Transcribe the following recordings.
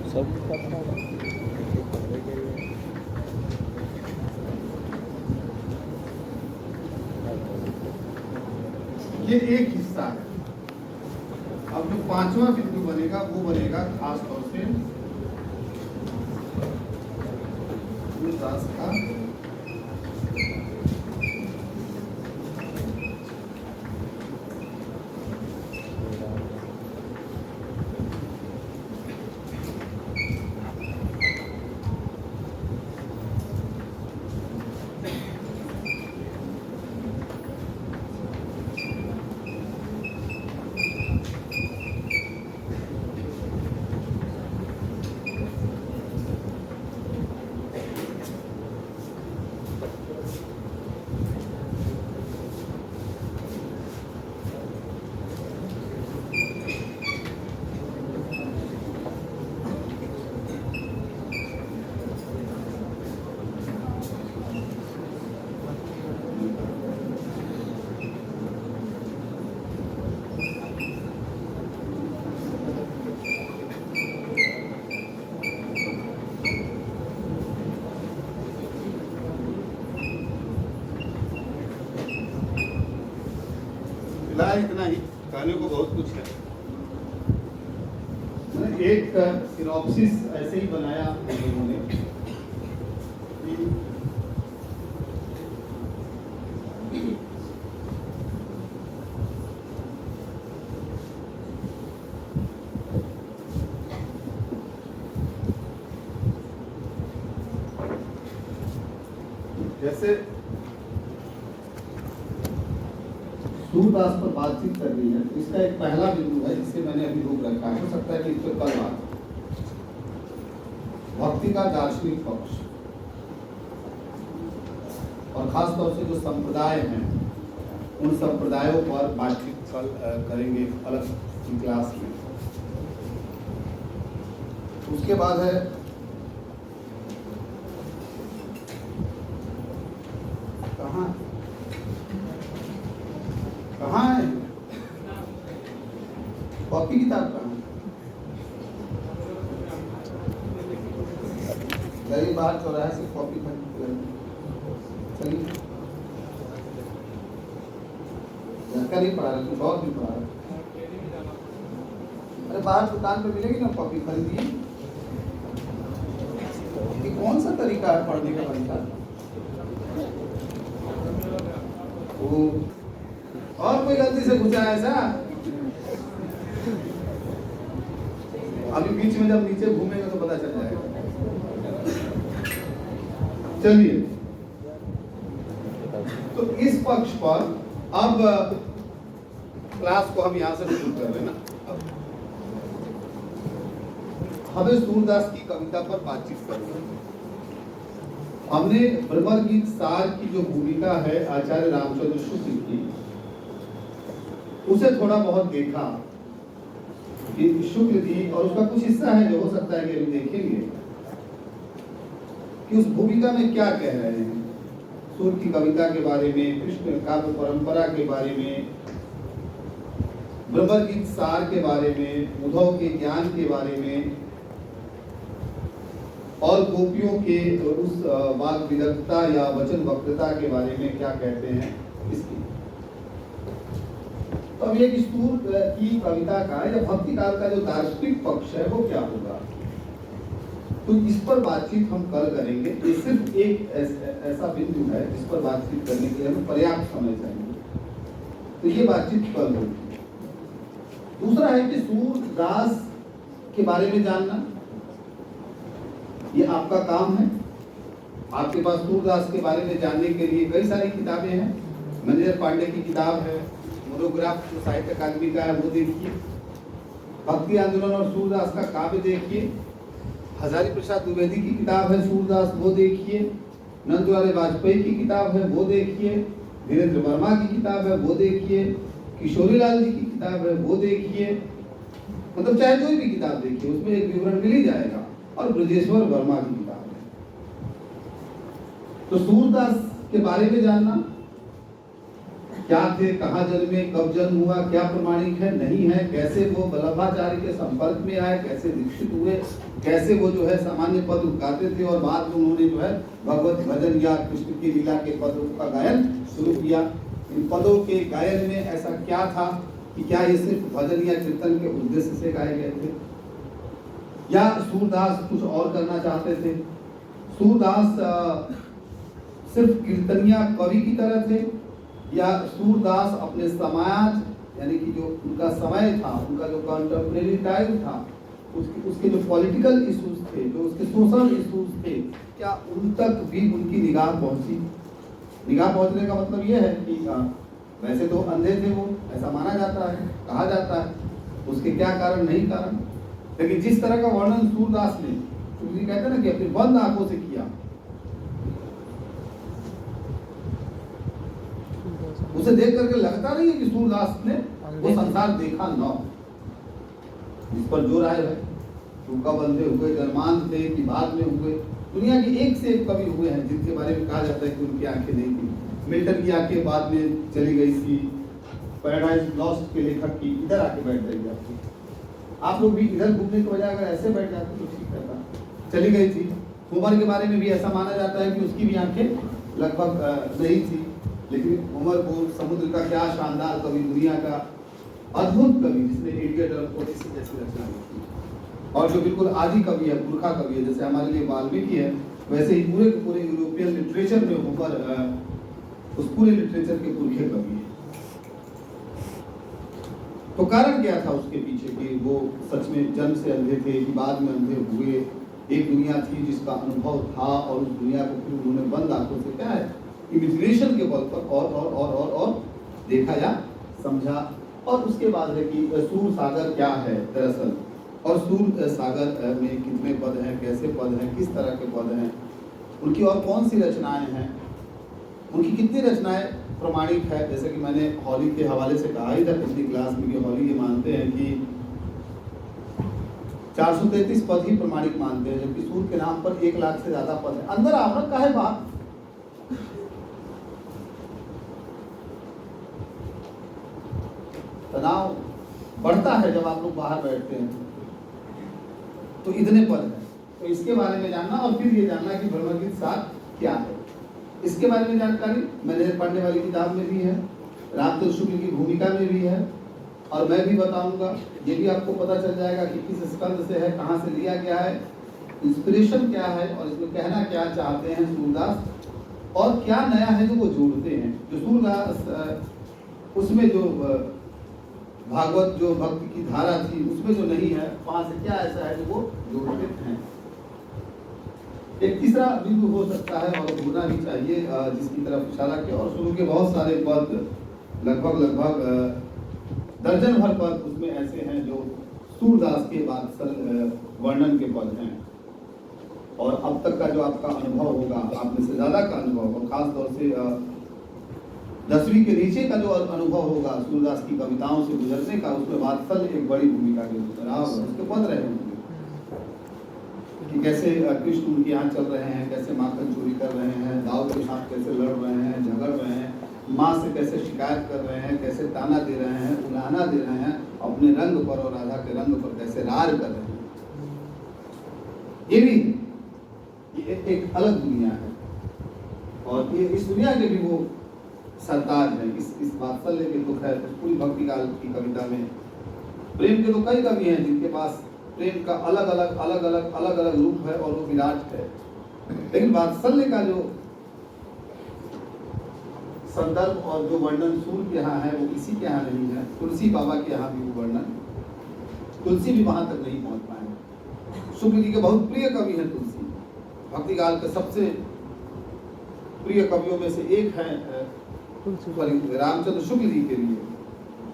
सब करना है। ये एक हिस्सा है। अब जो पांचवा बिंदु बनेगा वो बनेगा खास तौर से सूर्यदास का फिलहाल इतना ही। कहने को बहुत कुछ है। मैंने एक सिनॉप्सिस ऐसे ही बनाया हम लोगों ने जैसे सूरदास पर बातचीत कर रही है। इसका एक पहला बिंदु है जिसे मैंने अभी रोक रखा है। हो सकता है कि इस पर कल बात। भक्ति का दार्शनिक पक्ष और खास तौर से जो संप्रदाय हैं उन संप्रदायों पर बातचीत कल करेंगे अलग क्लास में। उसके बाद है कहाँ है कॉपी किताब कहाँ? गरीब बाहर चौराहे से कॉपी खरीद। चलिए का नहीं पढ़ा रहे, बहुत भी पढ़ा रहे। अरे बाहर दुकान पे मिलेगी ना कॉपी, खरीदिए। ये कौन सा तरीका है पढ़ने का बनता? वो और कोई गलती से घुसा है ऐसा? अभी बीच में जब नीचे घूमेगा तो पता चल जाएगा। चलिए, तो इस पक्ष पर अब क्लास को हम यहां से शुरू कर लेना। हमें सूरदास की कविता पर बातचीत करनी है। हमने भ्रमर गीत सार की जो भूमिका है आचार्य रामचंद्र शुक्ल की, उसे थोड़ा बहुत देखा कि शुक्ल जी, और उसका कुछ हिस्सा है जो हो सकता है कि अभी देखेंगे कि उस भूमिका में क्या कह रहे हैं। सूर की कविता के बारे में, कृष्ण काव्य परंपरा के बारे में, भ्रमर गीत सार के बारे में, उद्धव के ज्ञान के बारे में, और गोपियों के उस वाक विदग्धता या वचन वक्रता के बारे में क्या कहते हैं इसकी। तो अब एक सूर की कविता का या भक्ति काल का जो दार्शनिक पक्ष है वो क्या होगा, तो इस पर बातचीत हम कल करेंगे। ये सिर्फ एक ऐसा बिंदु है जिस पर बातचीत करने के लिए हमें पर्याप्त समय चाहिए, तो ये बातचीत कल होगी। दूसरा है कि सूरदास के बारे में जानना, ये आपका काम है। आपके पास सूरदास के बारे में जानने के लिए कई सारी किताबें हैं। मनोहर पांडे की किताब है, मोनोग्राफ जो साहित्य अकादमी का है वो देखिए, भक्ति आंदोलन और सूरदास का काव्य देखिए, हजारी प्रसाद द्विवेदी की किताब है सूरदास वो देखिए, नंदलाल वाजपेयी की किताब है वो देखिए, धीरेन्द्र वर्मा की किताब है वो देखिए, किशोरी लाल जी की किताब है वो देखिए। मतलब चाहे कोई भी किताब देखिए उसमें एक विवरण मिल ही जाएगा। और ब्रजेश्वर वर्मा की किताब है। तो सूरदास के बारे में जानना, क्या थे, कहाँ जन्मे, कब जन्म हुआ, क्या प्रमाणिक है, नहीं है, कैसे वो वल्लभाचार्य के संपर्क में आए, कैसे दीक्षित हुए, कैसे वो जो है सामान्य पद गाते थे और बाद में उन्होंने जो है भगवत भजन या कृष्ण की लीला के पदों का गायन शुरू किया। इन पदों के गायन में ऐसा क्या था कि क्या ये सिर्फ भजन या कीर्तन के उद्देश्य से गाए गए थे, या सूरदास कुछ और करना चाहते थे? सूरदास सिर्फ कीर्तनिया कवि की तरह थे, या सूरदास अपने समाज यानी कि जो उनका समय था, उनका जो कंटेम्परेरी टाइम था, उसके जो पॉलिटिकल इश्यूज थे, जो उसके सोशल इश्यूज थे, क्या उन तक भी उनकी निगाह पहुंची? निगाह पहुंचने का मतलब यह है कि वैसे तो अंधे थे वो, ऐसा माना जाता है, कहा जाता है, उसके क्या कारण नहीं कारण, लेकिन जिस तरह का वर्णन सूरदास ने, क्योंकि कहते हैं ना कि अपनी बंद आंखों से किया, उसे देख करके लगता नहीं है कि सूरदास ने वो संसार देखा न। इस पर जो राय है, तो कब अंधे हुए, जन्मांध थे कि बाद में हुए, दुनिया के एक से एक कवि हुए हैं जिनके बारे में कहा जाता है कि उनकी आंखें नहीं थी। मिल्टन की आंखें बाद में चली गई थी, पैराडाइज लॉस्ट के लेखक की इधर आके बैठ जाएगी। आप लोग भी इधर घूमने के बजाय अगर ऐसे बैठ जाते तो ठीक रहता, चली गई थी। होमर के बारे में भी ऐसा माना जाता है कि उसकी भी आंखें लगभग नहीं थी, लेकिन होमर को समुद्र का क्या शानदार कवि, दुनिया का अद्भुत कवि, जिसने इडियट और ओडिसी जैसी रचना की, और जो बिल्कुल आदि कवि है, पुरखा कवि है, जैसे हमारे लिए वाल्मीकि है, वैसे ही पूरे के पूरे यूरोपियन लिटरेचर में होमर उस पूरे लिटरेचर के पुरखे कवि है। तो कारण क्या था उसके पीछे कि वो सच में जन्म से अंधे थे कि बाद में अंधे हुए? एक दुनिया थी जिसका अनुभव था, और उस दुनिया को फिर उन्होंने बंद आंखों से क्या है, इमेजिनेशन के बल पर और देखा या समझा। और उसके बाद है कि सूर सागर क्या है दरअसल, और सूर सागर में कितने पद हैं, कैसे पद हैं, किस तरह के पद हैं, उनकी और कौन सी रचनाएं हैं, उनकी कितनी रचनाएं प्रमाणिक है। जैसे कि मैंने हॉली के हवाले से कहा ही था पिछली क्लास में कि हॉली ये मानते हैं कि 433 पद ही प्रमाणिक मानते हैं, जबकि सूर के नाम पर 1 लाख से ज्यादा पद है। अंदर आवरण का है बात, तनाव बढ़ता है जब आप लोग बाहर बैठते हैं। तो इतने पद हैं, तो इसके बारे में जानना और फिर ये जानना कि ब्रह्मगीत सार क्या है, इसके बारे में जानकारी मैंने पढ़ने वाली किताब में भी है, रामचंद्र शुक्ल की भूमिका में भी है, और मैं भी बताऊंगा। ये भी आपको पता चल जाएगा कि किस स्कंद से है, कहाँ से लिया गया है, इंस्पिरेशन क्या है, और इसमें कहना क्या चाहते हैं सूरदास, और क्या नया है जो वो जोड़ते हैं। जो सूरदास उसमें जो भागवत जो भक्ति की धारा थी उसमें जो नहीं है, वहां से क्या ऐसा है जो वो जोड़ते हैं। एक तीसरा बिंदु हो सकता है और होना भी चाहिए, जिसकी तरफ इशारा किया, और शुरू के बहुत सारे पद, लगभग दर्जन भर पद उसमें ऐसे हैं जो सूरदास के वात्सल वर्णन के पद हैं। और अब तक का जो आपका अनुभव होगा, आप में से ज्यादा का अनुभव, और खास तौर से 10वीं के नीचे का जो अनुभव होगा सूरदास की कविताओं से गुजरने का, उसमें वात्सल एक बड़ी भूमिका के उसके पद रहे होंगे कि कैसे कृष्ण उनके यहाँ चल रहे हैं, कैसे माखन चोरी कर रहे हैं, दाऊद के साथ कैसे लड़ रहे हैं, झगड़ रहे हैं, माँ से कैसे शिकायत कर रहे हैं, कैसे ताना दे रहे हैं, उलाहना दे रहे हैं अपने रंग पर, और राधा के रंग पर कैसे रार कर रहे हैं। ये भी ये एक अलग दुनिया है, और ये इस दुनिया के भी वो सरताज है। इस वात्सल्य के दुख है पूरी भक्ति काल की कविता में। प्रेम के तो कई कवि हैं जिनके पास प्रेम का अलग अलग रूप है और वो विराट है, लेकिन वात्सल्य का जो संदर्भ और जो वर्णन सूर के यहाँ है वो किसी के यहाँ नहीं है। तुलसी बाबा के यहाँ भी वो वर्णन, तुलसी भी वहां तक नहीं पहुंच पाए। शुक्ल जी के बहुत प्रिय कवि हैं तुलसी, भक्ति काल के सबसे प्रिय कवियों में से एक है रामचंद्र शुक्ल जी के लिए।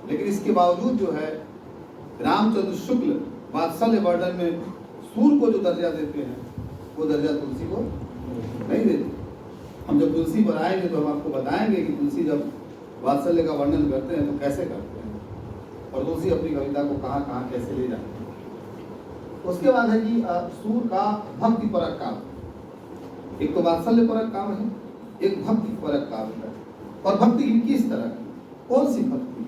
लेकिन इसके बावजूद जो है रामचंद्र शुक्ल वात्सल्य वर्णन में सूर को जो दर्जा देते हैं वो दर्जा तुलसी को नहीं देते। हम जब तुलसी पर आएंगे तो हम आपको बताएंगे कि तुलसी जब वात्सल्य का वर्णन करते हैं तो कैसे करते हैं, और तुलसी अपनी कविता को कहाँ कहाँ कैसे ले जाते हैं। उसके बाद है कि सूर का भक्ति परक काव्य, एक तो वात्सल्य परक काव्य है, एक भक्ति परक काव्य है। और भक्ति किस तरह की, कौन सी भक्ति?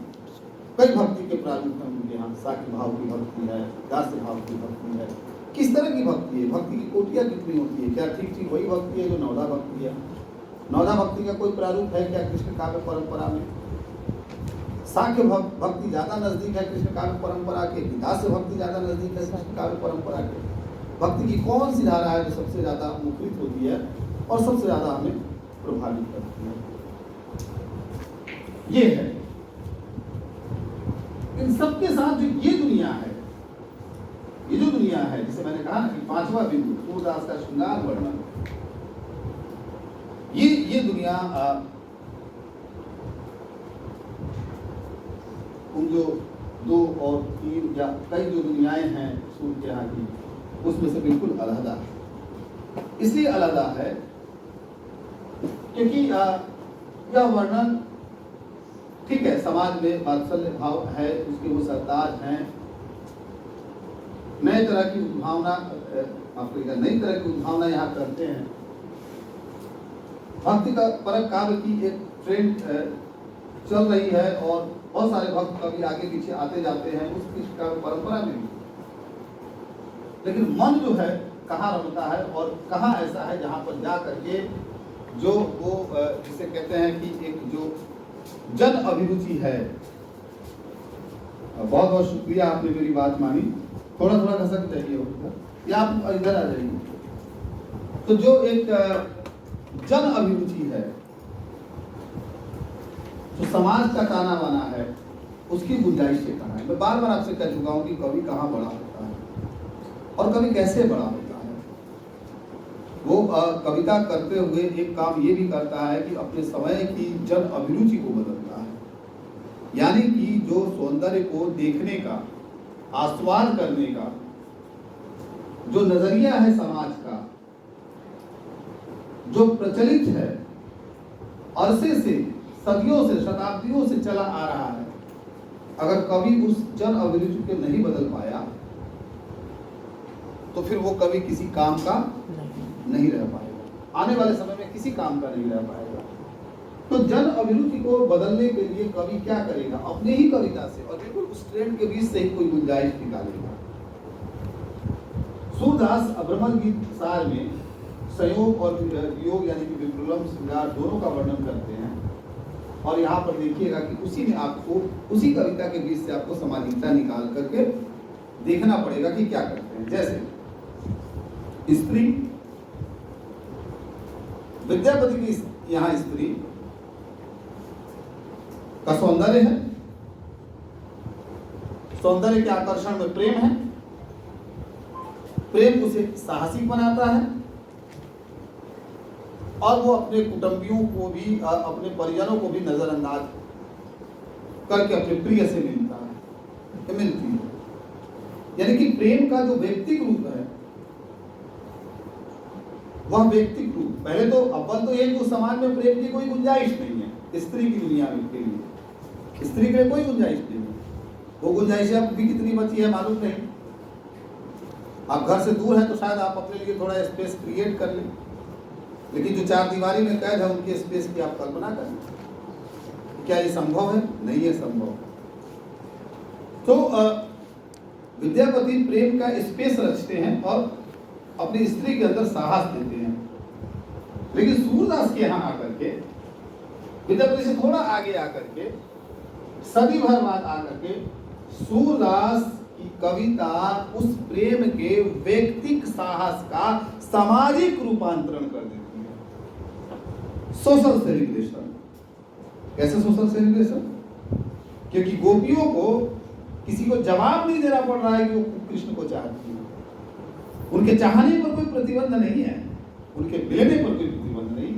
कई भक्ति के प्रारूप हैं उनके यहाँ। साक्ष्य भाव की भक्ति है, दास्य भाव की भक्ति है। किस तरह की भक्ति है? भक्ति की कोटियाँ कितनी होती है? क्या ठीक ठीक वही भक्ति है जो नवधा भक्ति है? नवधा भक्ति का कोई प्रारूप है क्या कृष्ण काव्य परंपरा में? साक्ष्य भक्ति ज्यादा नजदीक है कृष्ण काव्य परंपरा के, दास्य भक्ति ज्यादा नजदीक है कृष्ण काव्य परंपरा के? भक्ति की कौन सी धारा है जो सबसे ज्यादा मुखरित होती है और सबसे ज्यादा हमें प्रभावित करती है? ये है। इन सबके साथ जो ये दुनिया है, ये जो दुनिया है जिसे मैंने कहा ना कि पांचवा बिंदु सूरदास का श्रृंगार वर्णन, ये दुनिया उन जो 2 और 3 या कई जो दुनियाएं हैं सूर्य के यहाँ की, उसमें से बिल्कुल अलग है। इसलिए अलग है क्योंकि यह वर्णन ठीक है, समाज में वात्सल्य भाव है, उसके वो सरताज हैं, नई तरह की उद्भावना यहाँ करते हैं। भक्ति का परक काव्य की एक ट्रेंड चल रही है और बहुत सारे भक्त कभी आगे पीछे आते जाते हैं उस काव्य परंपरा में भी। लेकिन मन जो है कहाँ रमता है और कहाँ ऐसा है जहाँ पर जा करके जो वो जिसे कहते हैं कि एक जो जन अभिरुचि है। बहुत बहुत शुक्रिया, आपने मेरी बात मानी। थोड़ा थोड़ा घसक चाहिए होगा या आप इधर आ जाइए। तो जो एक जन अभिरुचि है, जो समाज का ताना बाना है, उसकी गुंजाइश कहाँ है? मैं बार बार आपसे कह चुका हूं कि कवि कहाँ बड़ा होता है और कवि कैसे बड़ा होता है। वो कविता करते हुए एक काम ये भी करता है कि अपने समय की जन अभिरुचि को बदलता है। यानी कि जो सौंदर्य को देखने का, आस्वाद करने का जो नजरिया है समाज का, जो प्रचलित है, अरसे से, सदियों से, शताब्दियों से चला आ रहा है, अगर कवि उस जन अभिरुचि को नहीं बदल पाया तो फिर वो कवि किसी काम का नहीं रह पाएगा, आने वाले समय में किसी काम का नहीं रह पाएगा। तो जन अभिरुचि को बदलने के लिए कवि क्या करेगा? अपने ही कविता से और बिल्कुल उस ट्रेंड के बीच से ही कोई गुंजाइश निकालेगा। सूरदास अभ्रमर गीत सार में संयोग और वियोग यानी कि विप्रलम्ब श्रृंगार दोनों का वर्णन करते हैं। और यहाँ पर देखिएगा कि उसी में आपको, उसी कविता के बीच से आपको सामाजिकता निकाल करके देखना पड़ेगा कि क्या करते हैं। जैसे स्त्री, विद्यापति की यहाँ स्त्री का सौंदर्य है, सौंदर्य के आकर्षण में प्रेम है, प्रेम उसे साहसिक बनाता है और वो अपने कुटुंबियों को भी, अपने परिजनों को भी नजरअंदाज करके अपने प्रिय से मिलता है, मिलती है। यानी कि प्रेम का जो व्यक्तिगत रूप है, वह व्यक्तिगत रूप, पहले तो अव्वल तो एक उस समाज में प्रेम की कोई गुंजाइश नहीं है स्त्री की दुनिया में, के लिए स्त्री के लिए कोई गुंजाइश नहीं है। वो गुंजाइश अब भी कितनी बची है मालूम नहीं। आप घर से दूर है तो शायद आप अपने लिए थोड़ा स्पेस क्रिएट कर लें, लेकिन जो 4 दीवारी में कैद है उनके स्पेस की आप कल्पना करें। क्या ये संभव है? नहीं है संभव। तो विद्यापति प्रेम का स्पेस रचते हैं और अपनी स्त्री के अंदर साहस देते हैं। लेकिन सूरदास के यहाँ आकर के, विद्यापति से थोड़ा आगे आकर के, सदी भर बाद आकर के, सूरदास की कविता उस प्रेम के व्यक्तिक साहस का सामाजिक रूपांतरण कर देती है। Social celebration. कैसे सोशल सेलिब्रेशन? क्योंकि गोपियों को किसी को जवाब नहीं देना पड़ रहा है कि वो कृष्ण को चाहती है। उनके चाहने पर कोई प्रतिबंध नहीं है, उनके मिलने पर कोई प्रतिबंध नहीं है,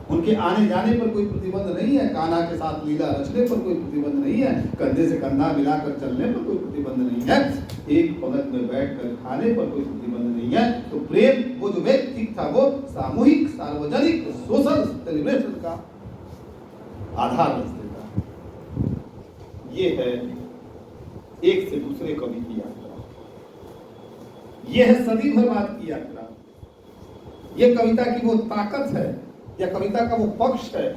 उनके आने जाने पर कोई प्रतिबंध नहीं है, कान्हा के साथ लीला रचने पर कोई प्रतिबंध नहीं है, कंधे से कंधा मिलाकर चलने पर कोई प्रतिबंध नहीं है, एक पलक में बैठकर खाने पर कोई प्रतिबंध नहीं है। तो प्रेम वो जो व्यक्तिक था वो सामूहिक, सार्वजनिक, सोशल सेलिब्रेशन का आधार रच देता है। ये है एक से दूसरे कवि की यात्रा, यह है सदी भर बाद की यात्रा। यह कविता की वो ताकत है या कविता का वो पक्ष है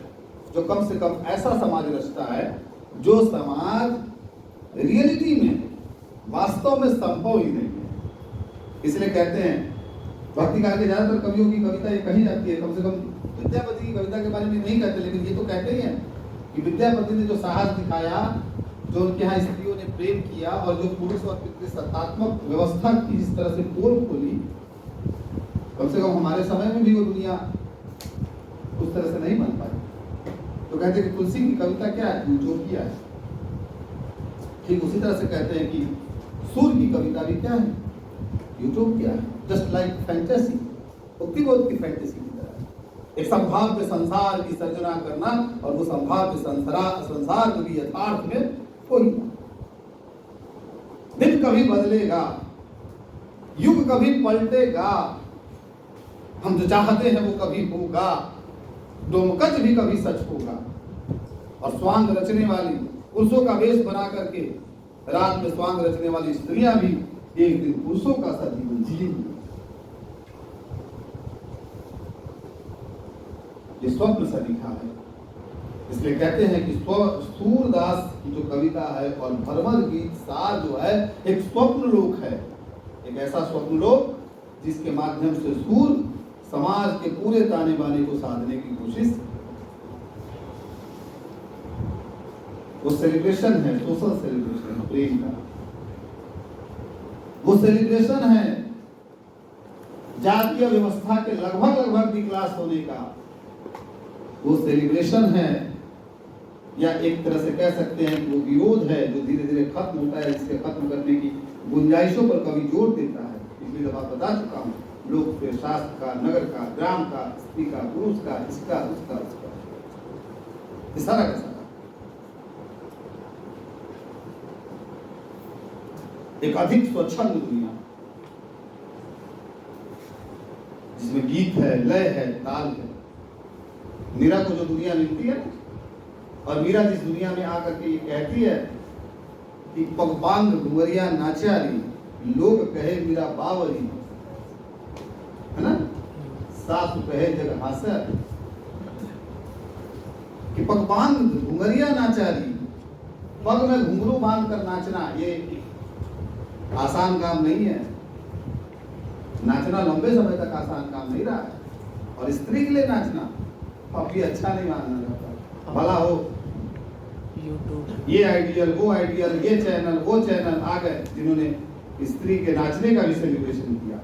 जो कम से कम ऐसा समाज रचता है जो समाज रियलिटी में वास्तव में संभव ही नहीं है। इसलिए कहते हैं भक्ति काल के ज्यादातर कवियों की कविता ये कही जाती है, कम से कम विद्यापति की कविता के बारे में नहीं कहते, लेकिन ये तो कहते ही हैं कि विद्यापति ने जो साहस दिखाया, जो उनके यहाँ स्त्रियों ने प्रेम किया और जो पुरुष और पितृसत्तात्मक व्यवस्था की जिस तरह से पोल खोली, कम से कम हमारे समय में भी वो दुनिया उस तरह से नहीं बन पाई। तो कहते हैं कि तुलसी की कविता क्या है, यूटोपिया है। ठीक उसी तरह से कहते हैं कि सूर्य की कविता भी क्या है, यूटोपिया है। जस्ट लाइक फैंटेसी, उक्तिबोध की फैंटेसी की तरह एक संभाव्य संसार की सर्जना करना, और वो संभाव्य संसार कभी यथार्थ में कोई दिन कभी बदलेगा, युग कभी पलटेगा, हम जो चाहते हैं वो कभी होगा, डोमकच भी कभी सच होगा। और स्वांग रचने वाली पुरुषों का वेश बना करके रात में स्वांग रचने वाली स्त्रियां भी एक दिन पुरुषों का सा जीवन जिएंगी। ये स्वप्न सा लिखा है। इसलिए कहते हैं कि सूरदास की जो कविता है और भ्रमर गीत सार जो है एक स्वप्न लोक है, एक ऐसा स्वप्न लोक जिसके माध्यम से सूर समाज के पूरे ताने बाने को साधने की कोशिश, वो सेलिब्रेशन है, सोशल सेलिब्रेशन है प्रेम का, वो सेलिब्रेशन है जातीय व्यवस्था के लगभग डिक्लास होने का, वो सेलिब्रेशन है, या एक तरह से कह सकते हैं कि वो विरोध है जो धीरे धीरे खत्म होता है, इसके खत्म करने की गुंजाइशों पर कभी जोर देता है। इसलिए जब आप बता चुका हूं, लोक से शास्त्र का, नगर का, ग्राम का, स्त्री का, पुरुष का, इसका उसका ये सारा का सारा एक अधिक स्वच्छंद दुनिया जिसमें गीत है, लय है, ताल है। मीरा को जो दुनिया मिलती है, और मीरा जिस दुनिया में आकर के ये कहती है कि पगबांग घुंगरिया नाचारी, लोग कहे मीरा बावरी, है ना, सासु कहे जग हासर, कि पगबांग घुंगरिया नाचारी, पग में घुंघरू बांध कर नाचना ये आसान काम नहीं है। नाचना लंबे समय तक आसान काम नहीं रहा है, और स्त्री के लिए नाचना काफी अच्छा नहीं माना जाता। भला हो ये आइडियल, वो आइडियल, ये चैनल, वो चैनल आ गए जिन्होंने स्त्री के नाचने का भी सेलिब्रेशन किया,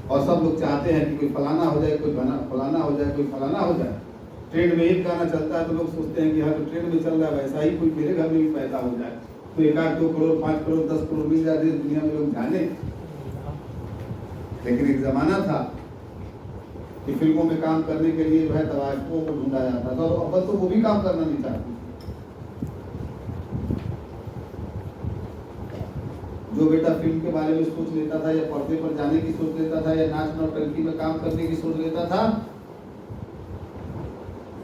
और सब लोग चाहते हैं कि कोई फलाना हो जाए, कोई फलाना हो जाए, कोई फलाना हो जाए। ट्रेन में एक गाना चलता है तो लोग सोचते हैं कि हाँ, तो ट्रेन में चल रहा है वैसा ही कोई मेरे घर में भी पैदा हो जाए, तो 1 आध 2 करोड़ 5 करोड़ 10 करोड़ मिल जाते हैं, दुनिया में लोग जाने। लेकिन एक जमाना था कि फिल्मों में काम करने के लिए जो है तवायफों को ढूंढा जाता था, और अब तो वो भी काम करना नहीं चाहती। जो बेटा फिल्म के बारे में सोच लेता था, या पर्दे पर जाने की सोच लेता था, या नाच नौटंकी में काम करने की सोच लेता था,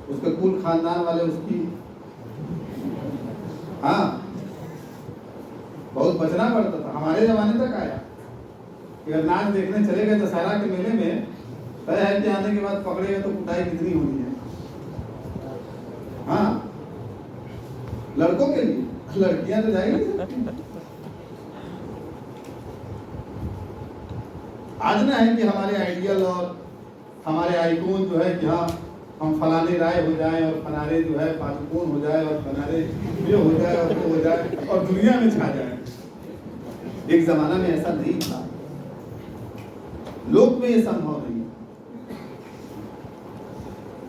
उसके कुल खानदान वाले उसकी बहुत बचना पड़ता था। हमारे जमाने तक आया कि अगर नाच देखने चले गए दशहरा के मेले में, तय है कि आने के बाद पकड़े गए तो कुटाई कितनी होनी है। हाँ, लड़कों के लिए, लड़कियां तो जाएगी। आज ना है कि हमारे आइडियल और हमारे आइकॉन जो है कि हाँ, हम फलाने राय हो जाएं, और फलाने जो है पादुकोण हो जाए, और फलाने ये हो जाए और वो हो जाए, और दुनिया में छा जाए। एक जमाना में ऐसा नहीं था, लोक में ये संभव नहीं है।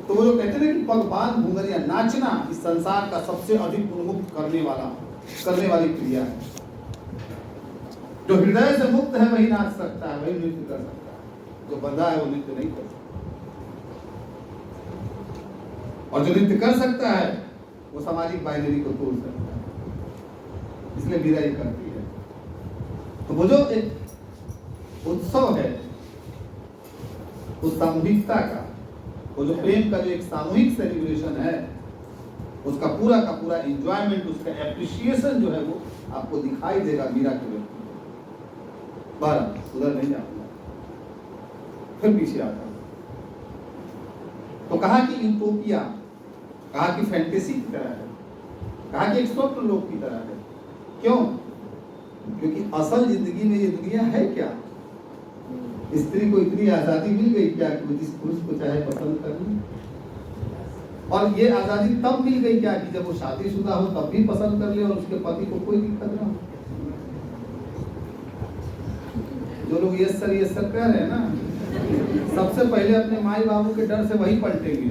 तो वो जो कहते हैं कि पगबान घुंघरिया नाचना इस संसार का सबसे अधिक उन्मुक्त करने वाली क्रिया है। जो हृदय से मुक्त है वही नाच सकता है, वही नृत्य कर सकता है। जो बंधा है वो नृत्य नहीं कर सकता, और जो नृत्य कर सकता है वो सामाजिक बाइनरी को तोड़ सकता है। इसलिए मीरा ये करती है। तो वो जो एक उत्सव है उस सामूहिकता का, वो जो प्रेम का जो एक सामूहिक सेलिब्रेशन है, उसका पूरा का पूरा एंजॉयमेंट, उसका एप्रिसिएशन जो है वो आपको दिखाई देगा मीरा के व्यक्ति। उधर नहीं जाऊंगा, फिर पीछे आता हूं। तो कहा कि यूटोपिया कहा कि फैंटेसी की तरह है, कहा कि एक स्वप्न लोक की तरह है। क्यों? क्योंकि असल जिंदगी में ये दुनिया है क्या? स्त्री को इतनी आजादी मिल गई क्या कि जिस पुरुष को चाहे पसंद कर ले? और ये आजादी तब मिल गई क्या कि जब वो शादीशुदा हो तब भी पसंद कर ले और उसके पति को कोई दिक्कत ना हो। जो लोग यस सर कह रहे हैं ना, सबसे पहले अपने माई बाबू के डर से वही पलटेंगे।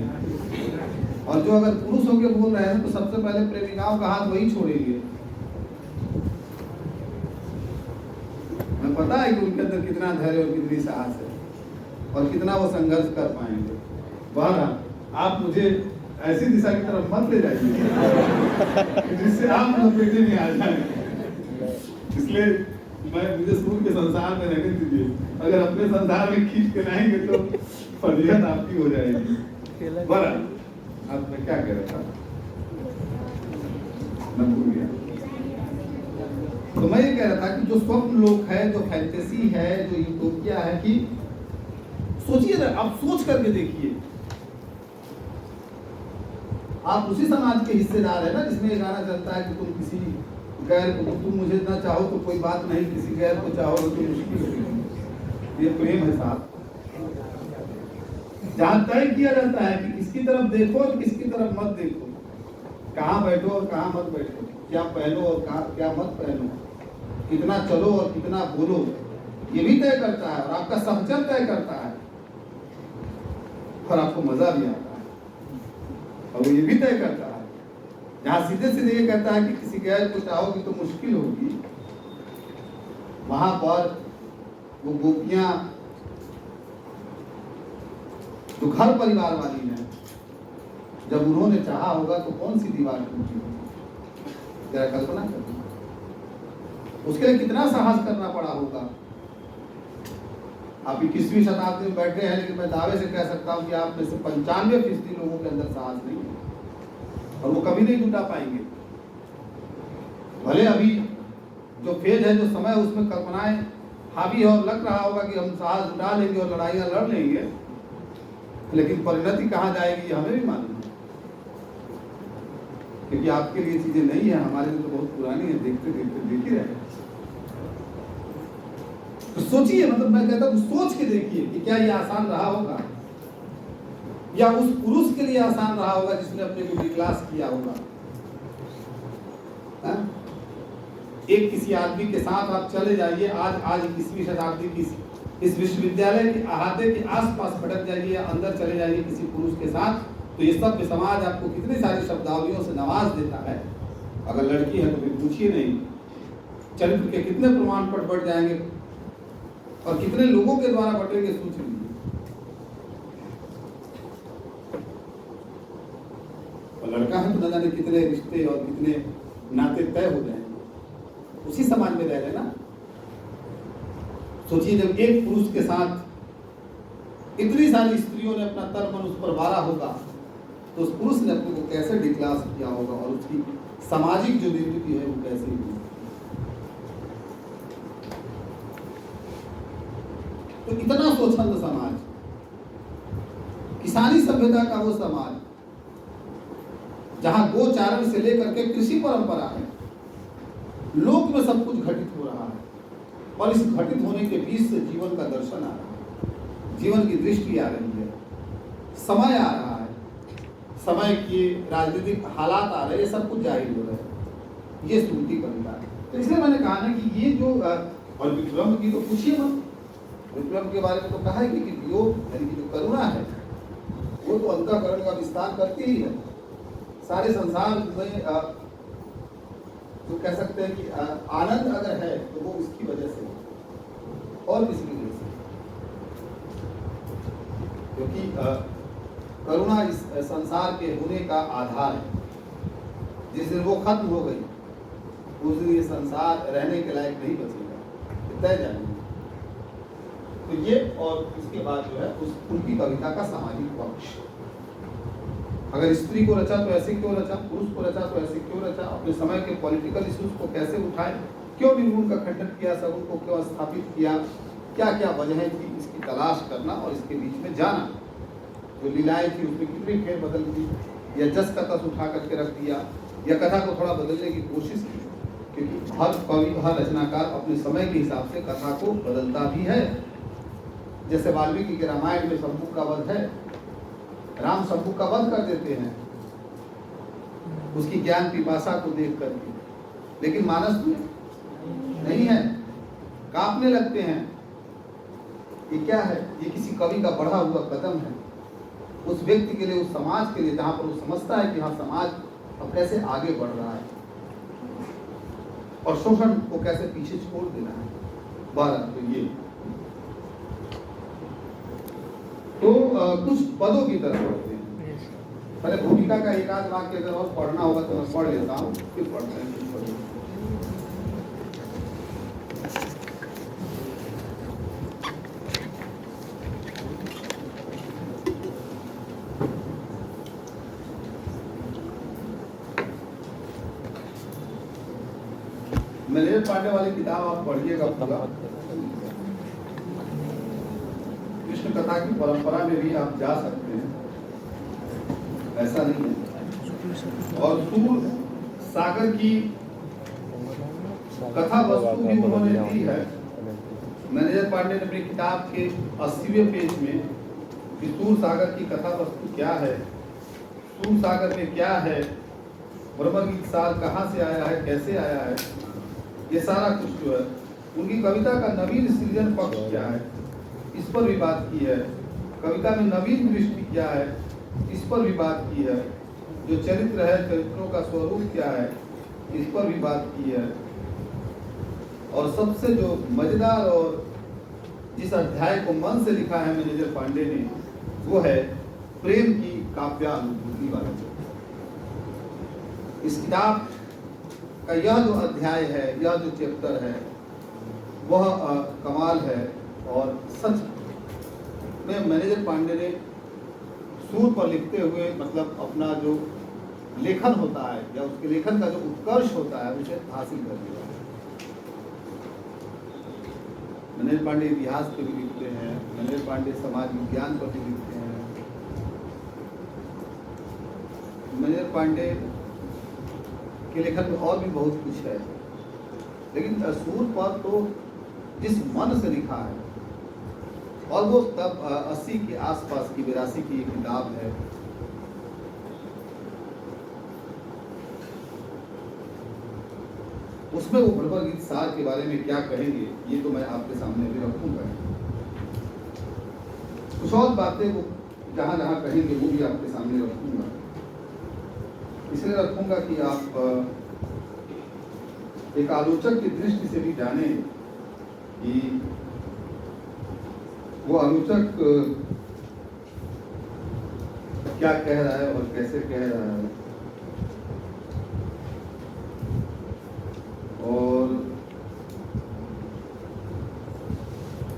और जो अगर पुरुष होकर बोल रहे हैं तो सबसे पहले प्रेमिकाओं का हाथ वही छोड़ेंगे। हमें पता है कि उनके अंदर कितना धैर्य और कितनी साहस है और कितना वो संघर्ष कर पाएंगे। बहरहाल आप मुझे ऐसी दिशा की तरफ मत ले जाइए जिससे आप लपेटे में आ जाए। इसलिए मुझे सूर्य के संसार में रहने दीजिए। अगर अपने संसार में खींच के लाएंगे तो फजीहत आपकी हो जाएगी। बहरहाल अब मैं क्या कह रहा था, मैं भूल गया। तो मैं ये कह रहा था कि जो स्वप्न लोक है, जो फैंटेसी है, जो यूटोपिया है, कि सोचिए ना, आप सोच करके देखिए। आप उसी समाज के हिस्सेदार है ना जिसमें ये गाना चलता है कि तुम किसी गैर को, तुम मुझे ना चाहो तो कोई बात नहीं, किसी गैर को चाहो तो मुश्किल होगी। ये प्रेम है साहब, जहां तय किया जाता है कि किसकी तरफ देखो और किसकी तरफ मत देखो, कहाँ बैठो और कहाँ मत बैठो, क्या पहनो और क्या मत पहनो, कितना चलो और कितना बोलो, ये भी तय करता है और आपका सहचर तय करता है और आपको मजा भी आता है। और वो ये भी तय करता है, जहाँ सीधे सीधे ये कहता है कि किसी गैर को चाहोगी तो मुश्किल होगी, वहां पर वो गोपियां जो घर परिवार वाली हैं, जब उन्होंने चाहा होगा तो कौन सी दीवार टूटी होगी, जरा कल्पना करिए। उसके लिए कितना साहस करना पड़ा होगा। आप 21वीं शताब्दी में बैठे हैं, लेकिन मैं दावे से कह सकता हूं कि आप में से 95% लोगों के अंदर साहस नहीं है और वो कभी नहीं जुटा पाएंगे। भले अभी जो फेज है, जो समय, उसमें कल्पनाएं हावी और लग रहा होगा कि हम साहस जुटा लेंगे और लड़ाइयां लड़ लेंगे, लेकिन परिणति कहाँ जाएगी हमें भी मालूम है, क्योंकि आपके लिए चीजें नहीं है, हमारे लिए तो बहुत पुरानी है, देखते देखते देख ही रहे हैं। तो सोचिए, मतलब मैं कहता हूँ सोच के देखिए कि क्या ये आसान रहा होगा, या उस पुरुष के लिए आसान रहा होगा जिसने अपने को डिक्लास किया होगा। एक किसी आदमी के साथ आप चले जाइए, आज 21वीं शताब्दी की इस विश्वविद्यालय के अहाते के आसपास भटक जाइए, अंदर चले जाइए किसी पुरुष के साथ, तो ये सब समाज आपको कितनी सारी शब्दावलियों से नवाज देता है। अगर लड़की है तो फिर पूछिए नहीं, चरित्र के कितने प्रमाण पत्र बढ़ जाएंगे और कितने लोगों के द्वारा बटेंगे, सोच लीजिए। और लड़का है तो न जाने कितने रिश्ते और कितने नाते तय हो जाएंगे, उसी समाज में रह रहे ना। सोचिए, जब एक पुरुष के साथ इतनी सारी स्त्रियों ने अपना तन मन उस पर वारा होगा, तो उस पुरुष ने अपने को कैसे डिक्लास किया होगा और उसकी सामाजिक जो नीति है वो कैसे हुई। तो इतना स्वच्छंद समाज, किसानी सभ्यता का वो समाज जहां गोचारण से लेकर के कृषि परंपरा है, लोक में सब कुछ घटित हो रहा है और इस घटित होने के बीच से जीवन का दर्शन आ रहा है, जीवन की दृष्टि आ रही है, समय आ रहा है, समय के राजनीतिक हालात आ रहे हैं, सब कुछ जाहिर हो रहा है। ये स्तुति कविता है। तो इसलिए मैंने कहा ना कि ये जो और विक्रम की तो पूछिए मत, विक्रम के बारे में तो कहा है कि वियोग यानी कि जो करुणा है वो तो अंतःकरण का विस्तार करती ही है। सारे संसार में तो कह सकते हैं कि आनंद अगर है तो वो इसकी वजह से और किसी की वजह से, क्योंकि करुणा इस संसार के होने का आधार है। जिस दिन वो खत्म हो गई उस दिन ये संसार रहने के लायक नहीं बचेगा, तय जाएंगे। तो ये और इसके बाद जो है उनकी कविता का सामाजिक पक्ष, अगर स्त्री को रचा तो ऐसे क्यों रचा, पुरुष को रचा तो ऐसे क्यों रचा, अपने समय के पॉलिटिकल इश्यूज को कैसे उठाए, क्यों निर्गुण का खंडन किया, सगुण को क्यों स्थापित किया, क्या क्या वजह थी, इसकी तलाश करना और इसके बीच में जाना। जो लीलाएं थी उसमें कितनी फेर बदल थी, या जस का तस उठा करके रख दिया, या कथा को थोड़ा बदलने की कोशिश की, क्योंकि हर कवि, हर रचनाकार अपने समय के हिसाब से कथा को बदलता भी है। जैसे वाल्मीकि के रामायण में शंभू का वध है, राम शंभू का वध कर देते हैं उसकी ज्ञान पिपासा को देख करके, लेकिन मानस में नहीं है, कांपने लगते हैं। ये क्या है? ये किसी कवि का बढ़ा हुआ कदम है उस व्यक्ति के लिए, उस समाज के लिए, जहां पर वो समझता है कि हाँ समाज अब कैसे आगे बढ़ रहा है और शोषण को कैसे पीछे छोड़ देना है। भारत तो ये तो कुछ पदों की तरफ बढ़ते हैं। पहले भूमिका का एक आध वाक्य अगर और पढ़ना होगा तो मैं पढ़ लेता हूँ, फिर पढ़ते हैं कुछ पदों। मैनेजर पांडे वाली किताब आप पढ़िएगा पूरा। कृष्ण कथा की परंपरा में भी आप जा सकते हैं, ऐसा नहीं है। और सूर सागर की कथा वस्तु भी उन्होंने दी है। मैनेजर पांडे ने अपनी किताब के 80वें पेज में कि सूर सागर की कथा वस्तु क्या है, सूर सागर में क्या है, ब्रह्मगीत साल कहाँ से आया है, कैसे आया है, ये सारा कुछ जो है, उनकी कविता का नवीन सृजन पक्ष क्या है, इस पर भी बात की है। कविता में नवीन दृष्टि क्या है, इस पर भी बात की है। जो चरित्र है, चरित्रों का स्वरूप क्या है, इस पर भी बात की है। और सबसे जो मजेदार और जिस अध्याय को मन से लिखा है मैनेजर पांडे ने, वो है प्रेम की काव्यानुभूति वाला। इस किताब का यह जो अध्याय है, यह जो चैप्टर है, वह कमाल है। और सच में मैनेजर पांडे ने सूर पर लिखते हुए, मतलब अपना जो लेखन होता है या उसके लेखन का जो उत्कर्ष होता है, उसे हासिल कर लिया। मैनेजर पांडे इतिहास पर भी लिखते हैं, मैनेजर पांडे समाज विज्ञान पर भी लिखते हैं। मैनेजर पांडे के लेखन में और भी बहुत कुछ है, लेकिन सूर पर तो जिस मन से लिखा है, और वो तब 80 के आसपास की, 82 की एक किताब है। उसमें वो ब्रह्मगीत सार के बारे में क्या कहेंगे, ये तो मैं आपके सामने भी रखूंगा। कुछ और बातें वो जहां जहां कहेंगे वो भी आपके सामने रखूंगा। इसलिए रखूंगा कि आप एक आलोचक की दृष्टि से भी जाने कि वो आलोचक क्या कह रहा है और कैसे कह रहा है। और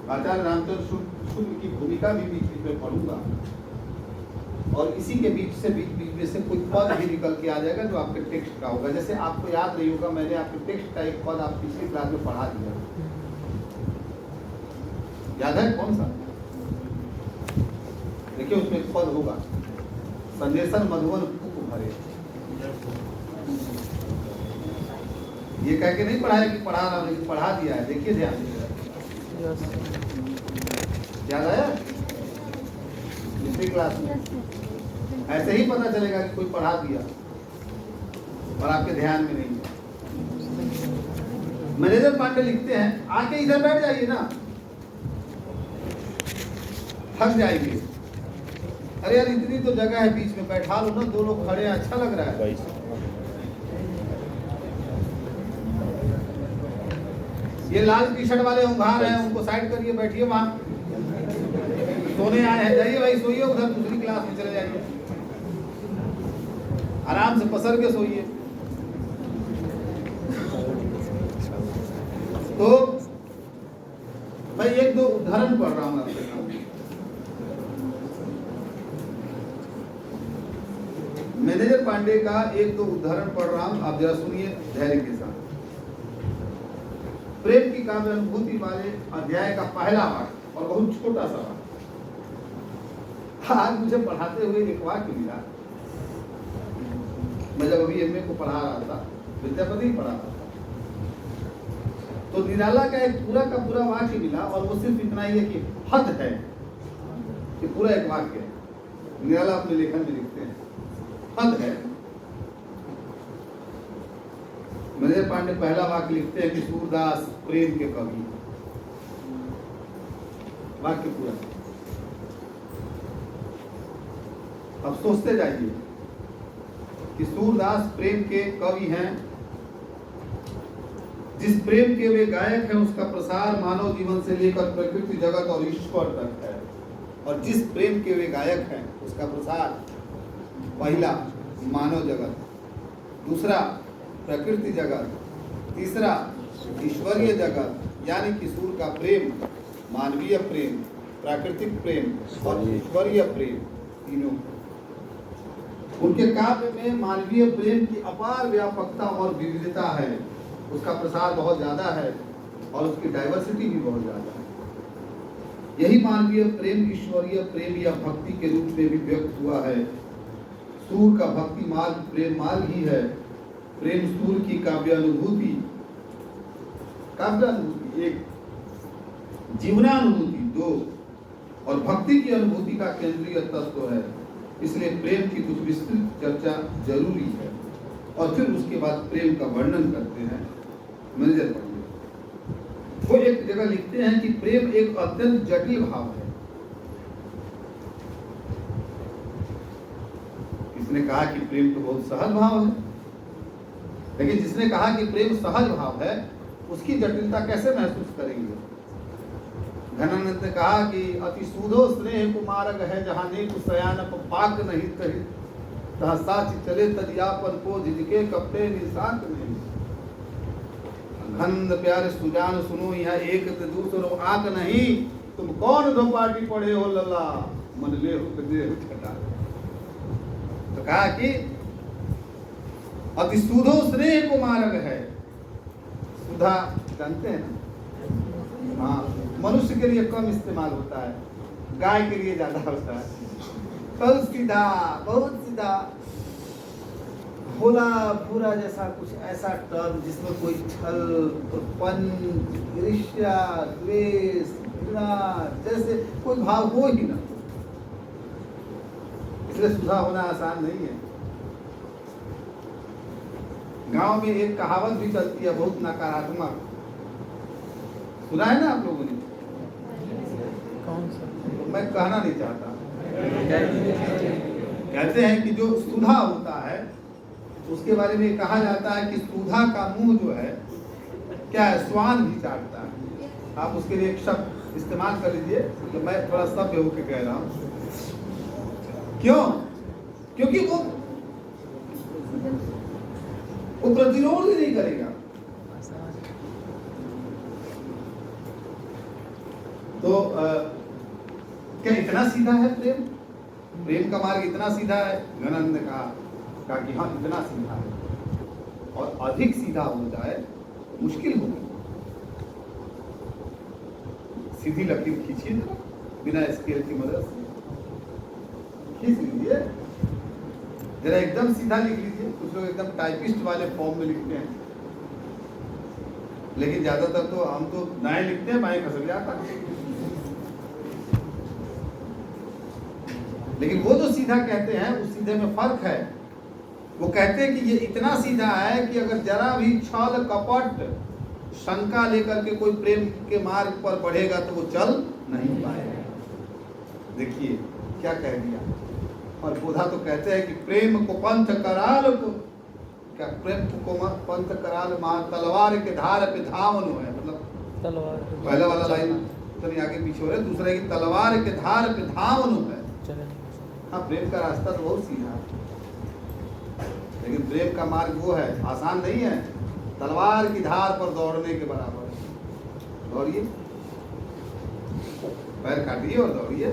आचार्य रामचंद्र शुक्ल की भूमिका भी बीच में पढ़ूंगा, और इसी के बीच में से कोई पद भी निकल के आ जाएगा जो आपके टेक्स्ट का होगा। जैसे आपको याद नहीं होगा, मैंने आपके टेक्स्ट का एक पद आप पिछली क्लास में पढ़ा दिया, याद है कौन सा? देखिए उसमें एक पद होगा, संदेशन मधुवन फूक भरे। ये कह के नहीं पढ़ाया कि पढ़ा रहा, लेकिन पढ़ा दिया है। देखिए ध्यान से, याद आया पिछली क्लास में? ऐसे ही पता चलेगा कि कोई पढ़ा दिया और आपके ध्यान में नहीं है। मैनेजर पांडे लिखते हैं, आके इधर बैठ जाइए ना, थक जाएंगे। अरे यार इतनी तो जगह है, बीच में बैठा लो ना, दो लोग खड़े हैं, अच्छा लग रहा है। ये लाल टी शर्ट वाले उंघार हैं, उनको साइड करिए, बैठिए वहां। सोने आए हैं, जाइए भाई सोइए, उधर दूसरी क्लास में चले जाइए, आराम से पसर के सोइए। तो मैं एक दो उदाहरण पढ़ रहा हूं आपके सामने। मैनेजर पांडे का एक दो उदाहरण पढ़ रहा हूं, आप जरा सुनिए धैर्य के साथ। प्रेम की काव्य अनुभूति वाले अध्याय का पहला वाक्य, और बहुत छोटा सा वाक्य। आज मुझे पढ़ाते हुए एक वाक्य मिला, मैं जब अभी एमए को पढ़ा रहा था, विद्यापति ही पढ़ा रहा था, तो निराला का एक पूरा का पूरा वाक्य मिला और वो सिर्फ इतना ही है कि हद है, ये पूरा एक वाक्य है। निराला अपने लेखन में लिखते हैं हद है। मनोज पांडे पहला वाक्य लिखते हैं कि सूरदास प्रेम के कवि, वाक्य पूरा। अब सोचते जाइए कि सूरदास प्रेम के कवि हैं, जिस प्रेम के वे गायक हैं उसका प्रसार मानव जीवन से लेकर प्रकृति जगत और ईश्वर तक है। और जिस प्रेम के वे गायक हैं उसका प्रसार पहला मानव जगत, दूसरा प्रकृति जगत, तीसरा ईश्वरीय जगत, यानी कि सूर का प्रेम, मानवीय प्रेम, प्राकृतिक प्रेम और ईश्वरीय प्रेम, तीनों। उनके काव्य में मानवीय प्रेम की अपार व्यापकता और विविधता है, उसका प्रसार बहुत ज्यादा है और उसकी डाइवर्सिटी भी बहुत ज्यादा है। यही मानवीय प्रेम ईश्वरीय प्रेम या भक्ति के रूप में भी व्यक्त हुआ है। सूर का भक्ति मार्ग प्रेम मार्ग ही है। प्रेम सूर की काव्य अनुभूति एक, जीवनानुभूति दो, और भक्ति की अनुभूति का केंद्रीय तत्व है। इसलिए प्रेम की कुछ विस्तृत चर्चा जरूरी है। और फिर उसके बाद प्रेम का वर्णन करते हैं मैनेजर पांडे। वो एक जगह लिखते हैं कि प्रेम एक अत्यंत जटिल भाव है। किसने कहा कि प्रेम तो बहुत सहज भाव है, लेकिन जिसने कहा कि प्रेम सहज भाव है उसकी जटिलता कैसे महसूस करेंगे। घनानंद ने कहा कि अति सूधो स्नेह कुमारक है, जहाँ नेक सयानप पाक नहीं कही, तहाँ साच चले तदियापन को जिनके कपड़े निशाक नहीं। घनंद प्यारे सुजान सुनो, यहाँ एक दूसरो आंक नहीं, तुम कौन दो पार्टी पढ़े हो लल्ला, मन ले हो दे हो छटा। तो कहा कि अति सूधो स्नेह कुमारक है। सुधा जानते हैं ना, हाँ, मनुष्य के लिए कम इस्तेमाल होता है, गाय के लिए ज्यादा होता है। बहुत सीधा, बहुत सीधा, भोला भूरा जैसा कुछ ऐसा टर्म जिसमें कोई छल, उत्पन्न, ईर्ष्या, द्वेष, घृणा जैसे कोई भाव हो ही ना। इसलिए सुधा होना आसान नहीं है। गांव में एक कहावत भी चलती है बहुत नकारात्मक, सुना है ना आप लोगों ने? कौन सा? मैं कहना नहीं चाहता। कहते हैं कि जो सुधा होता है उसके बारे में कहा जाता है कि सुधा का मुंह जो है क्या है, स्वान भी चाटता है। आप उसके लिए एक शब्द इस्तेमाल कर लीजिए, तो मैं थोड़ा सभ्य होकर कह रहा हूँ। क्यों? क्योंकि वो प्रतिरोध ही नहीं करेगा। तो क्या इतना सीधा है प्रेम? प्रेम का मार्ग इतना सीधा है? घनानंद ने कहा कि हाँ इतना सीधा है, और अधिक सीधा हो जाए मुश्किल होगी। सीधी लकीर खींचिए बिना स्केल की मदद से, खींच लीजिए जरा, एकदम सीधा लिख लीजिए। कुछ लोग एकदम टाइपिस्ट वाले फॉर्म में लिखते हैं, लेकिन ज्यादातर तो हम तो दाएं लिखते हैं, बाएं खसक जाता है। लेकिन वो जो सीधा कहते हैं उस सीधे में फर्क है। वो कहते हैं कि ये इतना सीधा है कि अगर जरा भी छल कपट शंका लेकर के कोई प्रेम के मार्ग पर बढ़ेगा तो वो चल नहीं पाएगा। देखिए क्या कह दिया। और बोधा तो कहते हैं कि प्रेम को पंथ कराल को, क्या प्रेम को पंथ कराल मार तलवार के धार पे धावन है, मतलब तलवार पहला वाला लाइन तो नहीं आगे पीछे हो रहा है, दूसरा की तलवार के धार पे धावन है। हाँ, प्रेम का रास्ता तो बहुत सीधा है, लेकिन प्रेम का मार्ग वो है, आसान नहीं है। तलवार की धार पर दौड़ने के बराबर। दौड़िए, पैर काटिए और दौड़िए।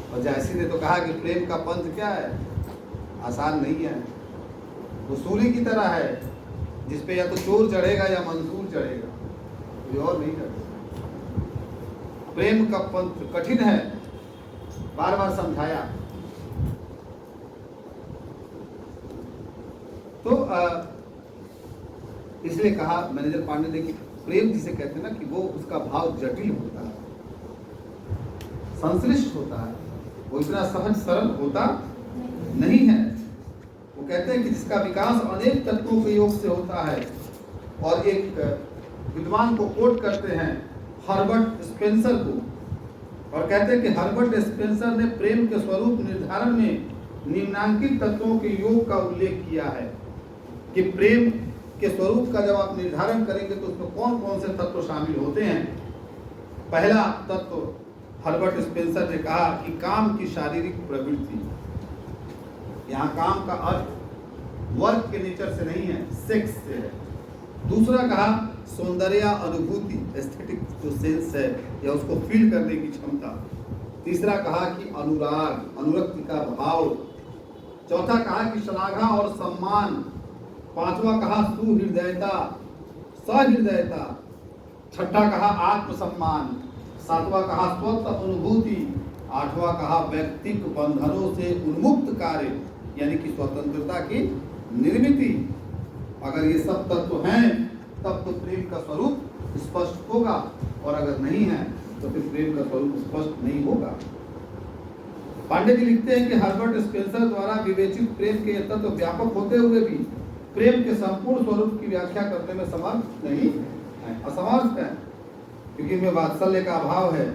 और जैसी ने तो कहा कि प्रेम का पंथ क्या है, आसान नहीं है। वो सूली की तरह है जिसपे या तो चोर चढ़ेगा या मंसूर चढ़ेगा, कोई और नहीं चढ़ेगा। प्रेम का पंथ कठिन है, बार बार समझाया। तो इसलिए कहा मैनेजर पांडे ने कि प्रेम जिसे कहते हैं ना कि वो उसका भाव जटिल होता है, संश्लिष्ट होता है, वो इतना सहज सरल होता नहीं है। वो कहते हैं कि जिसका विकास अनेक तत्वों के योग से होता है। और एक विद्वान को कोट करते हैं हर्बर्ट स्पेंसर को, और कहते हैं कि हर्बर्ट स्पेंसर ने प्रेम के स्वरूप निर्धारण में निम्नांकित तत्वों के योग का उल्लेख किया है कि प्रेम के स्वरूप का जब आप निर्धारण करेंगे तो उसमें कौन कौन से तत्व शामिल होते हैं। पहला तत्व हर्बर्ट स्पेंसर ने कहा कि काम की शारीरिक प्रवृत्ति। यहाँ काम का अर्थ वर्क के नेचर से नहीं है, सेक्स से है। दूसरा कहा सौंदर्य अनुभूति, एस्थेटिक जो सेंस है या उसको फील करने की क्षमता। तीसरा कहा कि अनुराग, अनुरक्ति का भाव। चौथा कहा कि श्लाघा और सम्मान। पांचवा कहा सुहृदयता, सहृदयता। छठा कहा आत्मसम्मान। सातवां कहा स्वतः अनुभूति। आठवां कहा व्यक्तिक बंधनों से उन्मुक्त कार्य, यानी कि स्वतंत्रता की निर्मिति। अगर ये सब तत्व हैं तब तो प्रेम का स्वरूप स्पष्ट होगा, और अगर नहीं है तो फिर प्रेम का स्वरूप स्पष्ट नहीं होगा। पांडे जी लिखते हैं कि हर्बर्ट स्पेंसर द्वारा विवेचित प्रेम के ये तत्व व्यापक होते हुए भी प्रेम के संपूर्ण स्वरूप की व्याख्या करने में समर्थ नहीं है, असमर्थ है, क्योंकि इनमें वात्सल्य का अभाव है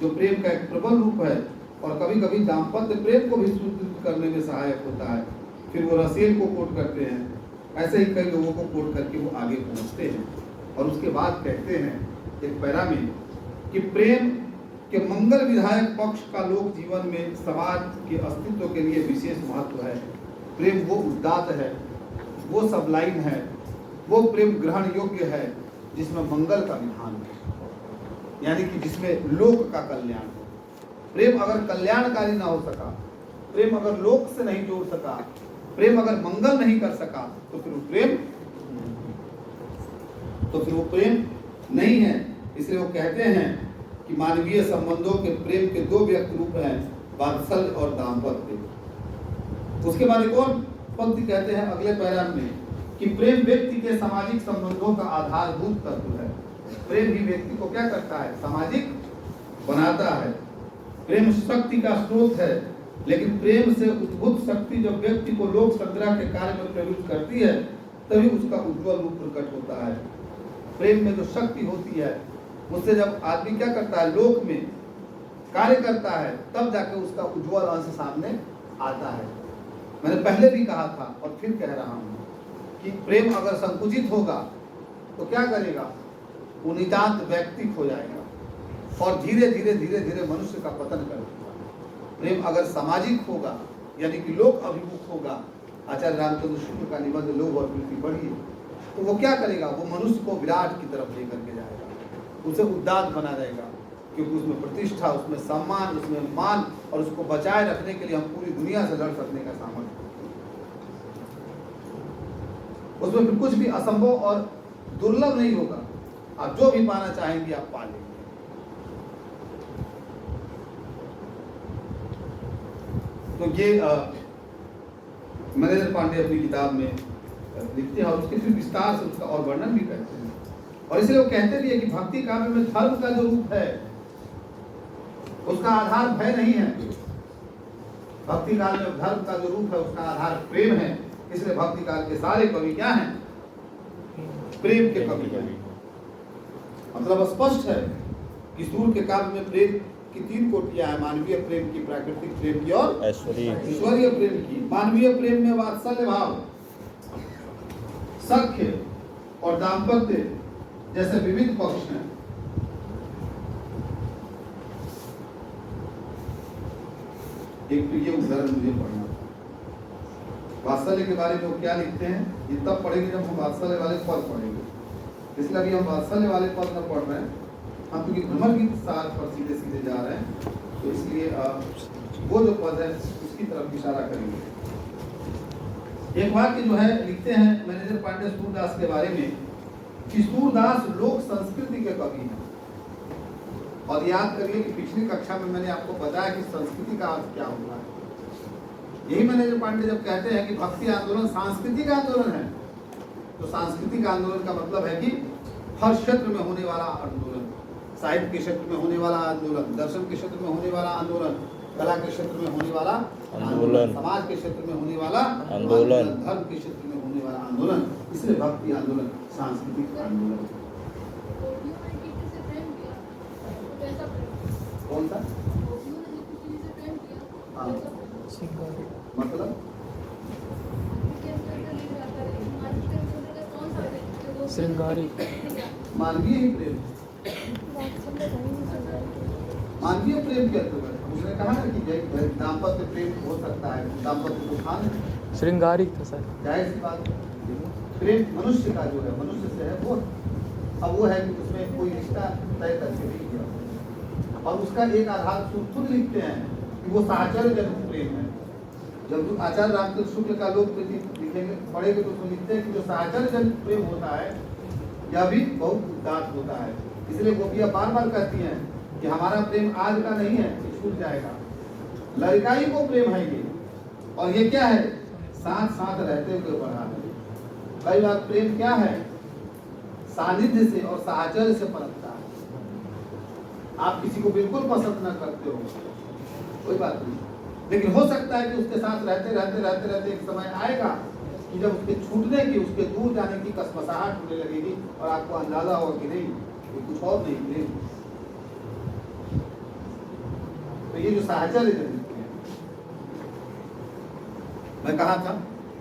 जो प्रेम का एक प्रबल रूप है, और कभी कभी दाम्पत्य प्रेम को भी सुदृढ़ करने में सहायक होता है। फिर वो रसेल को कोट करते हैं, ऐसे ही कई लोगों को कोट करके वो आगे पहुंचते हैं, और उसके बाद कहते हैं एक पैरा में कि प्रेम के मंगल विधायक पक्ष का लोक जीवन में समाज के अस्तित्व के लिए विशेष महत्व है। प्रेम वो उदात्त है, वो सबलाइन है, वो प्रेम ग्रहण योग्य है जिसमें मंगल का विधान है, यानी कि जिसमें लोक का कल्याण हो। प्रेम अगर कल्याणकारी ना हो सका, प्रेम अगर लोक से नहीं जोड़ सका, प्रेम अगर मंगल नहीं कर सका, तो फिर वो प्रेम नहीं है। इसलिए वो कहते हैं कि मानवीय संबंधों के प्रेम के दो व्यक्त रूप हैं, वात्सल्य और दाम्पत्य। उसके बाद एक और पंक्ति कहते हैं अगले पैराग्राफ में कि प्रेम व्यक्ति के सामाजिक संबंधों का आधारभूत तत्व है। प्रेम ही व्यक्ति को क्या करता है, सामाजिक बनाता है। प्रेम शक्ति का स्रोत है, लेकिन प्रेम से उद्भूत शक्ति जब व्यक्ति को लोक संग्रह के कार्य में प्रवृत्त करती है तभी उसका उज्ज्वल रूप प्रकट होता है। प्रेम में जो शक्ति होती है उससे जब आदमी क्या करता है, लोक में कार्य करता है, तब जाके उसका उज्ज्वल अंश सामने आता है। मैंने पहले भी कहा था और फिर कह रहा हूँ कि प्रेम अगर संकुचित होगा तो क्या करेगा, वो नितांत व्यक्तिक हो जाएगा और धीरे धीरे धीरे धीरे मनुष्य का पतन कर देगा। प्रेम अगर सामाजिक होगा यानी कि लोक अभिमुख होगा, आचार्य रामचंद्र शुक्ल का निबंध लोभ और प्रीति बढ़िए, तो वो क्या करेगा, वो मनुष्य को विराट की तरफ लेकर के जाएगा, उसे उदात्त बना देगा, क्योंकि उसमें प्रतिष्ठा, उसमें सम्मान, उसमें मान, और उसको बचाए रखने के लिए हम पूरी दुनिया से लड़ सकने का सामर्थ्य, उसमें फिर कुछ भी असंभव और दुर्लभ नहीं होगा। आप जो भी पाना चाहेंगे आप पा लेंगे। तो ये मैनेजर पांडे अपनी किताब में लिखते हैं और उसके फिर विस्तार से उसका और वर्णन भी करते हैं। और इसलिए वो कहते भी है कि भक्ति काव्य में धर्म का जो रूप है उसका आधार भय नहीं है। भक्ति काल में धर्म का जो रूप है उसका आधार प्रेम है। इसलिए भक्ति काल के सारे कवि क्या हैं, प्रेम के कवि हैं। मतलब स्पष्ट है कि सूर्य के काव्य में प्रेम की तीन कोटियां हैं, मानवीय प्रेम की, प्राकृतिक प्रेम की और ईश्वरीय प्रेम की। मानवीय प्रेम में वात्सल्य भाव, सख्य और दाम्पत्य जैसे विविध पक्ष हैं। एक तो ये उदाहरण मुझे पढ़ना था। वात्सल्य के बारे में वो क्या लिखते हैं ये तब पढ़ेंगे जब हम वात्सल्य वाले पद पढ़ेंगे। इसलिए अभी हम वात्सल्य वाले पद न पढ़ रहे हैं, हम क्योंकि भ्रमर गीत सार पर सीधे सीधे जा रहे हैं, तो इसलिए वो जो पद है उसकी तरफ इशारा करेंगे। एक वाक्य जो है लिखते हैं मैनेजर पांडे सूरदास के बारे में कि सूरदास लोक संस्कृति के कवि हैं। और याद करिए कि पिछली कक्षा में मैंने आपको बताया कि संस्कृति का अर्थ क्या होता है। यही मैनेजर पांडे जब कहते हैं कि भक्ति आंदोलन सांस्कृतिक आंदोलन है, तो सांस्कृतिक आंदोलन का मतलब है कि हर क्षेत्र में होने वाला आंदोलन, साहित्य के क्षेत्र में होने वाला आंदोलन, दर्शन के क्षेत्र में होने वाला आंदोलन, कला के क्षेत्र में होने वाला आंदोलन, समाज के क्षेत्र में होने वाला आंदोलन, धर्म के क्षेत्र में होने वाला आंदोलन, इसलिए भक्ति आंदोलन सांस्कृतिक आंदोलन। कौन सा? मतलब श्रृंगारी मानवीय ही प्रेम, मानवीय प्रेम के अंतर्गत उसने कहा ना कि दाम्पत्य प्रेम हो सकता है, दाम्पत्य तो खान श्रृंगारी था सर। जाहिर सी बात, प्रेम मनुष्य का जो है, मनुष्य से है वो, अब वो है कि उसमें कोई रिश्ता तय करके नहीं किया, और उसका एक आधार खुद लिखते हैं कि वो साहचर्य जनित प्रेम है। जब आचार्य रामचंद्र शुक्ल का लोक लिखेंगे पढ़ेंगे तो लिखते हैं कि जो साहचर्य जनित प्रेम होता है यह भी बहुत उदात्त होता है। इसलिए गोपियां बार बार कहती हैं कि हमारा प्रेम आज का नहीं है, छूट जाएगा। लड़काई को प्रेम है ये, और ये क्या है? साथ साथ रहते हुए बढ़ा है। कई बार प्रेम क्या है? सानिध्य से और साहचर्य से पनपता है। आप किसी को बिल्कुल पसंद न करते हो, कोई बात नहीं, लेकिन हो सकता है कि उसके साथ रहते रहते रहते रहते एक समय आएगा कि जब उसके छूटने की, उसके दूर जाने की कसमसाहट होने लगेगी और आपको अंदाजा होगा कि नहीं ये कुछ और नहीं प्रेम। तो ये जो साहचर्य है, मैं कहा था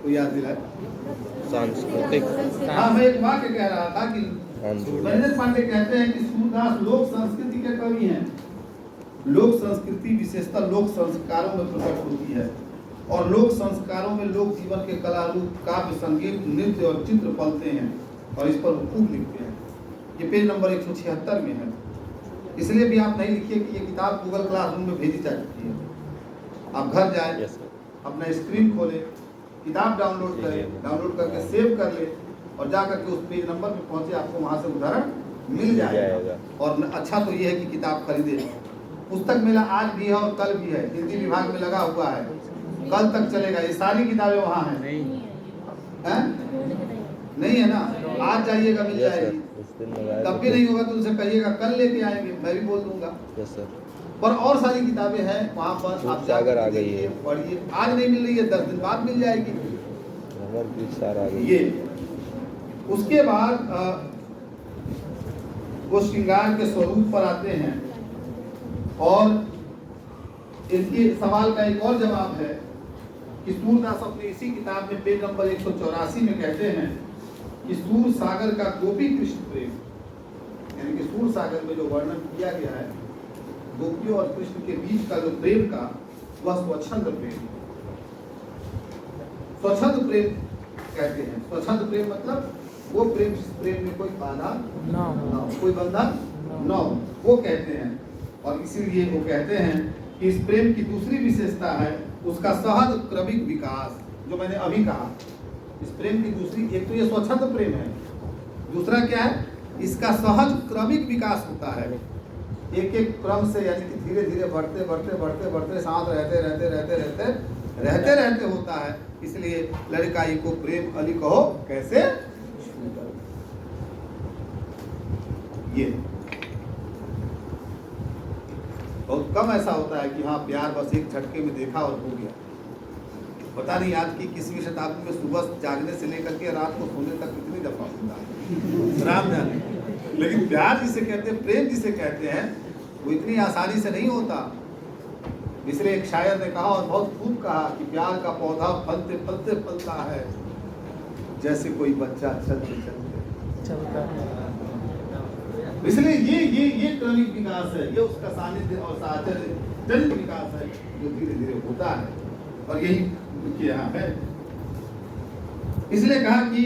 तो याद दिलाए, सांस्कृतिक। हाँ, मैं एक वाक्य कह रहा था कि महेंद्र पांडे कहते हैं कि सूरदास लोक संस्कृति के कवि हैं। लोक संस्कृति विशेषता लोक संस्कारों में प्रकट होती है, और लोक संस्कारों में लोक जीवन के कला रूप, काव्य, संगीत, नृत्य और चित्र पलते हैं, और इस पर खूब लिखते हैं। ये पेज नंबर 176 में है। इसलिए भी आप नहीं लिखिए कि ये किताब गूगल क्लासरूम में भेजी जा चुकी है। आप घर जाए, अपना स्क्रीन खोले, किताब डाउनलोड करें, डाउनलोड करके सेव कर ले, और जा करके उस पेज नंबर पे पहुंचे, आपको वहां से उदाहरण मिल जाएगा। और अच्छा तो ये है कि किताब खरीदे। पुस्तक मेला आज भी है और कल भी है, हिंदी विभाग में लगा हुआ है, कल तक चलेगा। ये सारी किताबें वहाँ हैं, नहीं है ना? आज जाइएगा, मिल जाएगी। तब भी नहीं होगा तो उनसे कहिएगा कल लेके आएंगे, मैं भी बोल दूंगा। पर और सारी किताबें हैं वहाँ पर, आप जाकर आ गई है, पढ़िए। आज नहीं मिल रही है, 10 दिन बाद मिल जाएगी। ये उसके बाद वो श्रृंगार के स्वरूप पर आते हैं, और इसके सवाल का एक और जवाब है कि सूरदास अपने इसी किताब में पेज नंबर 184 में कहते हैं कि सूर सागर का गोपी कृष्ण प्रेम, यानी कि सूर सागर में जो वर्णन किया गया है गोपियों और कृष्ण के बीच का जो प्रेम का, वह स्वच्छंद प्रेम, स्वच्छंद प्रेम कहते हैं। स्वच्छंद प्रेम मतलब वो प्रेम जिस प्रेम में कोई बाधा ना हो, कोई बंधन न हो, वो कहते हैं। और इसीलिए वो कहते हैं कि इस प्रेम की दूसरी विशेषता है उसका सहज क्रमिक विकास, जो मैंने अभी कहा। इस प्रेम की दूसरी, एक तो ये स्वच्छंद प्रेम है, दूसरा क्या है? इसका सहज क्रमिक विकास होता है, एक एक क्रम से, यानी कि धीरे धीरे बढ़ते बढ़ते बढ़ते बढ़ते साथ रहते रहते रहते रहते रहते रहते होता है। इसलिए लड़काई को प्रेम अली कहो कैसे। ये बहुत कम ऐसा होता है कि हाँ प्यार बस एक झटके में देखा और हो गया। पता नहीं आज की 21वीं शताब्दी में सुबह जागने से लेकर के रात को सोने तक कितनी दफा होता है, राम जाने। लेकिन प्यार जिसे कहते हैं, प्रेम जिसे कहते हैं, वो इतनी आसानी से नहीं होता। इसलिए एक शायर ने कहा, और बहुत खूब कहा, कि प्यार का पौधा फलते फलते फलता है, जैसे कोई बच्चा चलते चलते चलता है। इसलिए ये क्रमिक विकास है, ये उसका सानिध्य और साहचर्य जनित विकास है जो धीरे धीरे होता है, और यही यहाँ है। इसलिए कहा कि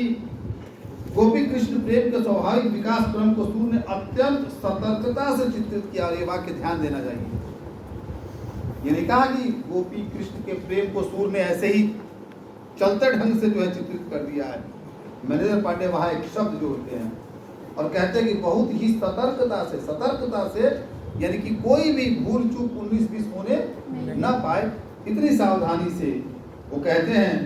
गोपी कृष्ण प्रेम के स्वाभाविक विकास क्रम को सूर ने अत्यंत सतर्कता से चित्रित किया, और ये वाक्य ध्यान देना चाहिए। ये नहीं कहा कि गोपी कृष्ण के प्रेम को सूर ने ऐसे ही चलते ढंग से जो है चित्रित कर दिया है। मैनेजर पांडे वहां एक शब्द जोड़ते हैं और कहते हैं कि बहुत ही सतर्कता से, यानी कि कोई भी भूल चूक 19-20 होने न पाए, इतनी सावधानी से वो कहते हैं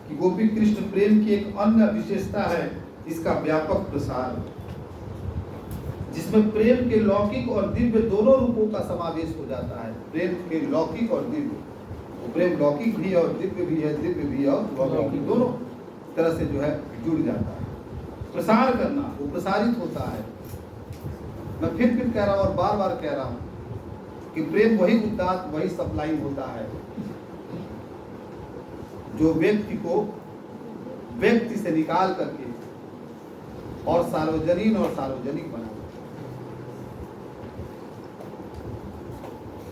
कि गोपी कृष्ण प्रेम की एक अन्य विशेषता है इसका व्यापक प्रसार, जिसमें प्रेम के लौकिक और दिव्य दोनों रूपों का समावेश हो जाता है। प्रेम के लौकिक और दिव्य, प्रेम लौकिक भी और दिव्य भी है, दिव्य भी और लौकिक, दोनों तरह से जो है जुड़ जाता है। प्रसार करना, वो प्रसारित होता है। मैं फिर कह रहा हूँ और बार बार कह रहा हूँ कि प्रेम वही उदात्त, वही सप्लाइंग होता है जो व्यक्ति को व्यक्ति से निकाल करके और सार्वजनीन और सार्वजनिक बना।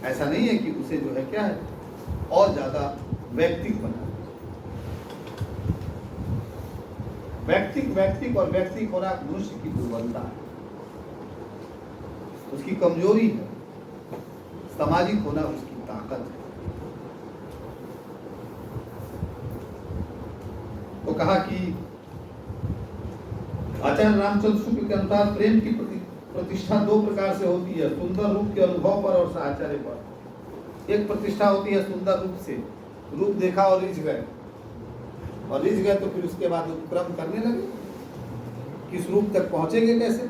ऐसा नहीं है कि उसे जो है क्या है और ज्यादा व्यक्तिक बना। व्यक्तिक और व्यक्तिक होना मनुष्य की दुर्बलता है, उसकी कमजोरी है। सामाजिक होना उसकी ताकत है। तो कहा कि आचार्य रामचंद्र शुक्ल के अनुसार प्रेम की प्रतिष्ठा दो प्रकार से होती है, सुंदर रूप के अनुभव पर और साहचर्य पर। एक प्रतिष्ठा होती है सुंदर रूप से, रूप देखा और रिझ गए, और रिझ गए तो फिर उसके बाद उपक्रम करने लगे, किस रूप तक पहुंचेंगे कैसे,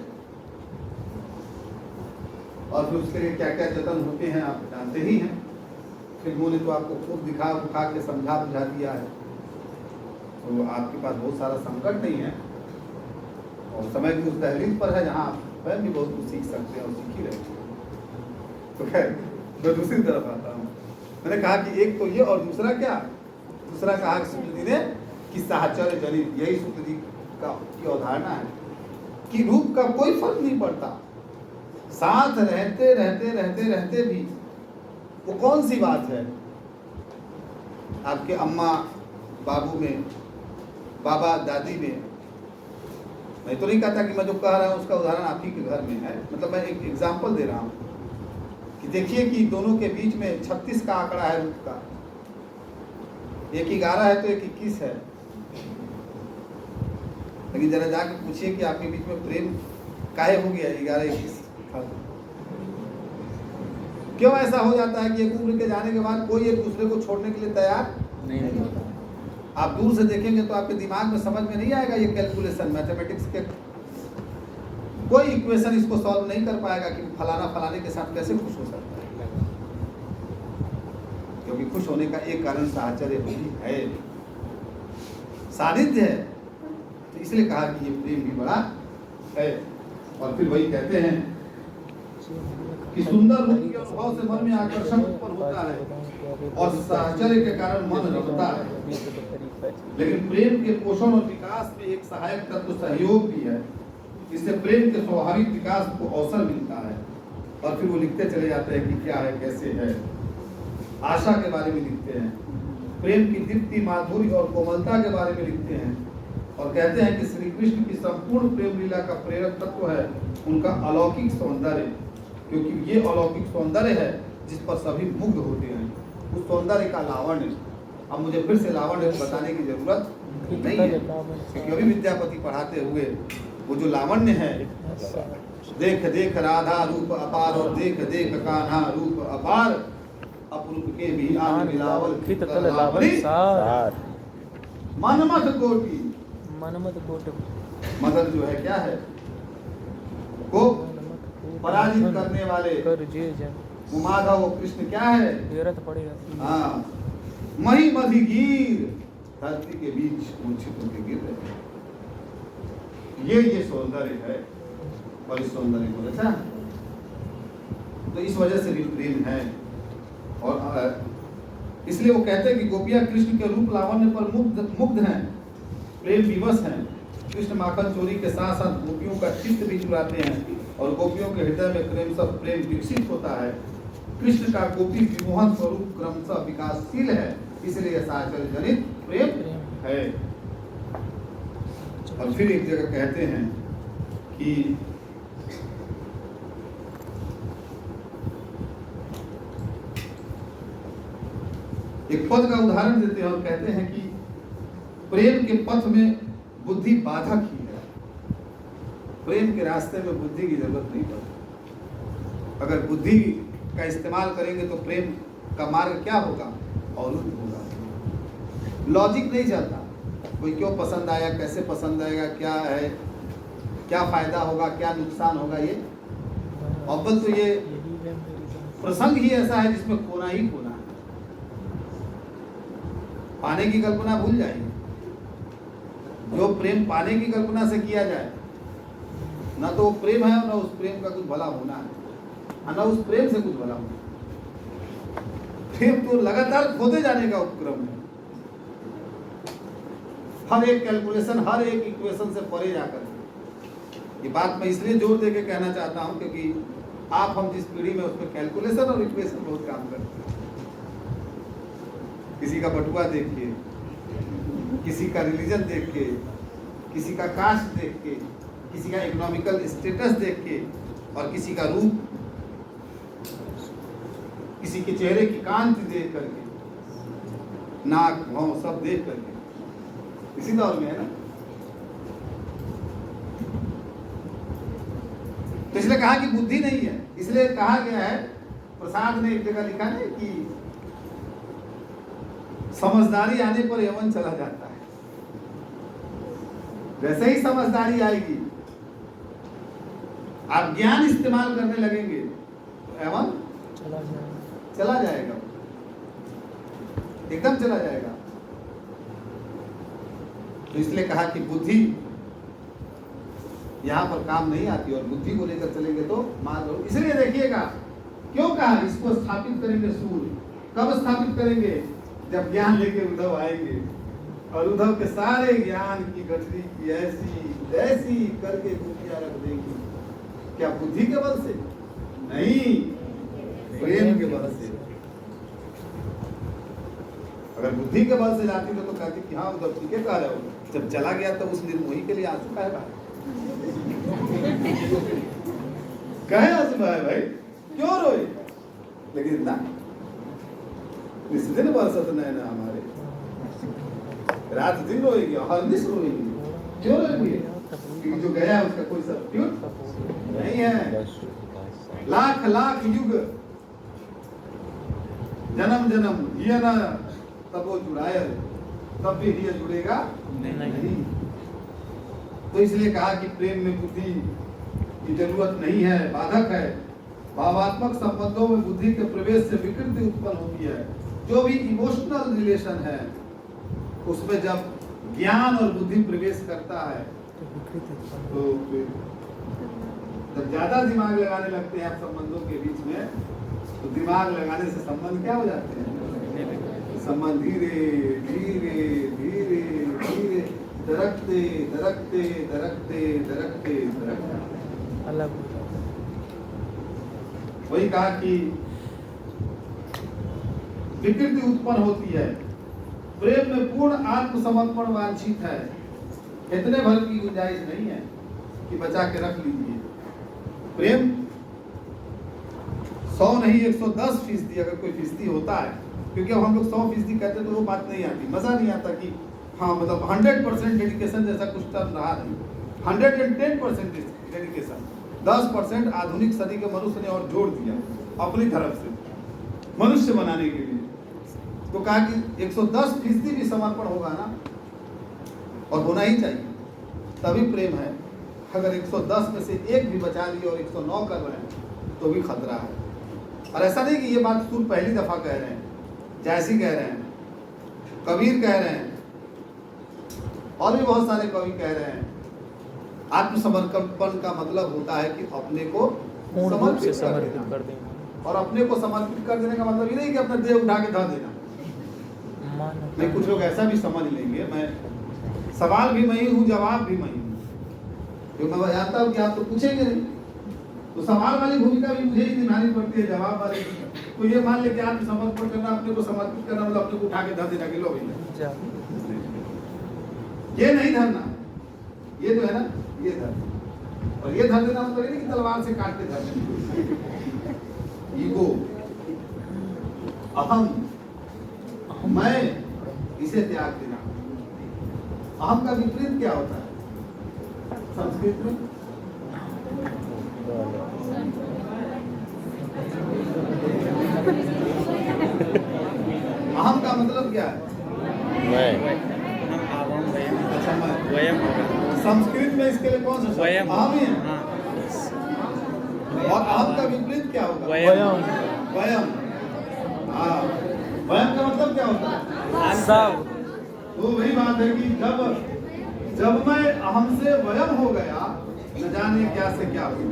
और फिर उसके लिए क्या क्या जतन होते हैं आप जानते ही हैं। फिल्मों ने तो आपको खूब दिखा बुखा के समझा बुझा दिया है, तो आपके पास बहुत सारा संकट नहीं है, और समय की उस दहलीज पर है जहाँ आप स्वयं भी बहुत कुछ सीख सकते हैं और सीख ही रहे हैं। तो खैर मैं दूसरी तरफ आता हूँ। मैंने कहा कि एक तो ये, और दूसरा क्या, दूसरा कहा कि शुक्ल जी ने कि साहचर्य जनित, यही शुक्ल जी की अवधारणा है कि रूप का कोई फर्क नहीं पड़ता, साथ रहते रहते रहते रहते भी वो कौन सी बात है आपके अम्मा बाबू में, बाबा दादी में। मैं तो नहीं कहता कि मैं जो कह रहा हूँ उसका उदाहरण आप ही के घर में है, मतलब मैं एक एग्जाम्पल दे रहा हूँ कि देखिए कि दोनों के बीच में 36 का आंकड़ा है रूप का, एक 11 है तो एक 21 है, लेकिन जरा जाके पूछिए कि आपके बीच में प्रेम काहे हो गया 11-21। क्यों ऐसा हो जाता है कि एक उम्र के जाने के बाद कोई एक दूसरे को छोड़ने के लिए तैयार नहीं होता। आप दूर से देखेंगे तो आपके दिमाग में समझ में नहीं आएगा ये कैलकुलेशन, मैथमेटिक्स के कोई इक्वेशन इसको सॉल्व नहीं कर पाएगा कि फलाना फलाने के साथ कैसे खुश हो सकता है, क्योंकि खुश होने का एक कारण साहचर्य होती है, सानिध्य है। तो इसलिए कहा कि ये प्रेम भी बड़ा है। और फिर वही कहते हैं कि सुंदर रूप के अनुभव से मन में आकर्षण उत्पन्न होता है और साहचर्य के कारण मन रमता है, लेकिन प्रेम के पोषण और विकास में एक सहायक तत्व सहयोग भी है। इससे प्रेम के स्वाभाविक विकास को अवसर मिलता है। और फिर वो लिखते चले जाते हैं कि क्या है कैसे है, आशा के बारे में लिखते हैं, प्रेम की दीप्ति माधुर्य और कोमलता के बारे में लिखते हैं, और कहते हैं कि श्री कृष्ण की संपूर्ण प्रेम लीला का प्रेरक तत्व है उनका अलौकिक सौंदर्य, क्योंकि ये अलौकिक सौंदर्य है जिस पर सभी मुग्ध होते हैं, उस सौंदर्य का लावण्य। अब मुझे फिर से लावण्य बताने की जरूरत नहीं है, क्योंकि अभी विद्यापति पढ़ाते हुए वो जो लावण्य है, देख देख राधा रूप अपार और देख देख कान्हा रूप अपार, अपरूप के भी आन मिलावल खित तल लावल सार, मनमथ कोटि, मनमत कोट, मदन जो है क्या है, को पराजित करने वाले कर जे जन, माधव कृष्ण क्या है, तीरथ पड़ेगा। हाँ, मही मधिगीर, धरती के बीच मूर्छित होकर गिर रहे। ये सौंदर्य है, और इस सौंदर्य को रचा, तो इस वजह से भी प्रेम है। और इसलिए वो कहते हैं कि गोपियां कृष्ण के रूप लावण्य पर मुग्ध हैं, प्रेम विवश हैं। कृष्ण माखन चोरी के साथ साथ गोपियों का चित्त भी चुराते हैं, और गोपियों के हृदय में प्रेम विकसित होता है। कृष्ण का गोपी विमोहन स्वरूप क्रमशः विकासशील है, इसलिए साहचर्य जनित प्रेम है। और फिर एक जगह कहते हैं कि एक पद का उदाहरण देते हैं और कहते हैं कि प्रेम के पथ में बुद्धि बाधक ही है, प्रेम के रास्ते में बुद्धि की जरूरत नहीं पड़ती। अगर बुद्धि का इस्तेमाल करेंगे तो प्रेम का मार्ग क्या होगा, अवरुद्ध होगा। लॉजिक नहीं चलता, कोई क्यों पसंद आया, कैसे पसंद आएगा, क्या है, क्या फायदा होगा, क्या नुकसान होगा। ये अव्वल तो ये यही है मेरी जान। प्रसंग ही ऐसा है जिसमें खोना ही खोना है। पाने की कल्पना भूल जाएंगे। जो प्रेम पाने की कल्पना से किया जाए, ना तो वो प्रेम है, ना उस प्रेम का कुछ भला होना है, ना उस प्रेम से कुछ भला होना है। प्रेम तो लगातार खोदे जाने का उपक्रम है। हर एक कैलकुलेशन, हर एक इक्वेशन से परे जाकर। ये बात मैं इसलिए जोर दे के कहना चाहता हूं क्योंकि आप हम जिस पीढ़ी में, उसमें कैलकुलेशन और इक्वेशन बहुत काम करते हैं। किसी का बटुआ देख के, किसी का रिलीजन देख के, किसी का कास्ट देख के, किसी का इकोनॉमिकल स्टेटस देख के, और किसी का रूप, किसी के चेहरे की कांति देख करके, नाक भौं सब देख करके, इसी दौर में है ना। तो इसलिए कहा कि बुद्धि नहीं है। इसलिए कहा गया है, प्रसाद ने एक जगह लिखा है कि समझदारी आने पर यवन चला जाता है। वैसे ही समझदारी आएगी, आप ज्ञान इस्तेमाल करने लगेंगे तो यवन चला जाएगा, एकदम चला जाएगा। तो इसलिए कहा कि बुद्धि यहां पर काम नहीं आती, और बुद्धि को लेकर चलेंगे तो मार दो। इसलिए देखिएगा क्यों कहा इसको स्थापित करेंगे सूर्य। कब स्थापित करेंगे? जब ज्ञान लेके उद्धव आएंगे, और उद्धव के सारे ज्ञान की गठरी की ऐसी ऐसी करके कुटिया रख देंगी। क्या बुद्धि के बल से? नहीं, प्रेम के बल से। अगर बुद्धि के बल से जाती तो कहती कि हाँ उद्धव ठीक है कह रहे हो। जब चला गया तब उस निर्मोही के लिए आंसू का है भाई, कहे आंसू भाई, भाई क्यों रोए? लेकिन ना इस दिन बरसत नैना हमारे, रात दिन रोएगी, हर निश रोएगी। क्यों रोएगी? क्योंकि जो गया उसका कोई सब्स्टिट्यूट नहीं है। लाख लाख युग जन्म जन्म हिय न तबो जुड़ायल, तब भी हिय जुड़ेगा नहीं। तो इसलिए कहा कि प्रेम में बुद्धि की जरूरत नहीं है, बाधक है। भावात्मक संबंधों में बुद्धि के प्रवेश से विकृति उत्पन्न होती है। जो भी इमोशनल रिलेशन है उसमें जब ज्ञान और बुद्धि प्रवेश करता है तो जब ज्यादा दिमाग लगाने लगते हैं आप संबंधों के बीच में, तो दिमाग लगाने से संबंध क्या हो जाते हैं? संबंध धीरे धीरे धीरे धीरे दरकते दरकते दरकते दरकते दरकते अलग। वही कहा कि विकृति उत्पन्न होती है। प्रेम में पूर्ण आत्मसमर्पण वांछित है। इतने भर की गुंजाइश नहीं है कि बचा के रख लीजिए। प्रेम 100 नहीं 110% अगर कोई फीसदी होता है, क्योंकि अब हम लोग 100% कहते हैं तो वो बात नहीं आती, मजा नहीं आता कि हाँ मतलब 100% डेडिकेशन जैसा कुछ टर्म रहा नहीं। 110% डेडिकेशन, 10% आधुनिक सदी के मनुष्य ने और जोड़ दिया अपनी तरफ से मनुष्य बनाने के लिए। तो कहा कि 110% भी समर्पण होगा ना, और होना ही चाहिए, तभी प्रेम है। अगर 110 में से एक भी बचा लिए और 109 कर रहे हैं तो भी खतरा है। और ऐसा नहीं कि ये बात सूर पहली दफा कह रहे हैं, जैसी कह रहे हैं, कबीर कह रहे हैं, और भी बहुत सारे कवि कह रहे हैं। आत्मसमर्पण का मतलब होता है कि अपने को समर्पित कर देना। और अपने को समर्पित कर देने का मतलब ये नहीं कि अपना देह उठा के धर देना। नहीं, कुछ लोग ऐसा भी समझ लेंगे, मैं सवाल भी मैं ही हूँ, जवाब भी मैं ही हूँ, क्योंकि मैं जानता हूँ कि आप तो पूछेंगे नहीं, तो सवाल वाली भूमिका भी मुझे ही निभानी पड़ती है, जवाब वाली। तो ये मान ले कि आत्मसमर्पण करना, अपने को समर्पित करना मतलब अपने को उठा के धर देना कि लो भैया, ये नहीं धरना, ये जो है ना ये धर। और ये धर देना मतलब ये नहीं कि तलवार से काट के धर देना। ईगो, अहम, मैं, इसे त्याग देना। अहम का विपरीत क्या होता है संस्कृत में? अहम का मतलब क्या है? मैं। अहम का विपरीत क्या होगा? वयम। वयम। हाँ, वयम का मतलब क्या होता है? सब। तो वही बात है कि जब मैं अहम से वयम हो गया, न जाने क्या से क्या हो गया,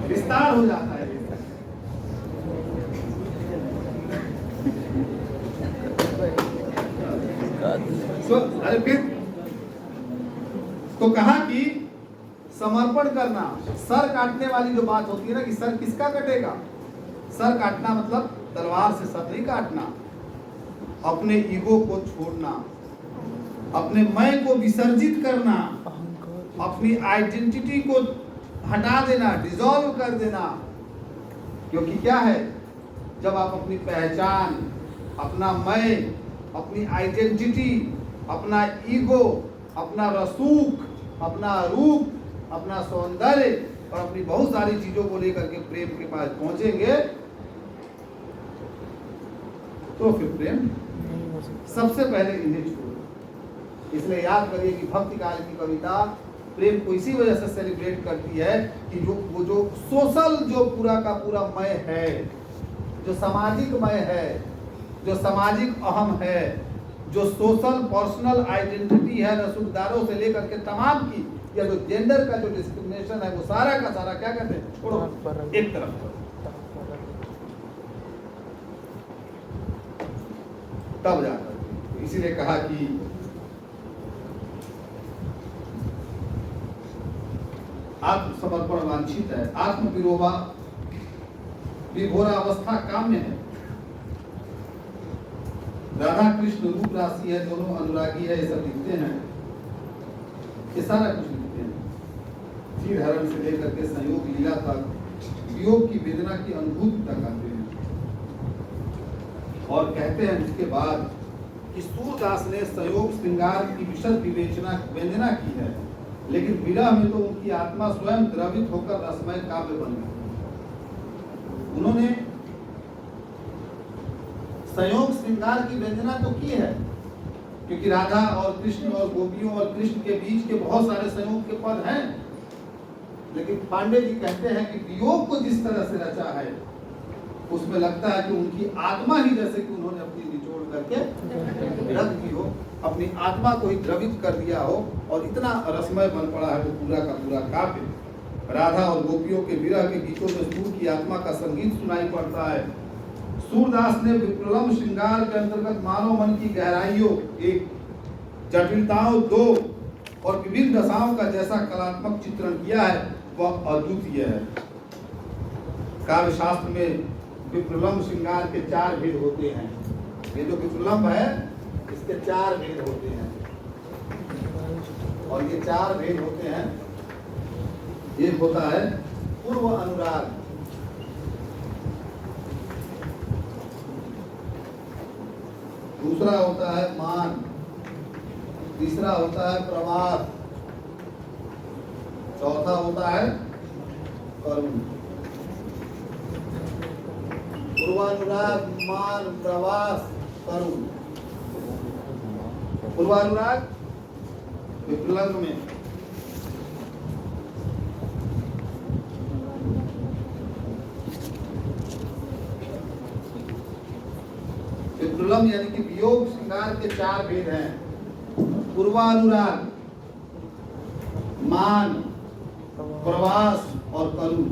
विस्तार हो जाता है। अरे फिर तो कहा कि समर्पण करना, सर काटने वाली जो बात होती है ना कि सर किसका कटेगा? सर काटना मतलब तलवार से सर नहीं काटना, अपने ईगो को छोड़ना, अपने मैं को विसर्जित करना, अपनी आइडेंटिटी को हटा देना, डिसॉल्व कर देना। क्योंकि क्या है, जब आप अपनी पहचान, अपना मैं, अपनी आइडेंटिटी, अपना ईगो, अपना रसूख, अपना रूप, अपना सौंदर्य और अपनी बहुत सारी चीजों को लेकर के प्रेम के पास पहुंचेंगे, तो फिर प्रेम सबसे पहले इन्हें छोड़ो। इसलिए याद करिए कि भक्ति काल की कविता प्रेम को इसी वजह से सेलिब्रेट करती है कि वो जो सोशल जो पूरा का पूरा मैं है, जो सामाजिक मैं है, जो सामाजिक अहम है, जो सोशल पर्सनल आइडेंटिटी है, रसूखदारों से लेकर के तमाम की, या जो जेंडर का जो डिस्क्रिमिनेशन है, वो सारा का सारा क्या कहते हैं, छोड़ो एक तरफ करो। तब जाकर इसीलिए कहा कि आत्मसमर्पण वांछित है, आत्म विभोरा अवस्था काम्य है। राधा कृष्ण रूप राशि है, दोनों अनुरागी है, ये सब लिखते हैं, ये सारा कुछ लिखते हैं। चीर हरण से लेकर के संयोग लीला तक वियोग की वेदना की अनुभूति तक आते हैं। और कहते हैं इसके बाद कि सूरदास ने संयोग श्रृंगार की विशद विवेचना की है, लेकिन विरह में तो उनकी आत्मा स्वयं द्रवित होकर रसमय काव्य बन गई। उन्होंने संयोग श्रृंगार की व्यंजना तो की है, क्योंकि राधा और कृष्ण और गोपियों और कृष्ण के बीच के बहुत सारे संयोग के पद हैं, लेकिन पांडे जी कहते हैं कि वियोग को जिस तरह से रचा है, उसमें लगता है कि उनकी आत्मा ही जैसे कि उन्होंने अपनी निचोड़ करके रख दी हो, अपनी आत्मा को ही द्रवित कर दिया हो, और इतना रसमय बन पड़ा है वो पूरा का पूरा काव्य। राधा और गोपियों के विरह के गीतों में सूर की आत्मा का संगीत सुनाई पड़ता है। सूरदास ने विप्रलम्ब श्रृंगार के अंतर्गत मानव मन की गहराइयों, एक जटिलताओं दो और विभिन्न दशाओं का जैसा कलात्मक चित्रण किया है, वह अद्वितीय है। काव्य शास्त्र में विप्रलम्ब श्रृंगार के 4 भेद होते हैं। ये जो विप्रलम्ब है, इसके 4 भेद होते हैं, और ये 4 भेद होते हैं। एक होता है पूर्व अनुराग, दूसरा होता है मान, तीसरा होता है प्रवास, चौथा होता है करुण। पूर्वानुराग, मान, प्रवास, करुण। पूर्वानुराग विप्रलम्ब में विप्रलम्ब यानी कि वियोग श्रृंगार के 4 भेद हैं। पूर्वानुराग, मान, प्रवास और करुण।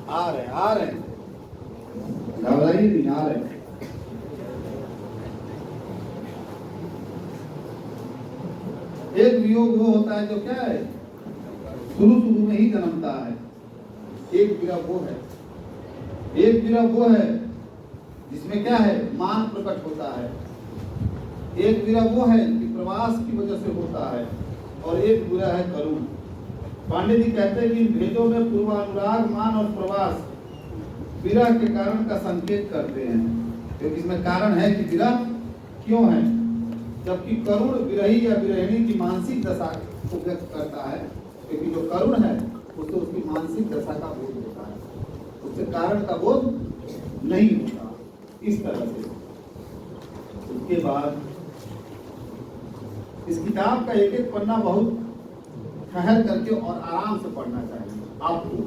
आ रहे घबराइए नहीं, आ रहे। एक वियोग वो होता है जो क्या है, शुरू में ही जन्मता है। एक विरह वो है, एक विरह वो है जिसमें क्या है, मान प्रकट होता है। एक विरह वो है कि प्रवास की वजह से होता है, और एक विरह है करुण। पांडे जी कहते हैं कि इन भेदों में पूर्वानुराग, मान और प्रवास विरह के कारण का संकेत करते हैं, क्योंकि इसमें कारण है कि विरह क्यों है, जबकि करुण विरही या विरहिणी की मानसिक दशा को व्यक्त करता है। क्योंकि जो करुण है उससे उसकी मानसिक दशा का बोध होता है, उससे कारण का बोध नहीं होता। इस तरह से उसके बाद इस किताब का एक एक पन्ना बहुत ठहर करके और आराम से पढ़ना चाहिए आपको।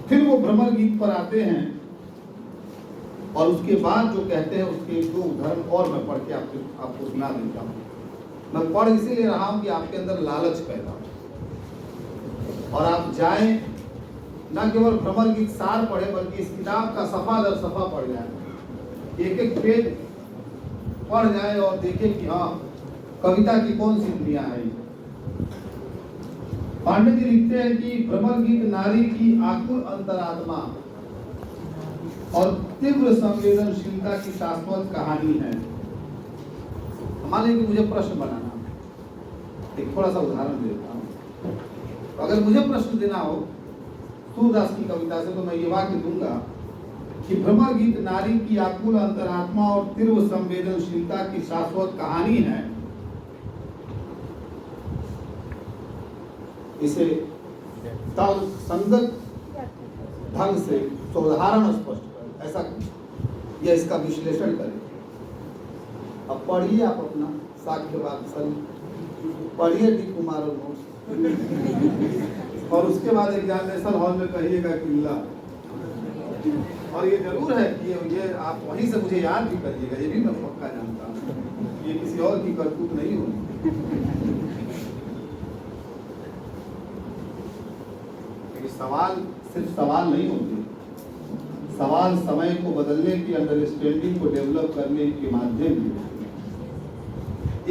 फिर वो भ्रमर गीत पर आते हैं और उसके बाद जो कहते हैं उसके दो उदाहरण और मैं पढ़ के आपको सुना देता हूँ। मैं पढ़ इसीलिए रहा हूँ कि आपके अंदर लालच पैदा हो और आप जाएं, न केवल भ्रमर गीत सार पढ़े बल्कि इस किताब का सफा दर सफा पढ़ जाए, एक एक पेज पढ़ जाए और देखें कि हाँ कविता की कौन सी दुनिया है। पांडे जी लिखते हैं कि भ्रमर गीत नारी की आकुल अंतरात्मा और तीव्र संवेदनशीलता की शाश्वत कहानी है। मान लीजिए कि मुझे प्रश्न बनाना, एक थोड़ा सा उदाहरण देता हूँ। अगर मुझे प्रश्न देना हो सूरदास की कविता से तो मैं ये वाक्य दूंगा कि भ्रमर गीत नारी की आकुल अंतरात्मा और तीव्र संवेदनशीलता की शाश्वत कहानी है। इसे संगत ढंग से उदाहरण स्पष्ट कर ऐसा या इसका विश्लेषण करें। अब पढ़िए आप अपना साक्ष्यवाद सन पढ़िए डी कुमार और उसके बाद एग्जामिनेशन हॉल में कहिएगा किल्ला। और ये जरूर है कि ये आप वहीं से मुझे याद भी करिएगा, ये भी मैं पक्का जानता हूँ, ये किसी और की करतूत नहीं होगी। सवाल सिर्फ सवाल नहीं होते, सवाल समय को बदलने की अंडरस्टैंडिंग को डेवलप करने के माध्यम से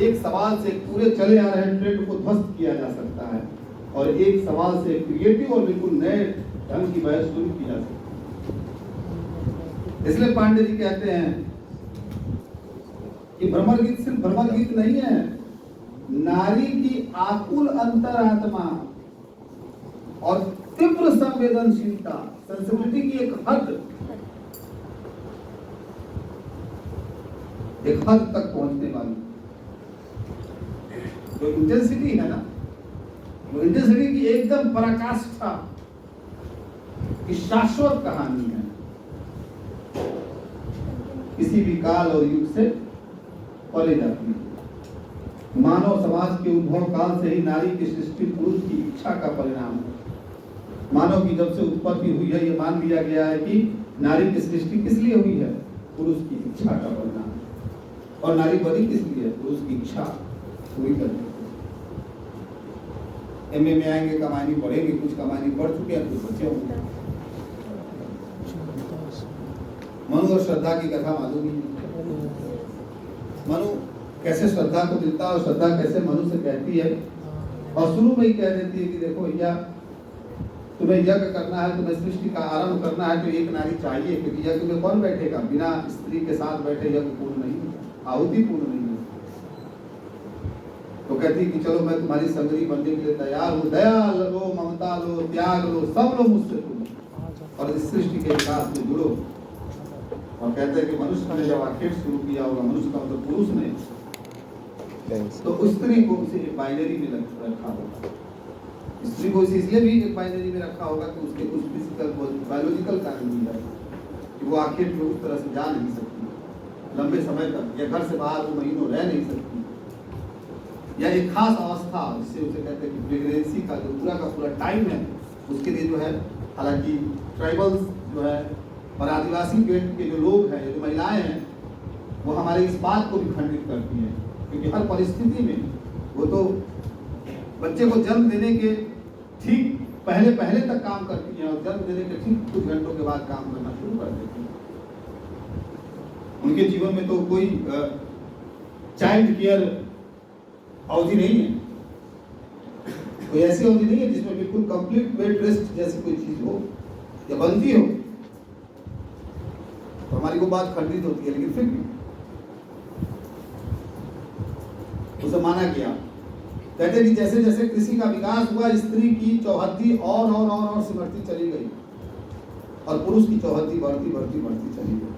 एक सवाल से पूरे चले आ रहे ट्रेंड को ध्वस्त किया जा सकता है और एक सवाल से क्रिएटिव और बिल्कुल नए ढंग की बहस शुरू की जा सकती है। इसलिए पांडे जी कहते हैं कि भ्रमर गीत सिर्फ भ्रमर गीत नहीं है, नारी की आकुल अंतरात्मा और तीव्र संवेदनशीलता, सेंसिटिविटी की एक हद तक पहुंचने वाली जो इंटेंसिटी है ना, वो इंटेंसिटी की एकदम पराकाष्ठा की शाश्वत कहानी है। किसी भी काल और युग से परे जाती है। मानव समाज के उद्भव काल से ही नारी की सृष्टि पुरुष की इच्छा का परिणाम है। मानव की जब से उत्पत्ति हुई है, ये मान लिया गया है कि नारी की सृष्टि किस लिए हुई है? पुरुष की इच्छा का परिणाम। और नारी बनी किस लिए? पुरुष की इच्छा पूरी करने। एमए में आएंगे, कमानी बढ़ेगी, कुछ कमानी बढ़ चुके हैं, कुछ बचे होंगे। मनु और श्रद्धा की कथा मालूम ही नहीं। मनु कैसे श्रद्धा को मिलता है और श्रद्धा कैसे मनु से कहती है और शुरू में ही कह देती है कि देखो भैया, तुम्हें यज्ञ करना है, तुम्हें सृष्टि का आरंभ करना है तो एक नारी चाहिए, क्योंकि यज्ञ में कौन बैठेगा? बिना स्त्री के साथ बैठे यज्ञ पूर्ण नहीं, आहुति पूर्ण नहीं है। तो कहती है कि चलो मैं तुम्हारी संगरी बनने के लिए तैयार हूँ, दया लो, ममता लो, त्याग लो, सब लो मुझसे तुम और इस सृष्टि के विकास में जुड़ो। और कहते हैं कि मनुष्य ने जब आखेट शुरू किया होगा, मनुष्य का मतलब पुरुष ने, तो उस स्त्री को उसे एक बाइनरी में रखा होगा। स्त्री को इसलिए भी एक बाइनरी में रखा होगा कि उसके कुछ फिजिकल बायोलॉजिकल कारण भी है कि वो आखिर में उस तरह से जा नहीं सकती लंबे समय तक, या घर से बाहर वो महीनों रह नहीं सकती, या एक खास अवस्था जिससे उसे कहते हैं कि प्रेगनेंसी का जो पूरा टाइम है उसके लिए जो है, हालांकि ट्राइबल्स जो है और आदिवासी के जो लोग हैं, जो महिलाएं हैं, वो हमारे इस बात को भी खंडित करती हैं, क्योंकि हर परिस्थिति में वो तो बच्चे को जन्म देने के ठीक पहले तक काम करती हैं और जन्म देने के ठीक कुछ घंटों के बाद काम करना शुरू कर देती हैं। उनके जीवन में तो कोई चाइल्ड केयर अवधि नहीं है, कोई ऐसी अवधि नहीं है जिसमें बिल्कुल कंप्लीट बेड रेस्ट जैसी कोई चीज हो या बनती हो। तो हमारी वो बात खंडित होती है, लेकिन फिर भी उसे माना गया। कहते कि जैसे जैसे कृषि का विकास हुआ, स्त्री की चौहद्दी और सिमटती चली गई और पुरुष की चौहद्दी बढ़ती चली गई।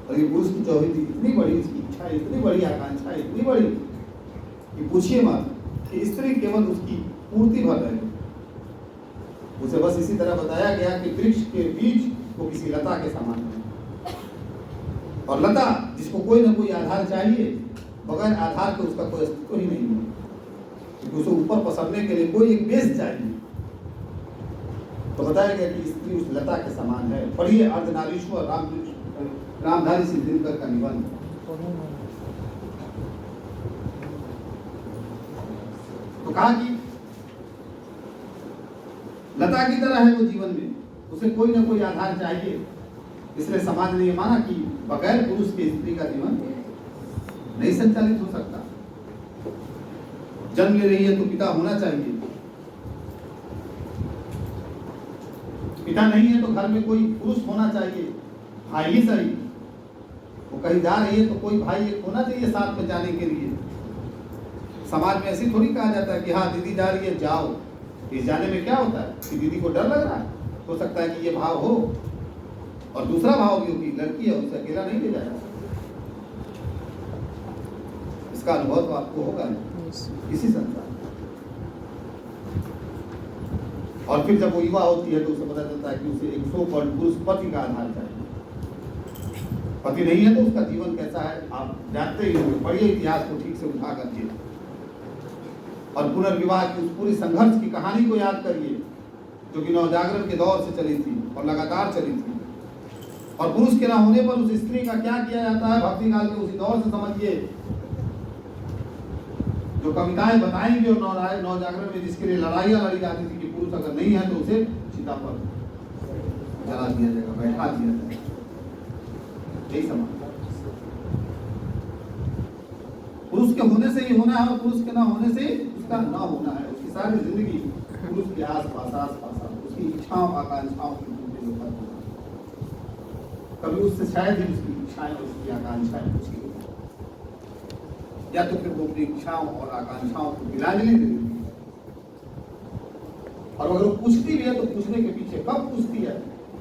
और ये पुरुष की चौहद्दी इतनी बड़ी, इसकी इच्छा इतनी बड़ी, आकांक्षा इतनी बड़ी कि पूछिए मत कि स्त्री केवल उसकी पूर्ति भर रहे। उसे बस इसी तरह बताया गया कि वृक्ष के बीज को किसी लता के समान है, और लता जिसको कोई ना कोई आधार चाहिए, बगैर आधार के उसका कोई अस्तित्व ही नहीं है, क्योंकि उसे ऊपर पसरने के लिए कोई एक बेस चाहिए। तो बताया गया कि स्त्री उस लता के समान है। पढ़िए अर्धनारीश्वर रामधारी सिंह दिनकर का निबंध। तो कहा कि लता की तरह है वो जीवन में, उसे कोई ना कोई आधार चाहिए। इसलिए समाज ने ये माना कि बगैर पुरुष के स्त्री का जीवन नहीं संचालित हो सकता। जन्म ले रही है तो पिता होना चाहिए, पिता नहीं है तो घर में कोई पुरुष होना चाहिए, भाई ही सही। वो कहीं जा रही है तो कोई भाई एक होना चाहिए साथ में जाने के लिए। समाज में ऐसी थोड़ी कहा जाता है कि हाँ दीदी जा रही है जाओ। इस जाने में क्या होता है कि दीदी को डर लग रहा है, हो सकता है कि ये भाव हो, और दूसरा भाव भी हो कि लड़की है उसे अकेला नहीं ले जाया। इसका अनुभव तो आपको होगा इसी संसार। और फिर जब वो युवा होती है तो उसे पता चलता है कि उसे एक सो पुरुष पति का आधार चाहिए। पति नहीं है तो उसका जीवन कैसा है आप जानते ही होंगे। पढ़िए इतिहास को ठीक से उठा करके और पुनर्विवाह की उस पूरी संघर्ष की कहानी को याद करिए, जो कि नवजागरण के दौर से चली थी और लगातार चली थी। और पुरुष के न होने पर उस स्त्री का क्या किया जाता है भक्ति काल के उसी दौर से समझिए। जो कविताएं बताएंगे और नवजागरण में जिसके लिए लड़ाइयां लड़ी जाती थी कि पुरुष अगर नहीं है तो उसे चिता पर जला दिया जाएगा, बैठा दिया जाएगा। यही समाज पुरुष के होने से ही होना है और पुरुष के ना होने से उसका ना होना है। उसकी सारी जिंदगी पुरुष के आस पास उसकी इच्छाओं आकांक्षाओं की पूर्ति होता है। कभी उससे शायद ही उसकी इच्छाएं और उसकी आकांक्षाएं पूछी, या तो फिर वो अपनी इच्छाओं और आकांक्षाओं को तिलांजलि दे देती है। और अगर वो पूछती भी है तो पूछने के पीछे कब पूछती है,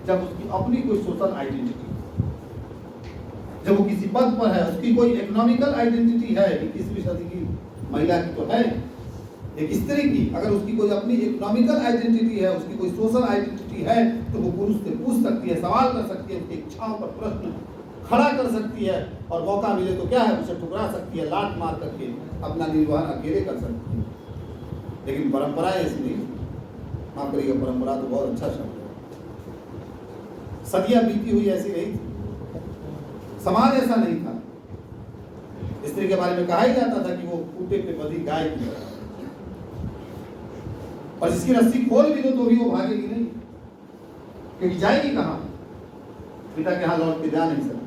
जब उसकी अपनी कोई सोशल आइडेंटिटी, जब वो किसी पद पर है, उसकी कोई इकोनॉमिकल आइडेंटिटी है। 21वीं सदी की महिला की तो है, एक स्त्री की अगर उसकी कोई अपनी इकोनॉमिकल आइडेंटिटी है, उसकी कोई सोशल आइडेंटिटी है, तो वो पुरुष से पूछ सकती है, सवाल कर सकती है, उसकी इच्छाओं पर प्रश्न खड़ा कर सकती है, और मौका मिले तो क्या है उसे ठुकरा सकती है, लात मार करके अपना निर्वहन अकेले कर सकती है। लेकिन परंपरा ऐसी नहीं। माफ करिएगा, परंपरा तो बहुत अच्छा शब्द है, सदियां बीती हुई ऐसी नहीं थी। समाज ऐसा नहीं था। स्त्री के बारे में कहा ही जाता था कि वो खूंटे पे बंधी गाय की तरह, और जिसकी रस्सी खोल भी दो तो भी वो भागेगी नहीं, क्योंकि जाएगी कहां? पिता के यहां लौट के जा नहीं सकती,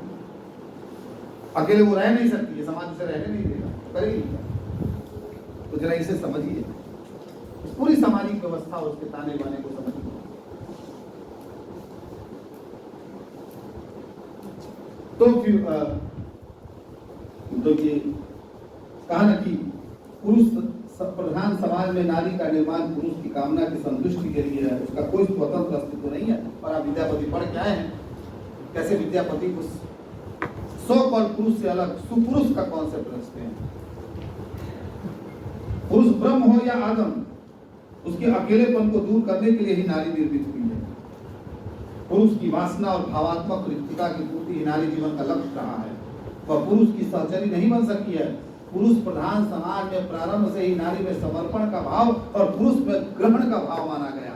अकेले वो रह नहीं सकती है, समाज उसे रहने नहीं देगा, तो करेगी क्या? तो जरा इसे समझिए, पूरी सामाजिक व्यवस्था और उसके ताने बाने को समझिए। तो फिर देखिए कहा ना कि पुरुष प्रधान समाज में नारी का निर्माण पुरुष की कामना की संतुष्टि के लिए है, उसका कोई स्वतंत्र अस्तित्व नहीं है। और आप विद्यापति पढ़ के आए हैं, कैसे विद्यापति को सौ पर पुरुष से अलग सुपुरुष का कॉन्सेप्ट रखते हैं। पुरुष ब्रह्म हो या आदम, उसके अकेलेपन को दूर करने के लिए ही नारी निर्मित हुई है। पुरुष की वासना और भावात्मक रिक्तता की पूर्ति ही नारी जीवन का लक्ष्य रहा है। वह पुरुष की सहचरी नहीं बन सकी है। पुरुष प्रधान समाज में प्रारंभ से ही नारी में समर्पण का भाव और पुरुष में ग्रहण का भाव माना गया।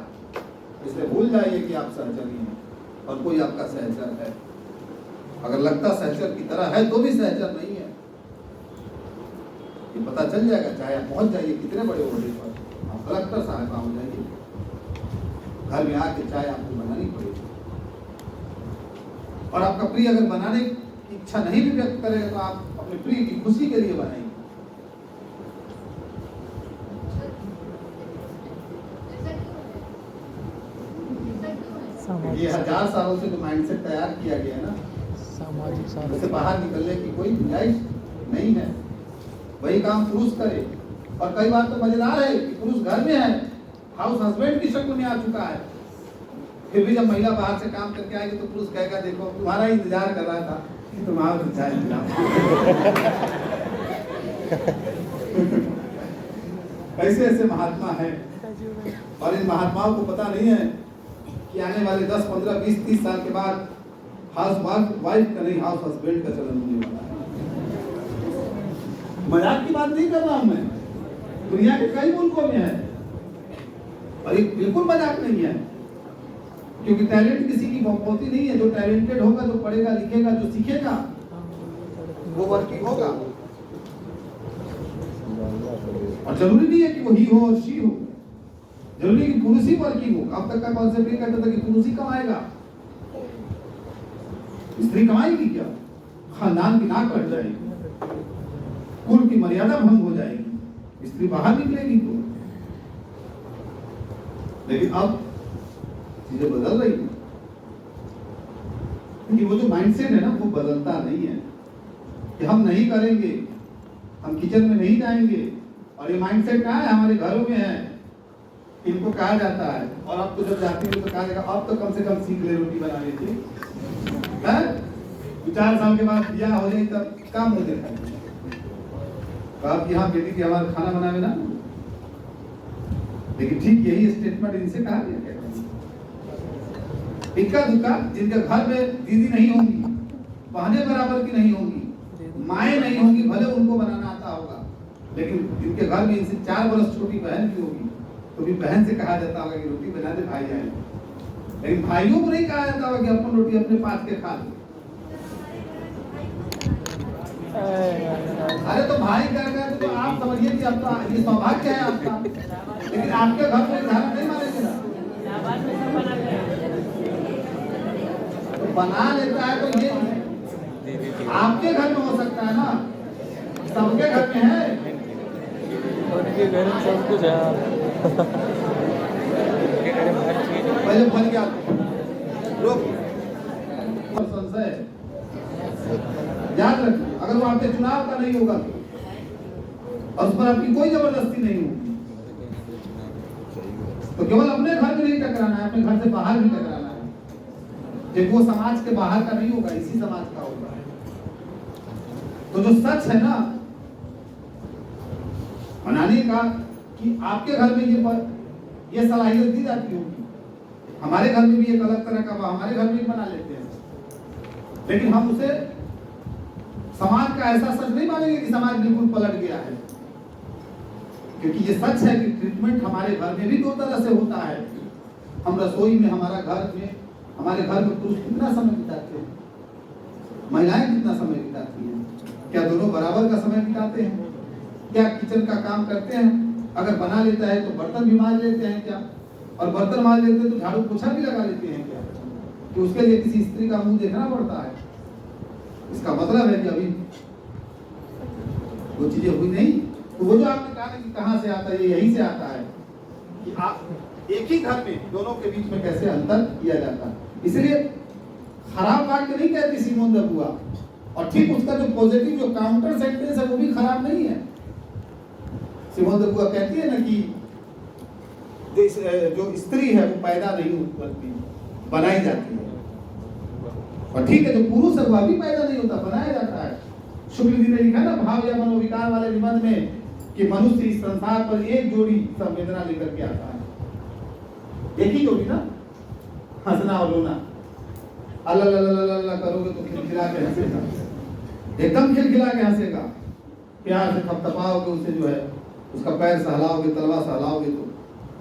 इसलिए भूल जाइए कि आप सहचरी हैं और कोई आपका सहचर है। अगर लगता सहचर की तरह है तो भी सहचर नहीं है, ये पता चल जाएगा। चाहे आप पहुंच जाइए कितने बड़े ओहदे पर, आप कलेक्टर साहब हो जाइए, घर में आके चाय आपको बनानी पड़ेगी। और आपका प्रिय अगर बनाने की इच्छा नहीं भी व्यक्त करेगा तो आप अपने प्रिय की खुशी के लिए बनाएंगे। ये 1000 सालों से जो माइंडसेट तैयार किया गया है ना, सामाजिक उससे बाहर निकलने की कोई गुंजाइश नहीं है। वही काम पुरुष करे। और कई बार तो मजेदार है कि पुरुष घर में है, हाउस हस्बैंड की शक्ल में आ चुका है, फिर भी जब महिला बाहर से काम करके आएगी तो पुरुष कहेगा देखो तुम्हारा इंतजार कर रहा था कि तुम आओ तो चाय पिलाओ। ऐसे ऐसे महात्मा है, और इन महात्माओं को पता नहीं है कि आने वाले 10, 15, 20, 30 साल के बाद हाउस वाइफ का नहीं हाउस हस्बैंड का चलन होने वाला है। मजाक की बात नहीं कर रहा हूं मैं, दुनिया के कई मुल्कों में है और ये बिल्कुल मजाक नहीं है, क्योंकि टैलेंट किसी की बहुमौती नहीं है। जो टैलेंटेड होगा, जो पढ़ेगा लिखेगा, जो सीखेगा, वो वर्किंग होगा। और जरूरी नहीं है कि वो ही हो और शी हो, जरूरी कि पुरुष ही वर्किंग हो। अब तक का कॉन्सेप्ट ये कहता था कि पुरुष ही कमाएगा, स्त्री कमाएगी क्या? खानदान की नाक कट जाएगी, कुल की मर्यादा भंग हो जाएगी, स्त्री बाहर निकलेगी तो। लेकिन अब चीजें बदल रही है, क्योंकि वो जो माइंडसेट है ना, वो बदलता नहीं है कि हम नहीं करेंगे, हम किचन में नहीं जाएंगे। और ये माइंडसेट कहाँ है? हमारे घरों में है। इनको कहा जाता है, और अब तो जब जाती है तो कहा जाएगा अब तो कम से कम सीख ले रोटी बनाने की। 4 साल के बाद ब्याह हो जाए तब काम हो जाता है। आप यहाँ बेटी की हमारा खाना बनावे ना, लेकिन ठीक यही स्टेटमेंट इनसे कहा गया। इक्का दुक्का जिनके घर में दीदी नहीं होंगी, बहनें बराबर की नहीं होंगी, माएँ नहीं होंगी, भले उनको बनाना आता होगा, लेकिन जिनके घर में इनसे 4 वर्ष छोटी बहन भी होगी, तो भी बहन से कहा जाता होगा कि रोटी बना दे भाई आए। लेकिन भाइयों को नहीं कहा जाता होगा कि अपन रोटी अपने पास के खा लो। अरे तो भाई क्या कहते तो आप समझिए कि आपका ये सौभाग्य है आपका, लेकिन आपके घर में धारा नहीं मानेगा। तो बना लेता है तो ये आपके घर में हो सकता है ना, सबके घर में है। उनके घर में सब कुछ है। पहले फल क्या रोक संशय याद रखिए, अगर वो आपके चुनाव का नहीं होगा और उस पर आपकी कोई जबरदस्ती नहीं होगी, तो केवल अपने घर में नहीं टकराना है, अपने घर से बाहर भी टकराना है। जब वो समाज के बाहर का नहीं होगा, इसी समाज का होगा। तो जो सच है ना बनाने का, कि आपके घर में ये सलाहियत दी जाती होगी, हमारे घर में भी एक अलग तरह का हमारे घर में भी बना लेते हैं, लेकिन हम उसे समाज का ऐसा सच नहीं मानेंगे कि समाज बिल्कुल पलट गया है। क्योंकि ये सच है कि ट्रीटमेंट हमारे घर में भी 2 तरह से होता है। हम रसोई में, हमारे घर में पुरुष कितना समय बिताते हैं, महिलाएं कितना समय बिताती हैं? क्या दोनों बराबर का समय बिताते हैं? क्या किचन का काम करते हैं? अगर बना लेता है तो बर्तन भी मांज लेते हैं क्या? और बर्तन मांज लेते हैं तो झाड़ू पोछा भी लगा लेते हैं क्या? कि उसके लिए किसी स्त्री का मुंह देखना पड़ता है? इसका मतलब है कि अभी वो चीजें हुई नहीं। तो वो जो आपने कहा कि कहां से आता है, ये यही से आता है कि आप एक ही घर में दोनों के बीच में कैसे अंतर किया जाता है। इसलिए खराब वाक्य नहीं कहती सिमोन द बुआ, और ठीक उसका जो पॉजिटिव जो काउंटर सेंटेंस है वो भी खराब नहीं है। सिमोन द बुआ कहती है ना कि जो स्त्री है वो पैदा नहीं होती, बनाई जाती है। और ठीक है, जो पुरुष है वह भी पैदा नहीं होता, बनाया जाता है। शुक्ल जी ने लिखा ना भाव या मनोविकार वाले निबंध में कि मनुष्य इस संसार पर एक जोड़ी संवेदना लेकर के आता है। एक ही जोड़ी ना, हंसना और रोना। अल्लाह करोगे तो खिलखिला के हंसेगा, एकदम खिलखिला के हंसेगा। प्यार से थपथपाओगे उसे, जो है उसका पैर सहलाओगे, तलवा सहलाओगे तो,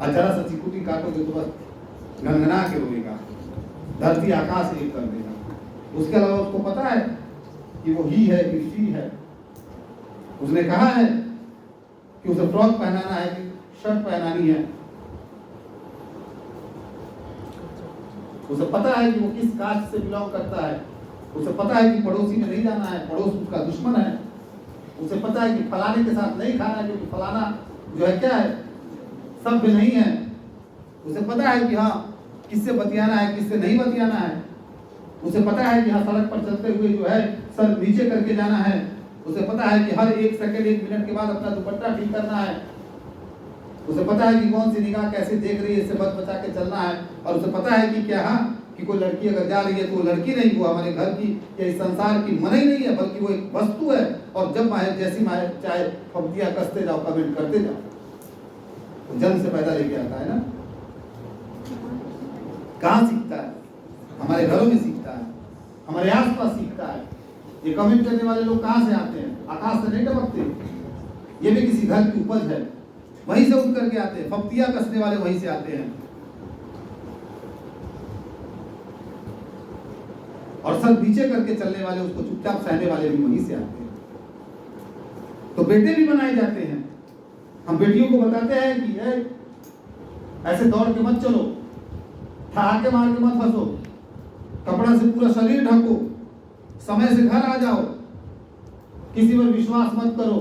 जरा सा चिकुटी काटोगे तो बस गनगना के रोएगा, धरती आकाश एक कर देगा। उसके अलावा उसको पता है कि वो ही है कि शी है। उसने कहा है कि उसे फ्रॉक पहनाना है कि शर्ट पहनानी है। उसे पता है कि वो किस कास्ट से बिलोंग करता है। उसे पता है कि पड़ोसी में नहीं जाना है, पड़ोस उसका दुश्मन है। उसे पता है कि फलाने के साथ नहीं खाना है क्योंकि फलाना जो है क्या है, सभ्य नहीं है। उसे पता है कि हाँ किससे बतियाना है, किससे नहीं बतियाना है। उसे पता है कि हाँ सड़क पर चलते हुए जो है सर नीचे करके जाना है। उसे पता है कि हर 1 सेकंड 1 मिनट के बाद अपना दुपट्टा ठीक करना है। उसे पता है कि कौन सी निगाह कैसे देख रही है, इससे बच बचा के चलना है। और उसे पता है कि क्या हाँ कि कोई लड़की अगर जा रही है तो वो लड़की नहीं, वो हमारे घर की या इस संसार की मन ही नहीं है, बल्कि वो एक वस्तु है। और जब माहे जैसी माहे चाहे फब्तियां कसते जाओ, कमेंट करते जाओ। तो जन्म से पैदा लेके आता है ना। कहाँ सीखता है? हमारे घरों में सीखता है, हमारे आसपास सीखता है। ये कमेंट करने वाले लोग कहाँ से आते हैं? आकाश से नहीं टपकते, ये भी किसी घर की उपज है, वहीं से उठ करके आते हैं। फप्तियां कसने वाले वहीं से आते हैं, और सब नीचे करके चलने वाले, उसको चुपचाप सहने वाले भी वहीं से आते हैं। तो बेटे भी बनाए जाते हैं। हम बेटियों को बताते हैं कि ऐसे दौड़ के मत चलो, ठहाके मार के मत फंसो, कपड़ा से पूरा शरीर ढको, समय से घर आ जाओ, किसी पर विश्वास मत करो,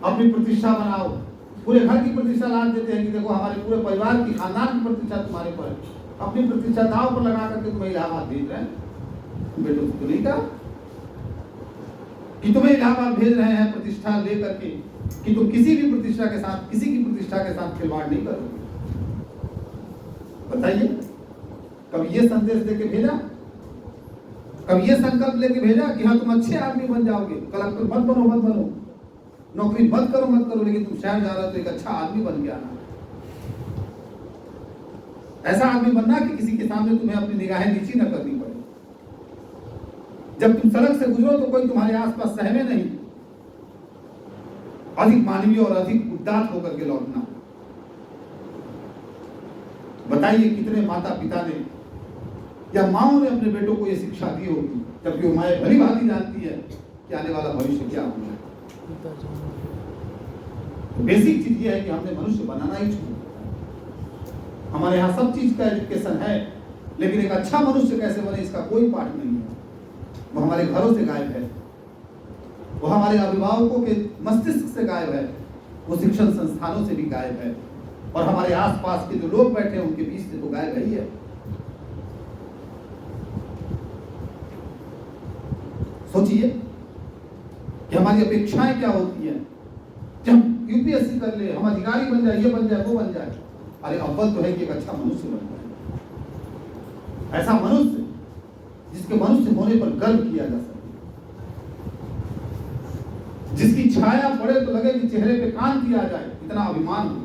अपनी प्रतिष्ठा बनाओ। पूरे घर की प्रतिष्ठा लाद देते हैं कि देखो हमारे पूरे परिवार की, खानदान की प्रतिष्ठा तुम्हारे पर है, अपनी प्रतिष्ठा दांव पर लगा करके तुम्हें इलाहाबाद भेज रहे हैं। बेटों को नहीं कहा कि तुम्हें इलाहाबाद भेज रहे हैं प्रतिष्ठा लेकर के, कि तुम किसी भी प्रतिष्ठा के साथ, किसी की प्रतिष्ठा के साथ खिलवाड़ नहीं करोगे। बताइए, कभी ये संदेश देके भेजा, कभी ये संकल्प लेके भेजा कि हाँ तुम अच्छे आदमी बन जाओगे, कलेक्टर मत बनो, मत बनो, नौकरी मत करो, लेकिन तुम शहर जा रहे हो तो एक अच्छा आदमी बन के आना। ऐसा आदमी बनना कि किसी के सामने तुम्हें अपनी निगाहें नीची न करनी पड़े। जब तुम सड़क से गुजरो तो कोई तुम्हारे आसपास सहमे नहीं, अधिक मानवीय और अधिक उदात्त होकर के लौटना। बताइए कितने माता पिता ने या माओ ने अपने बेटों को यह शिक्षा दी होगी, जबकि वो माएं भली भांति जानती है कि आने वाला भविष्य क्या होना है। बेसिक चीज ये है कि हमने मनुष्य बनाना ही छोड़। हमारे यहाँ सब चीज का एजुकेशन है, लेकिन एक अच्छा मनुष्य कैसे बने इसका कोई पाठ नहीं है। वो हमारे घरों से गायब है, वो हमारे अभिभावकों के मस्तिष्क से गायब है, वो शिक्षण संस्थानों से भी गायब है, और हमारे आसपास के जो लोग बैठे हैं उनके बीच से तो गायब ही है। सोचिए कि हमारी अपेक्षाएं क्या होती हैं कि हम यूपीएससी कर ले, हम अधिकारी बन जाए, ये बन जाए, वो बन जाए। अरे अव्वल तो है कि एक अच्छा मनुष्य बन जाए, ऐसा मनुष्य जिसके मनुष्य होने पर गर्व किया जा सके, जिसकी छाया पड़े तो लगे कि चेहरे पे कांति आ जाए, इतना अभिमान हो,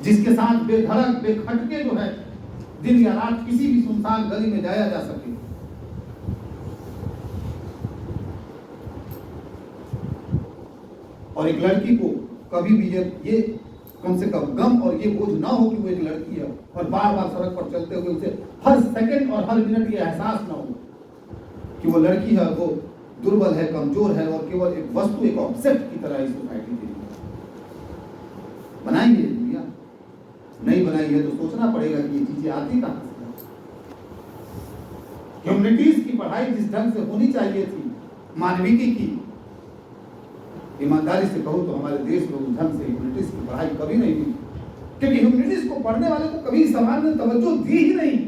जिसके साथ बेधड़क बेखटके जो है दिन या रात किसी भी सुनसान गली में जाया जा सके। और एक लड़की को कभी भी ये कम से कम गम और ये बोझ ना हो कि वो एक लड़की है, और बार बार सड़क पर चलते हुए उसे हर सेकंड और हर मिनट ये एहसास ना हो कि वो लड़की है, वो दुर्बल है, कमजोर है, और केवल एक वस्तु, एक ऑब्जेक्ट की तरह इस सोसाइटी के लिए बनाई है दुनिया। नहीं बनाई है तो सोचना पड़ेगा कि ये चीजें आती कहां से। ह्यूमैनिटीज की पढ़ाई जिस ढंग से होनी चाहिए थी, मानविकी की, ईमानदारी से कहूं तो हमारे देश में उस ढंग से ह्यूमैनिटीज की पढ़ाई कभी नहीं हुई, क्योंकि ह्यूमैनिटीज को पढ़ने वाले को कभी समाज ने तवज्जो दी ही नहीं।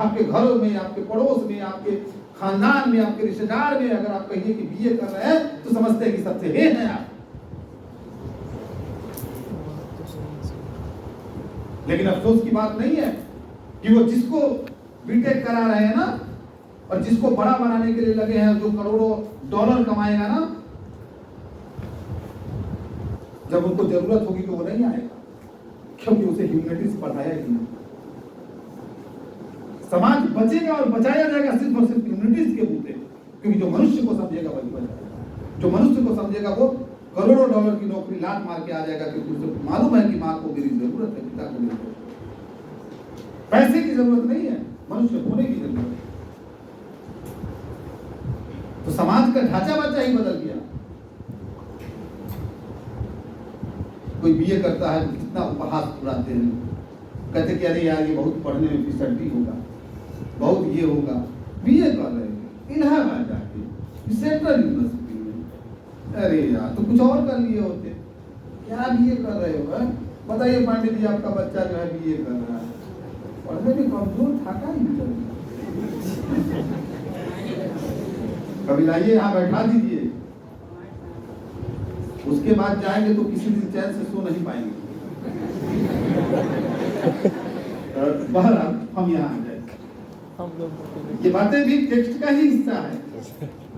आपके घरों में, आपके पड़ोस में, आपके खानदान में, आपके रिश्तेदार में अगर आप कहिए कि बीए कर रहे हैं तो समझते हैं कि सबसे हे हैं आप। लेकिन अफसोस की बात नहीं है कि वो जिसको बीटेक करा रहे हैं ना, और जिसको बड़ा बनाने के लिए लगे हैं, जो करोड़ों डॉलर कमाएगा ना, जब उनको जरूरत होगी तो वो नहीं आएगा, क्योंकि उसे ह्यूमैनिटीज पढ़ाया ही नहीं। समाज बचेगा और बचाया जाएगा सिर्फ और सिर्फ ह्यूमैनिटीज के बूते, क्योंकि जो मनुष्य को समझेगा वही बचेगा। जो मनुष्य को समझेगा वो करोड़ों डॉलर की नौकरी लात मार के आ जाएगा, क्योंकि उसे मालूम है कि माँ को मेरी जरूरत है, पिता को मेरी जरूरत है। पैसे की जरूरत नहीं है, मनुष्य होने की जरूरत है। तो समाज का ढांचा वाचा ही बदल गया। कोई बीए करता है तो कितना उपहास उड़ाते हैं, कहते कि अरे यार ये बहुत पढ़ने में फिसड्डी होगा, बहुत ये होगा। बीए कर रहे हैं इलाहाबाद जाके सेंट्रल यूनिवर्सिटी में, अरे यार तो कुछ और कर लिए होते, क्या बीए कर रहे हो? बताइए पांडे जी, आपका बच्चा जो है बीए कर रहा है, पढ़ने में कमजोर था का ही। कभी लाइए यहाँ बैठा दीजिए, उसके बाद जाएंगे तो किसी दिन चैन से सो नहीं पाएंगे। बहरहाल हम यहाँ आ जाए, ये बातें भी टेक्स्ट का ही हिस्सा है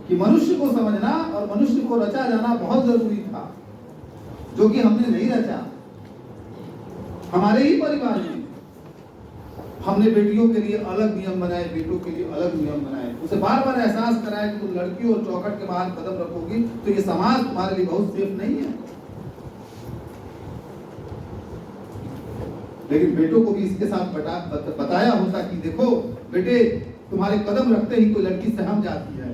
कि मनुष्य को समझना और मनुष्य को रचा जाना बहुत जरूरी था, जो कि हमने नहीं रचा। हमारे ही परिवार में हमने बेटियों के लिए अलग नियम बनाए, बेटों के लिए अलग नियम बनाए, उसे बार बार एहसास कराया कि तुम लड़की और चौखट के बाहर कदम रखोगी तो ये समाज तुम्हारे लिए बहुत सेफ नहीं है। लेकिन बेटों को भी इसके साथ बताया होता कि देखो बेटे, तुम्हारे कदम रखते ही कोई लड़की सहम जाती है,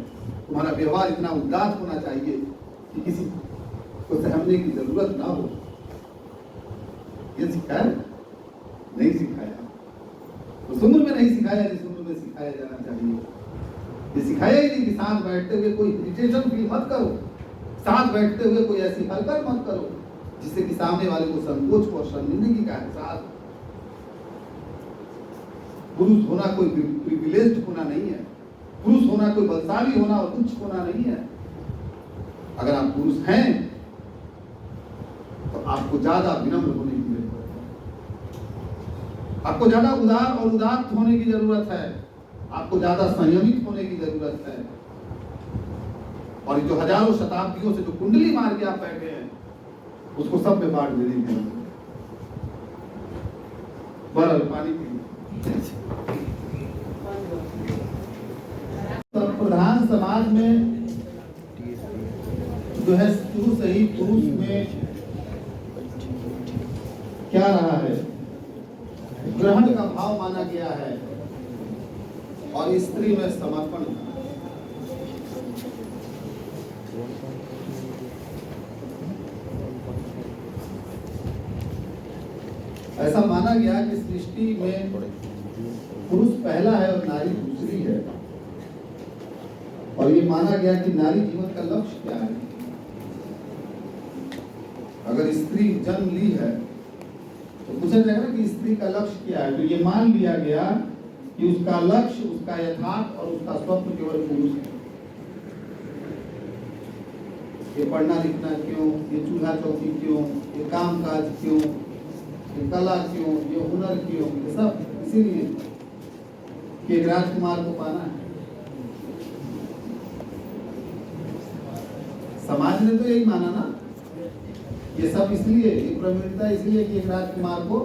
तुम्हारा व्यवहार इतना उदास होना चाहिए कि किसी को सहमने की जरूरत ना हो। ये सिखाया नहीं, सिखाया उस उम्र में नहीं सिखाया जिस उम्र में सिखाया जाना चाहिए। ये सिखाया ही नहीं कि साथ बैठते हुए कोई इरिटेशन फील मत करो, साथ बैठते हुए कोई ऐसी हरकत मत करो जिससे कि सामने वाले को संकोच और शर्मिंदगी का एहसास। पुरुष होना कोई प्रिविलेज्ड होना नहीं है, पुरुष होना कोई बलशाली होना और तुच्छ होना नहीं है। अगर आप पुरुष हैं तो आपको ज्यादा विनम्र होने की जरूरत है, आपको ज्यादा उदार और उदात्त होने की जरूरत है, आपको ज्यादा संयमित होने की जरूरत है। और ये जो हजारों शताब्दियों से जो कुंडली मार के आप बैठे हैं उसको सब में बांट देने की जरूरत है। बरल पानी पी। प्रधान समाज में जो है शुरू से ही पुरुष में क्या रहा है, ग्रहण का भाव माना गया है और स्त्री में समर्पण। ऐसा माना गया कि सृष्टि में पुरुष पहला है और नारी दूसरी है। और ये माना गया कि नारी जीवन का लक्ष्य क्या है। अगर स्त्री जन्म ली है तो पूछा जाएगा ना कि स्त्री का लक्ष्य क्या है, तो ये मान लिया गया कि उसका लक्ष्य, उसका यथार्थ और उसका स्वप्न केवल पुरुष है। ये पढ़ना लिखना क्यों, ये चूल्हा चौकी क्यों, ये काम काज क्यों, ये कला क्यों, ये हुनर क्यों, ये सब इसीलिए कि एक राजकुमार को पाना है। समाज ने तो यही माना ना, ये सब इसलिए, ये प्रवृत्ति इसलिए कि एक राजकुमार को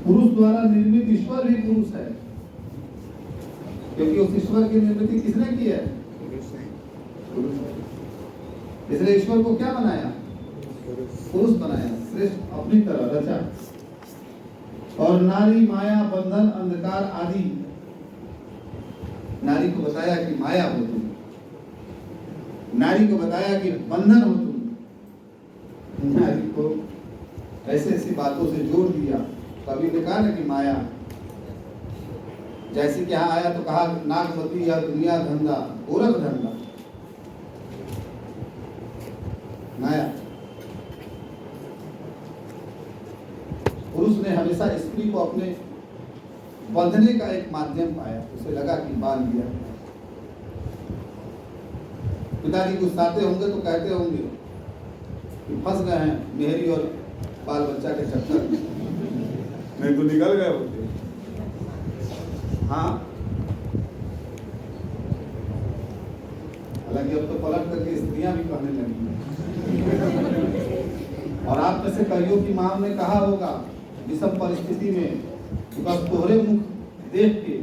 पुरुष द्वारा निर्मित ईश्वर भी पुरुष है, क्योंकि उस ईश्वर की निर्मित किसने की है, इसलिए ईश्वर को क्या बनाया, पुरुष बनाया, श्रेष्ठ अपनी तरह रचा। और नारी माया बंधन अंधकार आदि, नारी को बताया कि माया हो तुम, नारी को बताया कि बंधन हो तुम, नारी को ऐसे ऐसी बातों से जोड़ दिया। कभी ने कहा ना कि माया, जैसे कि यहाँ आया तो कहा नागवती या दुनिया धंधा, गोरख धंधा, माया। पुरुष ने हमेशा स्त्री को अपने बंधने का एक माध्यम पाया, उसे लगा कि बांध दिया। पिताजी गुस्साते होंगे तो कहते होंगे कि फंस गए हैं मेहरी और बाल बच्चा के चक्कर में, नहीं तो निकल गए होते। हाँ, हालांकि अब तो पलट करके स्त्रियां भी कहने लगी। और आप में से कईयों की मां ने कहा होगा विषम परिस्थिति में कि बस तोहरे मुख देख के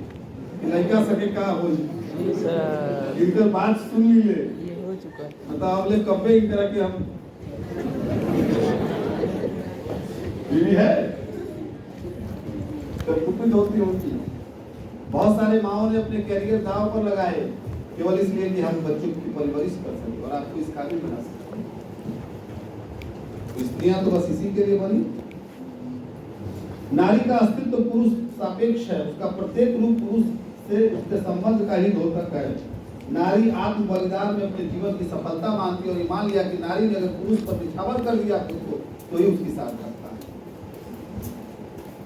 लड़का सके का हो, इनकर बात सुन ली ले, मतलब अब ले कब्बे की तरह की हम बीवी है तो कुपित होती। बहुत सारे माओ ने अपने कैरियर दांव पर लगाए केवल इसलिए कि हम बच्चों की परवरिश कर सके और आपको इस काबिल बना सके। स्त्रियां तो बस इसी के लिए बनी। नारी का अस्तित्व पुरुष सापेक्ष है, उसका प्रत्येक रूप पुरुष से उसके संबंध का ही द्योतक है। नारी आत्म बलिदान में अपने जीवन की सफलता मानती है और ये मान लिया कि नारी ने अगर पुरुष पर निछावर कर दिया खुद को तो ही उसकी सार्थकता है।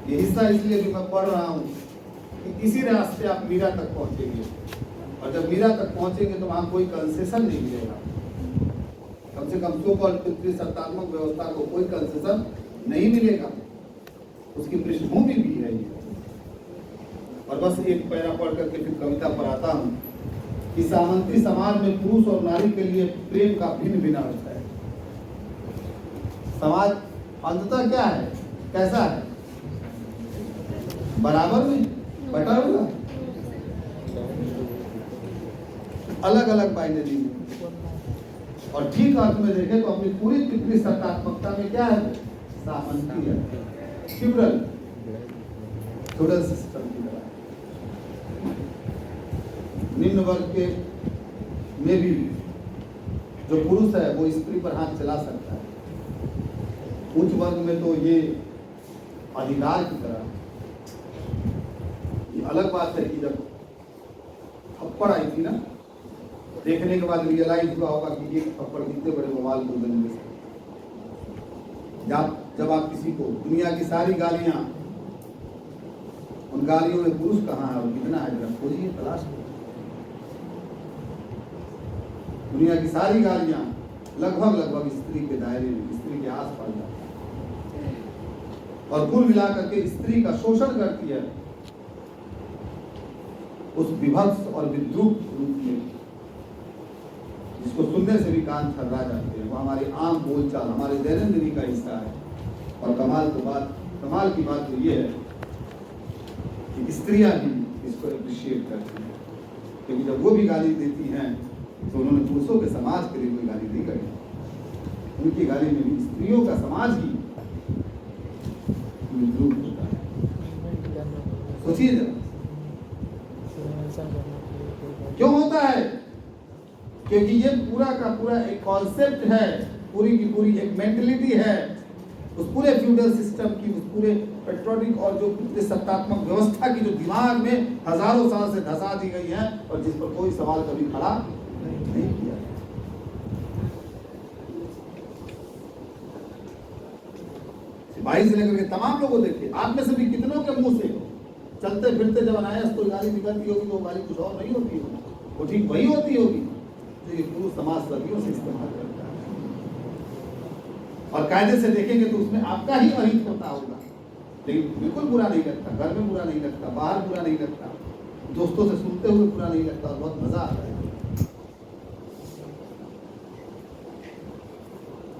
ये हिस्सा इसलिए भी मैं पढ़ रहा हूँ कि इसी रास्ते आप मीरा तक पहुंचेंगे, और जब मीरा तक पहुंचेंगे तो वहां कोई कंसेशन नहीं मिलेगा। कम से कम सो कॉल्ड पितृसत्तात्मक व्यवस्था को कोई कंसेशन नहीं मिलेगा, उसकी पृष्ठभूमि भी है ये। और बस एक पैरा पढ़ करके फिर कविता पर आता हूँ कि सामंती समाज में पुरुष और नारी के लिए प्रेम का भिन्न भिन्न अर्थ है। समाज अंततः क्या है, कैसा है? बराबर में बटा हुआ, अलग अलग बाइनरी में। और ठीक अर्थ में देखें तो अपनी पूरी तितली सत्तात्मकता में क्या है? सामंती है, फ्यूडल सिस्टम की तरह। निम्न वर्ग के में भी जो पुरुष है वो स्त्री पर हाथ चला सकता है, उच्च वर्ग में तो ये अधिकार की तरह। ये अलग बात है कि जब थप्पड़ आई थी ना, देखने के बाद रियलाइज हुआ होगा कि एक थप्पड़ कितने बड़े बवाल को जन्म दे सकते। जब आप किसी को दुनिया की सारी गालियां, उन गालियों में पुरुष कहाँ है और कितना है, जरा खोजिए, तलाश करिए। दुनिया की सारी गालियां लगभग स्त्री के दायरे में, स्त्री के आस-पास जाती है और कुल मिलाकर के स्त्री का शोषण करती है उस विभत्स और विद्रूप रूप में, जिसको सुनने से भी कान थर्रा जाते हैं। वो हमारे आम बोलचाल, हमारे दैनंदिनी का हिस्सा है। और कमाल की बात तो ये है कि स्त्रियां भी इसको अप्रिशिएट करती हैं, क्योंकि जब वो भी गाली देती हैं तो उन्होंने पुरुषों के समाज के लिए कोई गाली नहीं करी। उनकी गाली में भी स्त्रियों का समाज ही विद्रूप होता है। सोचिए जरा, क्यों होता है? क्योंकि ये पूरा का पूरा एक कॉन्सेप्ट है, पूरी की पूरी एक मेंटलिटी है, उस पूरे फ्यूडल सिस्टम की, उस पूरे पेट्रोनिक और जो सत्तात्मक व्यवस्था की, जो दिमाग में हजारों साल से धसा दी गई है और जिस पर कोई सवाल कभी खड़ा नहीं किया। सिपाही से लेकर के तमाम लोगों देखिए, आप में से भी कितनों के मुंह से चलते फिरते जब अनायास कोई गाली निकलती होगी तो गाली कुछ और नहीं होती होगी, वो ठीक वही होती होगी जो ये पूरा समाज सदियों से इस्तेमाल करता है। और कायदे से देखेंगे तो उसमें आपका ही अहित होता होगा, लेकिन बिल्कुल बुरा नहीं लगता, घर में बुरा नहीं लगता, बाहर बुरा नहीं लगता, दोस्तों से सुनते हुए बुरा नहीं लगता, बहुत मजा आता है।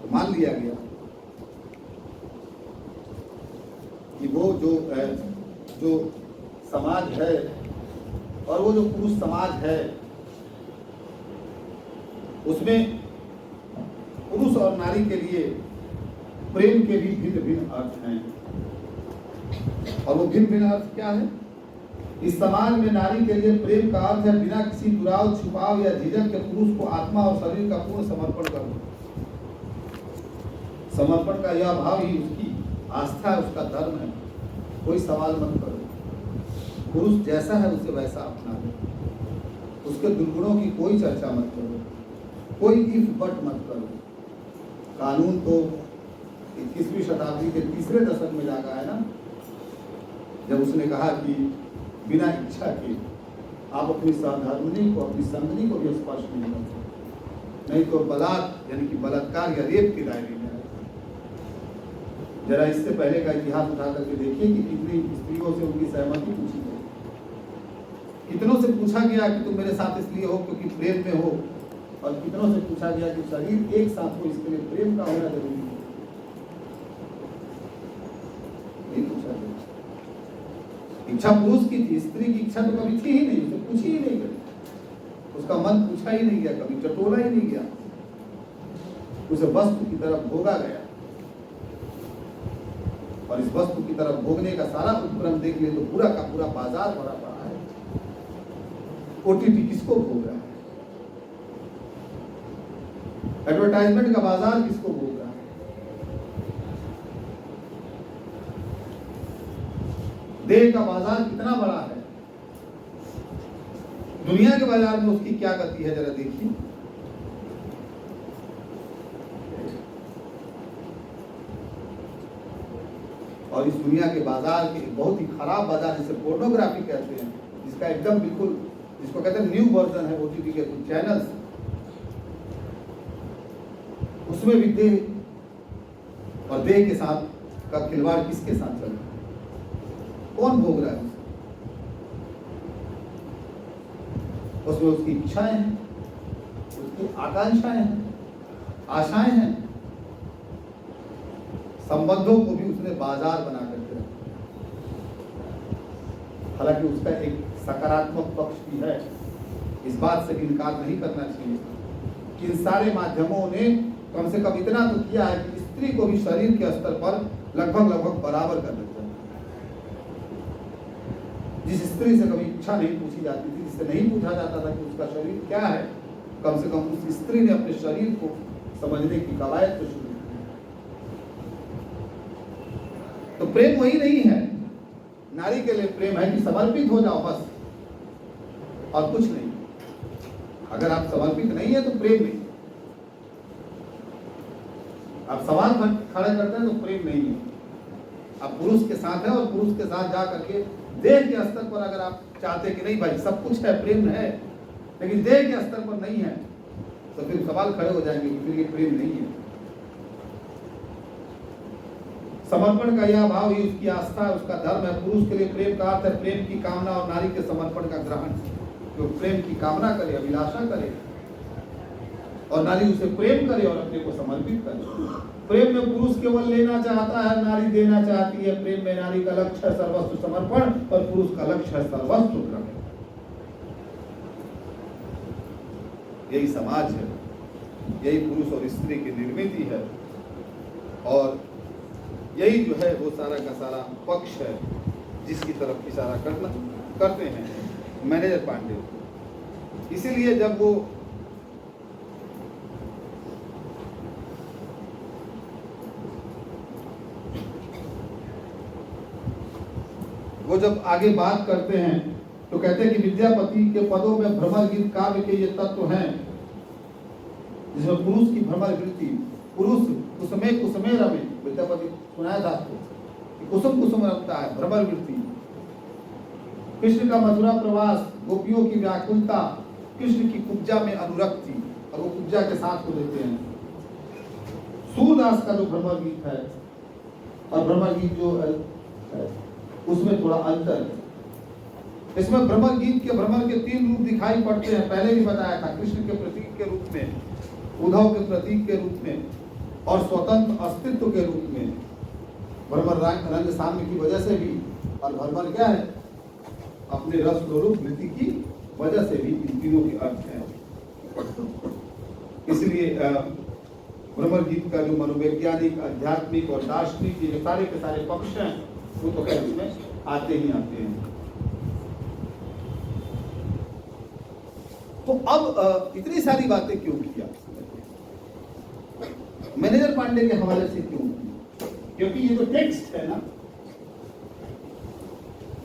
तो मान लिया गया कि वो जो समाज है और वो जो पुरुष समाज है, उसमें पुरुष और नारी के लिए प्रेम के भी भिन्न भिन्न अर्थ हैं। और वो भिन्न भिन्न अर्थ क्या है? इस समाज में नारी के लिए प्रेम का अर्थ है बिना किसी दुराव, छुपाव या झिझक के पुरुष को आत्मा और शरीर का पूर्ण समर्पण करना। समर्पण का यह भाव ही उसकी आस्था है, उसका धर्म है। कोई सवाल मत करो, पुरुष जैसा है उसे वैसा अपना लो, उसके दुर्गुणों की कोई चर्चा मत करो, कोई इफ बट मत करो। कानून तो 21वीं शताब्दी के तीसरे दशक में जागा है ना, जब उसने कहा कि बिना इच्छा के आप अपनी सहधर्मिणी को, अपनी संगनी को भी स्पर्श नहीं कर सकते, नहीं तो बलात् यानी कि बलात्कार या रेप के दायरे में। जरा इससे पहले का इतिहास उठा करके देखिए कि कितनी स्त्रियों से उनकी सहमति पूछी गई, कितनों से पूछा गया कि तुम मेरे साथ इसलिए हो क्योंकि प्रेम में हो, और कितनों से पूछा गया कि शरीर एक साथ हो इसके लिए प्रेम का होना जरूरी है। नहीं पूछा गया। इच्छा पुरुष की थी, स्त्री की इच्छा तो कभी थी ही नहीं, उसे पूछी ही नहीं गई, उसका मन पूछा ही नहीं गया, कभी टटोला ही नहीं गया, उसे वस्तु की तरफ भोगा गया। और इस वस्तु की तरफ भोगने का सारा उपक्रम देख ले तो पूरा का पूरा बाजार भरा पड़ा है। ओटीटी किसको भोग रहा है? एडवर्टाइजमेंट का बाजार किसको भोग रहा है? देह का बाजार कितना बड़ा है? दुनिया के बाजार में उसकी क्या गति है, जरा देखिए। और इस दुनिया के बाजार के बहुत ही खराब बाजार, जिसे पोर्नोग्राफी कहते हैं, जिसका एकदम बिल्कुल, जिसको कहते हैं न्यू वर्जन है ओटीटी के कुछ चैनल्स, उसमें भी देह और देह के साथ का खिलवाड़ किसके साथ चल रहा है? कौन भोग रहा है? उसमें उसकी इच्छाएं हैं, उसकी आकांक्षाएं हैं, आशाएं हैं, संबंधों को भी उसने बाजार बना करके रखा। हालांकि उसका एक सकारात्मक पक्ष भी है, इस बात से भी इनकार नहीं करना चाहिए कि इन सारे माध्यमों ने कम से कम इतना तो किया है कि स्त्री को भी शरीर के स्तर पर लगभग बराबर कर देता है। जिस स्त्री से कभी इच्छा नहीं पूछी जाती थी, जिससे नहीं पूछा जाता था कि उसका शरीर क्या है, कम से कम उस स्त्री ने अपने शरीर को समझने की कवायद तो शुरू की। तो प्रेम वही नहीं है, नारी के लिए प्रेम है कि समर्पित हो जाओ बस, और कुछ नहीं। अगर आप समर्पित नहीं है तो प्रेम नहीं। आप सवाल खड़े करते हैं तो प्रेम नहीं है। आप पुरुष के साथ है और पुरुष के साथ जा करके देह के स्तर पर अगर आप चाहते कि नहीं भाई सब कुछ है, प्रेम है, लेकिन देह के स्तर पर नहीं है, तो फिर सवाल खड़े हो जाएंगे कि फिर ये प्रेम नहीं है। समर्पण का यह भाव ही उसकी आस्था है, उसका धर्म है। पुरुष के लिए प्रेम का अर्थ है प्रेम की कामना और नारी के समर्पण का ग्रहण। जो प्रेम की कामना करे, अभिलाषा करे, और नारी उसे प्रेम करे और अपने को समर्पित करे। प्रेम में पुरुष केवल लेना चाहता है, नारी देना चाहती है। प्रेम में नारी का लक्ष्य है सर्वस्व समर्पण और पुरुष का लक्ष्य है सर्वस्व ग्रहण। यही समाज है, यही पुरुष और स्त्री की निर्मिति है, और यही जो है वो सारा का सारा पक्ष है जिसकी तरफ इशारा करते हैं मैनेजर पांडे। इसीलिए जब वो जब आगे बात करते हैं तो कहते हैं कि विद्यापति के पदों में भ्रमर गीत काव्य के ये तत्व हैं जिसमें पुरुष की भ्रमर वृत्ति, पुरुष कुसुमे कुसुमे रमे, विद्यापति सुनाया था आपको कि कुसुम कुसुम रमता है, भ्रमर वृत्ति। कृष्ण का मथुरा प्रवास, गोपियों की व्याकुलता, कृष्ण की कुब्जा में अनुरक्ति, और वो कुब्जा के साथ को देते हैं। सूरदास का जो भ्रमर गीत है और भ्रमर गीत जो है उसमें थोड़ा अंतर है। इसमें भ्रमर गीत के भ्रमर के 3 रूप दिखाई पड़ते हैं। पहले भी बताया था, कृष्ण के प्रतीक के रूप में, उद्धव के प्रतीक के रूप में, और स्वतंत्र अस्तित्व के रूप में। भ्रमर रंग साम्य की वजह से भी, और भ्रमर क्या है, अपने रस स्वरूप वृत्ति की वजह से भी इन तीनों के अर्थ हैं। इसलिए भ्रमर गीत का जो मनोवैज्ञानिक, आध्यात्मिक और दार्शनिक ये सारे के सारे पक्ष हैं वो तो खैर इसमें आते ही आते हैं। तो अब इतनी सारी बातें क्यों किया मैनेजर पांडे के हवाले से, क्यों? क्योंकि ये जो टेक्स्ट है ना,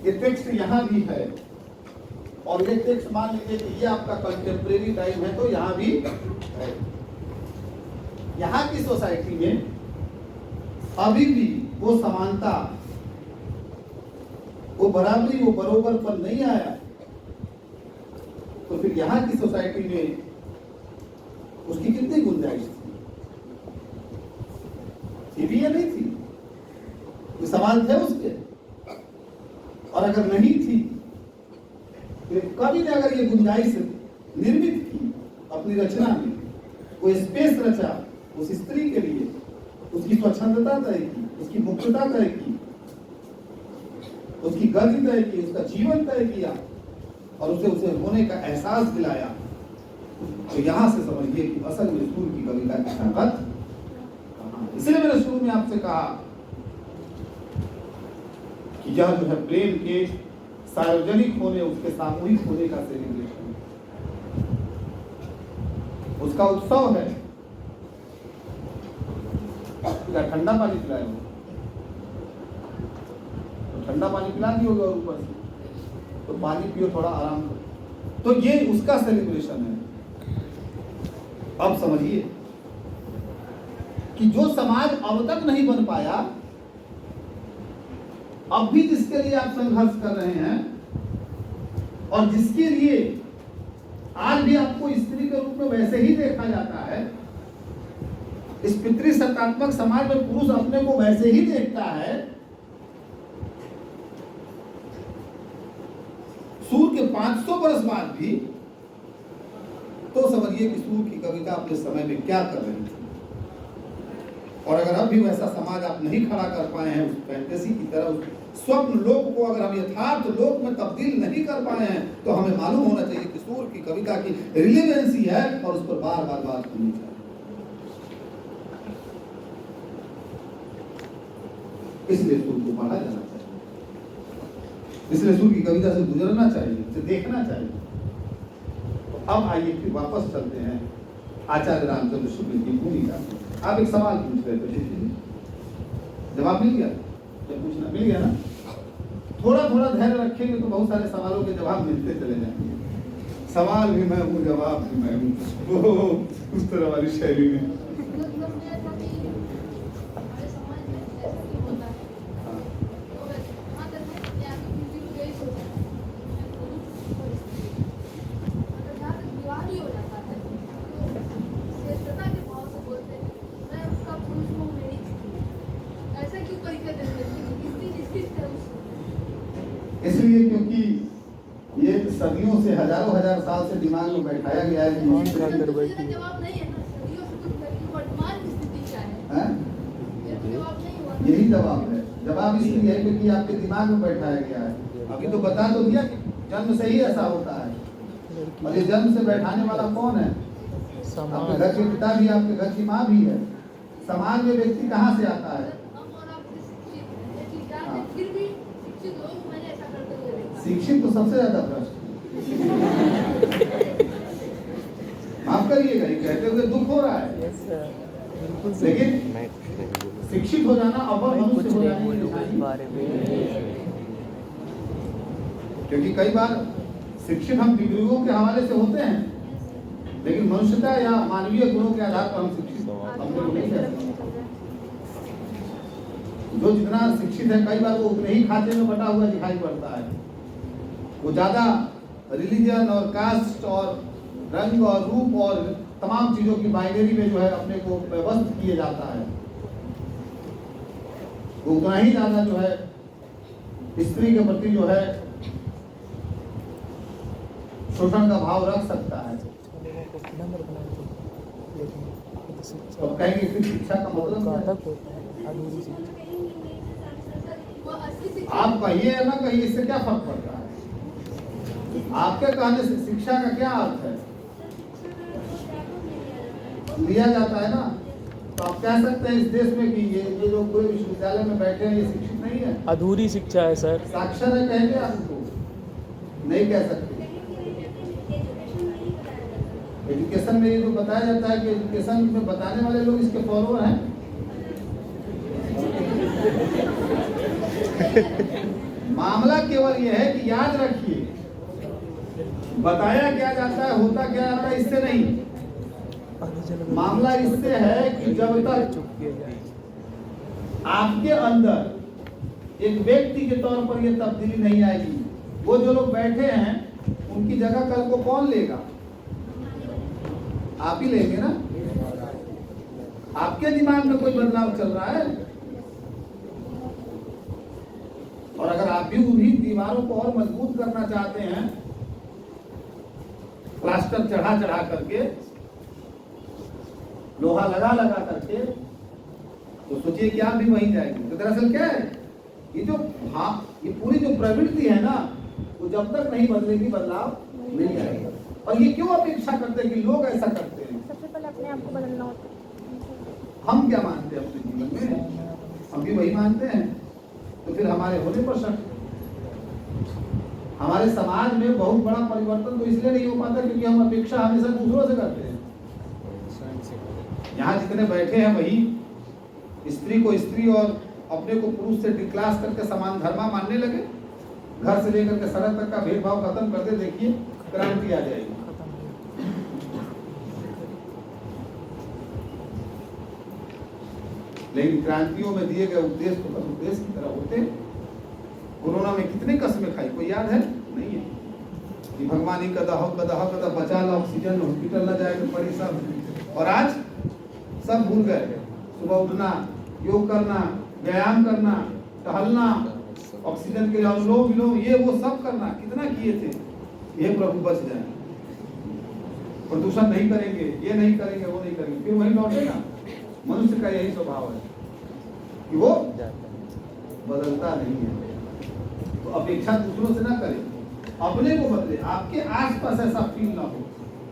ये टेक्स्ट यहां भी है, और ये टेक्स्ट मान लीजिए कि ये आपका कंटेम्प्रेरी टाइम है तो यहां भी है। यहां की सोसाइटी में अभी भी वो समानता, वो बराबरी, वो बरोबर पर नहीं आया, तो फिर यहां की सोसाइटी में उसकी कितनी गुंजाइश थी भी या नहीं थी? वो सवाल थे उसके, और अगर नहीं थी तो कवि ने अगर ये गुंजाइश निर्मित की अपनी रचना में, वो स्पेस रचा उस स्त्री के लिए, उसकी स्वच्छंदता तय की, उसकी मुक्तता तय की, उसकी गति तय की, उसका जीवन तय किया, और उसे होने का एहसास दिलाया, तो यहां से समझिए कि असल में सूर की कविता की ताकत। इसलिए मैंने शुरू में आपसे कहा कि यह जो है प्रेम के सार्वजनिक होने, उसके सामूहिक होने का सेलिब्रेशन, उसका उत्सव है। क्या ठंडा पानी पिलाए हो? तो ठंडा पानी पिला दिए होगा ऊपर से, तो पानी पियो, थोड़ा आराम करो, तो ये उसका सेलिब्रेशन है। अब समझिए कि जो समाज अब तक नहीं बन पाया, अब भी जिसके लिए आप संघर्ष कर रहे हैं, और जिसके लिए आज भी आपको स्त्री के रूप में वैसे ही देखा जाता है, इस पितृसत्तात्मक समाज में पुरुष अपने को वैसे ही देखता है, सूर के 500 वर्ष बाद भी, तो समझिए कि सूर की कविता अपने समय में क्या कर रही थी, और अगर अब भी वैसा समाज आप नहीं खड़ा कर पाए हैं, उस फैंटेसी की तरह, उस स्वप्न लोक को अगर हम यथार्थ लोक में तब्दील नहीं कर पाए हैं, तो हमें मालूम होना चाहिए किशोर की कविता की रिलेवेंसी है और उस पर बार बार बात करनी चाहिए। इसलिए सूर को पढ़ा जाना चाहिए, इसलिए सूर की कविता से गुजरना चाहिए, इसे देखना चाहिए। तो अब आइए फिर वापस चलते हैं आचार्य रामचंद्र शुक्ल की भूमिका। आप एक सवाल पूछ रहे थे, जवाब मिल गया? जब पूछना मिल गया ना, थोड़ा थोड़ा धैर्य रखेंगे तो बहुत सारे सवालों के जवाब मिलते चले जाएंगे। सवाल भी मैं हूँ, जवाब भी मैं हूँ, उस तरह वाली शैली में। इसलिए क्योंकि ये सदियों से, हजारों हजार साल से दिमाग में बैठाया गया है कि जवाब नहीं है ना, सदियों से कुछ वर्तमान स्थिति क्या है? यही जवाब है। जवाब इसलिए है क्योंकि आपके दिमाग में बैठाया गया है। अभी तो बता तो दिया कि जन्म से ही ऐसा होता है, और ये जन्म से बैठाने वाला कौन है? आपके घर के पिता भी, आपके घर की माँ भी है। समाज में व्यक्ति कहाँ से आता है? शिक्षित तो सबसे ज्यादा भ्रष्ट। माफ करिएगा, ये कहते हुए दुख हो रहा है, लेकिन शिक्षित हो जाना अव्वल मनुष्य हो जाने की, क्योंकि कई बार शिक्षित हम डिग्रियों के हवाले से होते हैं, लेकिन मनुष्यता या मानवीय गुणों के आधार पर हम शिक्षित नहीं करते। जो जितना शिक्षित है, कई बार वो उतने ही खाते में बटा हुआ दिखाई पड़ता है। वो ज्यादा रिलीजन और कास्ट और रंग और रूप और तमाम चीजों की बाइनरी में जो है अपने को व्यवस्थित किए जाता है। वो उतना ही ज्यादा जो है स्त्री के प्रति जो है शोषण का भाव रख सकता है। तो कहेंगे फिर शिक्षा का मतलब आप कहिए या ना कहिए, इससे क्या फर्क पड़ता है? आपके कहने से शिक्षा का क्या अर्थ है? लिया जाता है ना। तो आप कह सकते हैं इस देश में कि ये जो पूरे विश्वविद्यालय में बैठे हैं ये शिक्षित नहीं है, अधूरी शिक्षा है सर। साक्षर है कहेंगे आपको? नहीं कह सकते। एजुकेशन में ये जो बताया जाता है कि एजुकेशन में बताने वाले लोग इसके फॉलोअर हैं। मामला केवल यह है कि याद रखिए, बताया क्या जाता है, होता क्या जाता है, इससे नहीं। मामला इससे है कि जब तक आपके अंदर एक व्यक्ति के तौर पर यह तब्दीली नहीं आएगी, वो जो लोग बैठे हैं उनकी जगह कल को कौन लेगा? आप ही लेंगे ना। आपके दिमाग में कोई बदलाव चल रहा है, और अगर आप भी उन्हीं दीवारों को और मजबूत करना चाहते हैं, प्लास्टर चढ़ा चढ़ा करके, लोहा लगा लगा करके, तो सोचिए कि आप भी वहीं जाएंगे। तो दरअसल क्या है, ये पूरी जो प्रवृत्ति है ना, वो जब तक नहीं बदलेगी बदलाव नहीं आएगा। और ये क्यों अपेक्षा करते हैं कि लोग ऐसा करते हैं? सबसे पहले अपने आप को बदलना होता है। हम क्या मानते हैं अपने जीवन में? हम भी वही मानते हैं। तो फिर हमारे होने पर शक। हमारे समाज में बहुत बड़ा परिवर्तन तो इसलिए नहीं हो पाता क्योंकि हम अपेक्षा हमेशा दूसरों से करते हैं। यहाँ जितने बैठे हैं वही स्त्री को स्त्री और अपने को पुरुष से डिक्लास करके समान धर्मा मानने लगे। घर से लेकर के सड़क तक का भेदभाव खत्म कर दे, देखिए क्रांति आ जाएगी। लेकिन क्रांतियों में दिए गए उद्देश्य तो बस उद्देश्य की तरह होते। कोरोना में कितने कस्में खाई, कोई याद है? नहीं है कि भगवान ही कदा हो कदा हो कदा बचा ला, ऑक्सीजन हॉस्पिटल न जाए तो पड़ी सब। और आज सब भूल गए। सुबह उठना, योग करना, व्यायाम करना, टहलना, ऑक्सीजन के लिए अनुलोम विलोम, ये वो सब करना कितना किए थे। ये प्रभु बच जाए, प्रदूषण नहीं करेंगे, ये नहीं करेंगे, वो नहीं करेंगे, फिर वही लौटेगा। मनुष्य का यही स्वभाव है कि वो बदलता नहीं है। तो अपेक्षा दूसरों से ना करें, अपने को बदले। आपके आसपास ऐसा फील ना हो।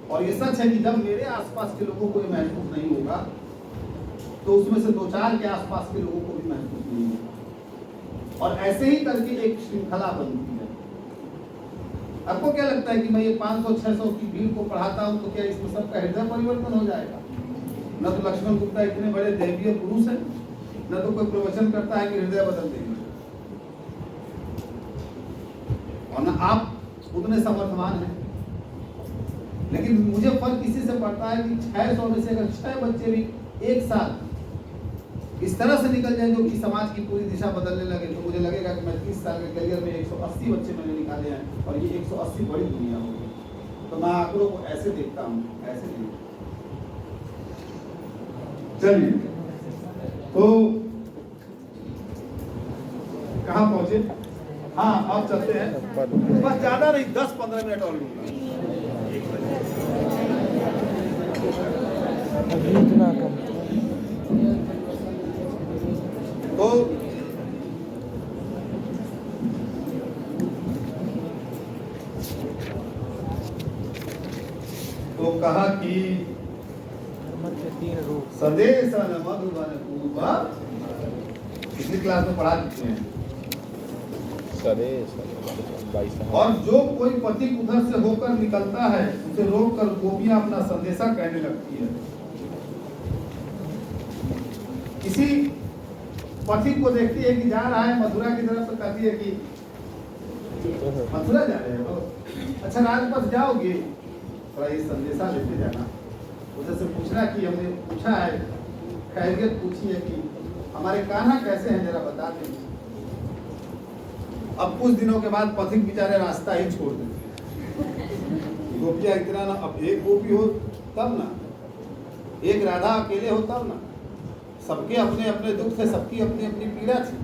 और ये सच है कि जब मेरे आसपास के लोगों को ये महसूस नहीं होगा तो उसमें से 2-4 के आसपास के लोगों को भी महसूस नहीं होगा, और ऐसे ही करके एक श्रृंखला बनती है। आपको क्या लगता है कि मैं ये 500-600 की भीड़ को पढ़ाता हूं तो क्या इसमें सबका हृदय परिवर्तन हो जाएगा? न तो लक्ष्मण गुप्ता इतने बड़े दैवीय पुरुष हैं, न तो कोई प्रवचन करता है कि हृदय बदल देंगे, और न आप उतने समर्थमान हैं। लेकिन मुझे फर्क इसी से पड़ता है कि 600 में से अगर 6 बच्चे भी एक साथ इस तरह से निकल जाए जो कि समाज की पूरी दिशा बदलने लगे, तो मुझे लगेगा कि मैं 30 साल के करियर में 180 बच्चे मैंने निकाले हैं, और ये 180 बड़ी दुनिया होगी। तो मैं आंकड़ों को ऐसे देखता हूँ, ऐसे नहीं। चलिए, तो कहाँ पहुंचे? हाँ, अब चलते हैं। बस ज्यादा नहीं, 10-15 मिनट और लूंगा। इतना कम तो कहा कि संदेश मधुबन पूर्वा, पिछली क्लास में पढ़ा चुके हैं। और जो कोई पथिक उधर से होकर निकलता है उसे रोककर गोपियां अपना संदेशा कहने लगती है। किसी पथिक को देखती है कि जा रहा है मथुरा की तरफ, तो कहती है कि मथुरा जा रहे हो, अच्छा राजपथ जाओगे, थोड़ा ये संदेशा लेते जाना। उधर से पूछना कि हमने पूछा है, खैरियत पूछी है कि हमारे कान्हा कैसे हैं, जरा बता दें। अब कुछ दिनों के बाद पथिक बेचारे रास्ता ही छोड़ देते। गोपियां इतना ना, अब एक गोपी हो तब ना, एक राधा अकेले हो तब ना, सबके अपने अपने दुख थे, सबकी अपनी अपनी पीड़ा थी।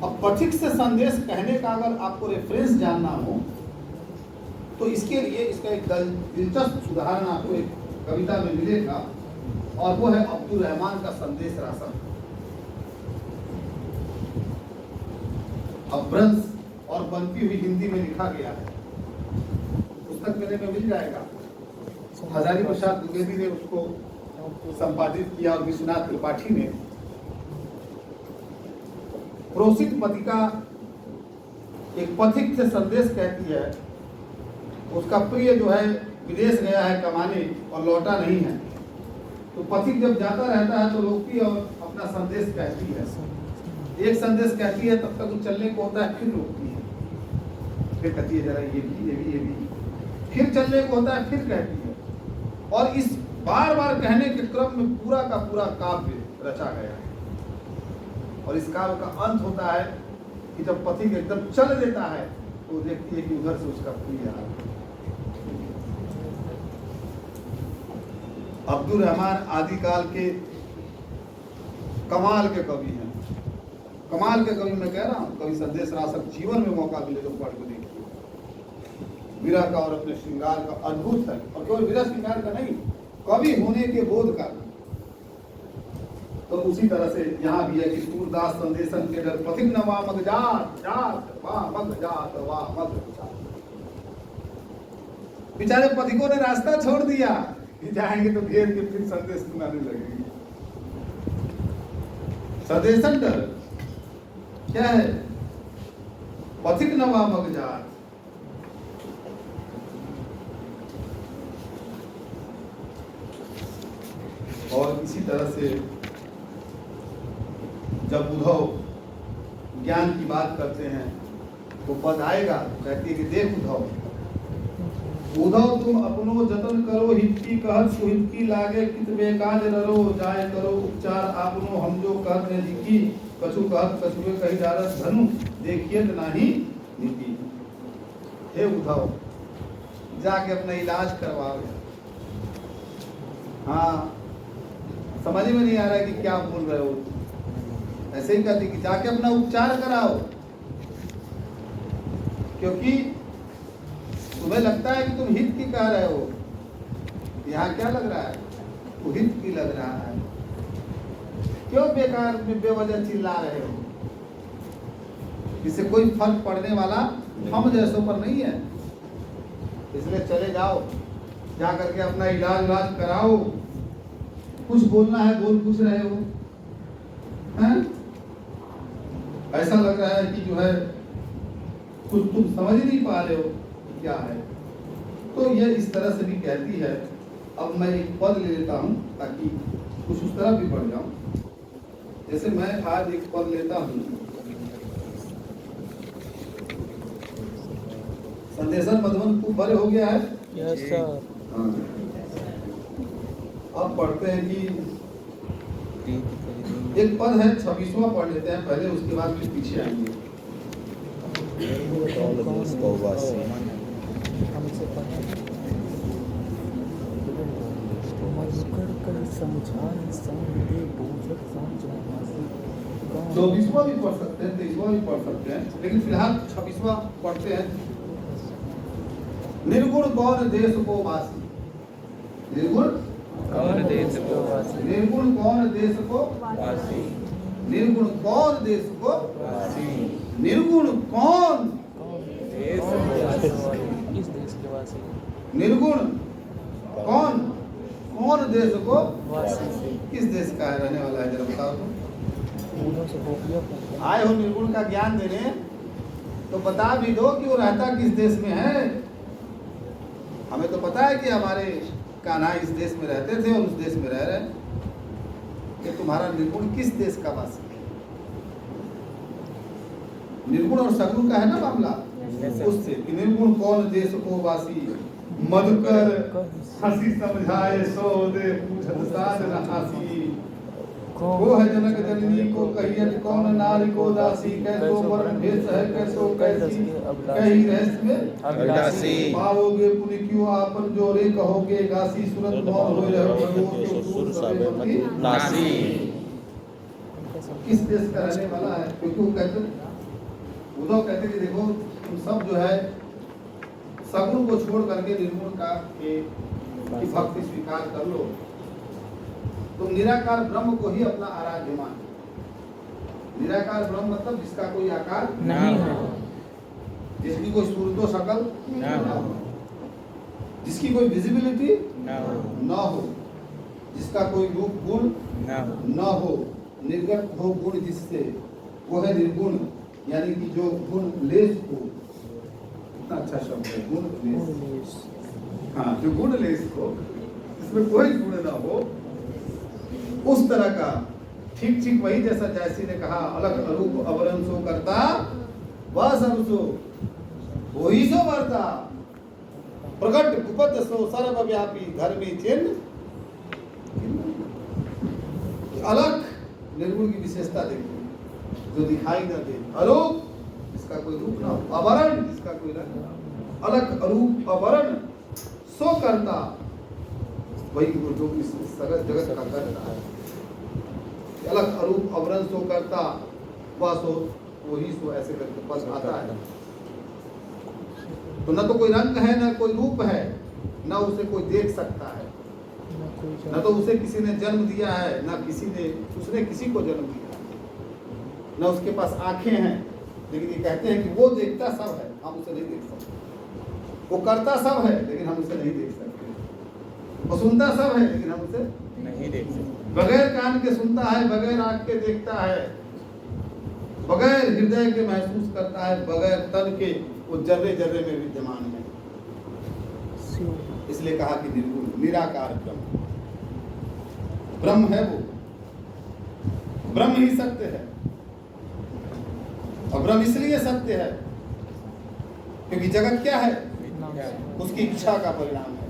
अब पथिक से संदेश कहने का अगर आपको रेफरेंस जानना हो तो इसके लिए इसका एक दिलचस्प उदाहरण आपको एक कविता में मिलेगा, और वो है अब्दुल रहमान का संदेश रासम। अपभ्रंश और बनती हुई हिंदी में लिखा गया है, पुस्तक मेले में मिल जाएगा। हजारी प्रसाद द्विवेदी ने उसको संपादित किया और विश्वनाथ त्रिपाठी ने। प्रोसित पथिका एक पथिक से संदेश कहती है, उसका प्रिय जो है विदेश गया है कमाने और लौटा नहीं है, तो पथिक जब जाता रहता है तो रोकती और अपना संदेश कहती है। एक संदेश कहती है, तब तक वो चलने को होता है, फिर रोकती है, फिर कहती है जरा ये भी, फिर चलने को होता है, फिर कहती है। और इस बार बार कहने के क्रम में पूरा का पूरा काव्य रचा गया है। और इस काव्य का अंत होता है कि जब पथिक एकदम चल देता है तो देखती है कि उधर से उसका प्रिय आ रहा है। अब्दुल रहमान आदिकाल के कमाल के कवि हैं, कमाल के कवि मैं कह रहा हूँ। कवि संदेश रासक जीवन में मौका मिले तो पढ़ के देखिए। विरह का और अपने श्रृंगार का अद्भुत है, और केवल विरह श्रृंगार का नहीं, कवि होने के बोध का। तो उसी तरह से यहाँ भी है कि सूरदास संदेशन के डर पथिक न वामग जात जात वामग जात वामग जात। बेचारे पथिकों ने रास्ता छोड़ दिया, जाएंगे तो घेर के फिर संदेश सुनाने लगेंगे। संदेशन डर क्या है? पथिक न वामग जात। और इसी तरह से जब उद्धव ज्ञान की बात करते हैं तो पद आएगा, कहती है कि देख उद्धव तुम अपनो जतन करो, हितकी कहत सुहितकी लागे, कित बेकाज ररो, जाय करो उपचार आपनो, हम जो करने जिकी, कछु कहत कछुए कही डारस धनु, देखिए नाही नीति। हे उद्धव, जाके अपना इलाज करवाओ। हाँ, समझ में नहीं आ रहा है कि क्या बोल रहे हो। ऐसे ही कहती कि जाके अपना उपचार कराओ, क्योंकि तुम्हें लगता है कि तुम हित की कह रहे हो। यहाँ क्या लग रहा है? आपको हित की लग रहा है? क्यों बेकार में बेवजह चिल्ला रहे हो? इससे कोई फर्क पड़ने वाला हम जैसों पर नहीं है। इसलिए चले जाओ, जा करके अपना इलाज कराओ। कुछ बोलना है बोल कुछ रहे हो हैं? ऐसा लग रहा है कि जो है कुछ तुम समझ नहीं पा रहे हो क्या है। तो यह इस तरह से भी कहती है। अब मैं एक पद ले लेता हूं ताकि कुछ उस तरह भी बढ़ जाऊं। जैसे मैं आज एक पद लेता हूं, संदेशन मधुबन खूब भरे हो गया है। Yes sir. हाँ। अब पढ़ते हैं कि एक पद है 26वां पढ़ लेते हैं पहले, उसके बाद फिर पीछे आएंगे। हमसे पढ़ा समझाए समझे बोझक समझाए 24वां भी पढ़ सकते हैं, 23वां भी पढ़ सकते हैं, लेकिन फिलहाल 26वां पढ़ते हैं। निर्गुण कौन देश को वासी? निर्गुण कौन देश को वासी? निर्गुण कौन देश को वासी? निर्गुण कौन देश को वासी? निर्गुण कौन देश को वासी? इस देश के वासी? निर्गुण कौन देश को वासी? किस देश का रहने वाला है? जरा बताओ तुम। उन्हों से गोपियों आए हो निर्गुण का ज्ञान देने, तो बता भी दो कि वो रहता किस देश में है। हमें तो पता है कि हमारे कान्हा इस देश में रहते थे और उस देश में रह रहे हैं, कि तुम्हारा निर्गुण किस देश का वासी है? निर्गुण और सगुण का है ना मामला, उससे कि निर्गुण कौन देश को वासी? मधुकर हंसी समझाए सो दे पूछत साध न हासी। वो है जनक जननी को कहियत कौन नारी को दासी। कैसो वर्ण भेष है कैसो कैसी कही रहस्य में अविनाशी। पाओगे पुण्य क्यों आपन जो रे कहोगे गासी। सुरत मौन हो रहो भगवो सुर सबे मति नासी। किस देश का रहने वाला है? क्योंकि वो कहते उद्धव कहते कि देखो तुम सब जो है सगुण को छोड़ करके निर्गुण का की भक्ति स्वीकार कर लो। तुम निराकार ब्रह्म को ही अपना आराध्य मानो। निराकार ब्रह्म मतलब जिसका कोई आकार नहीं है, जिसकी कोई सूरतो शकल ना हो, जिसकी कोई विजिबिलिटी ना हो, न हो, जिसका कोई रूप गुण ना हो, न हो, निर्गत हो गुण जिससे, वो है निर्गुण। यानी कि जो गुण लेस हो, कितना अच्छा शब्द है गुण लेस। हाँ, जो गुण लेस हो, इसमें कोई गुण ना हो, उस तरह का। ठीक ठीक वही जैसा जैसी ने कहा अलग अरूप अवरण सो करता वह सब सो वही सो वर्ता प्रकट गुपत सो सर्वव्यापी धर्मी चिन्ह। अलग निर्गुण की विशेषता देखो, जो दिखाई न दे, अरूप जिसका कोई रूप ना हो, अवरण जिसका कोई रंग, अलग अरूप अवरण सो करता वही जो इस सगत जगत का करता है। अलग अरूप अवरण सो करता वह सो वही सो, ऐसे करके पद आता है। तो न तो कोई रंग है न कोई रूप है, न उसे कोई देख सकता है, न तो उसे किसी ने जन्म दिया है, न किसी ने उसने किसी को जन्म दिया है, न उसके पास आंखें हैं। लेकिन ये कहते हैं कि वो देखता सब है, हम उसे नहीं देख सकते। वो करता सब है लेकिन हम उसे नहीं देख सकते। वो सुनता सब है लेकिन हम उसे नहीं देख सकते। बगैर कान के सुनता है, बगैर आंख के देखता है, बगैर हृदय के महसूस करता है, बगैर तन के वो जर्रे जर्रे में विद्यमान है। इसलिए कहा कि निर्गुण निराकार ब्रह्म, ब्रह्म है वो, ब्रह्म ही सत्य है। और ब्रह्म इसलिए सत्य है क्योंकि जगत क्या है? उसकी इच्छा का परिणाम है।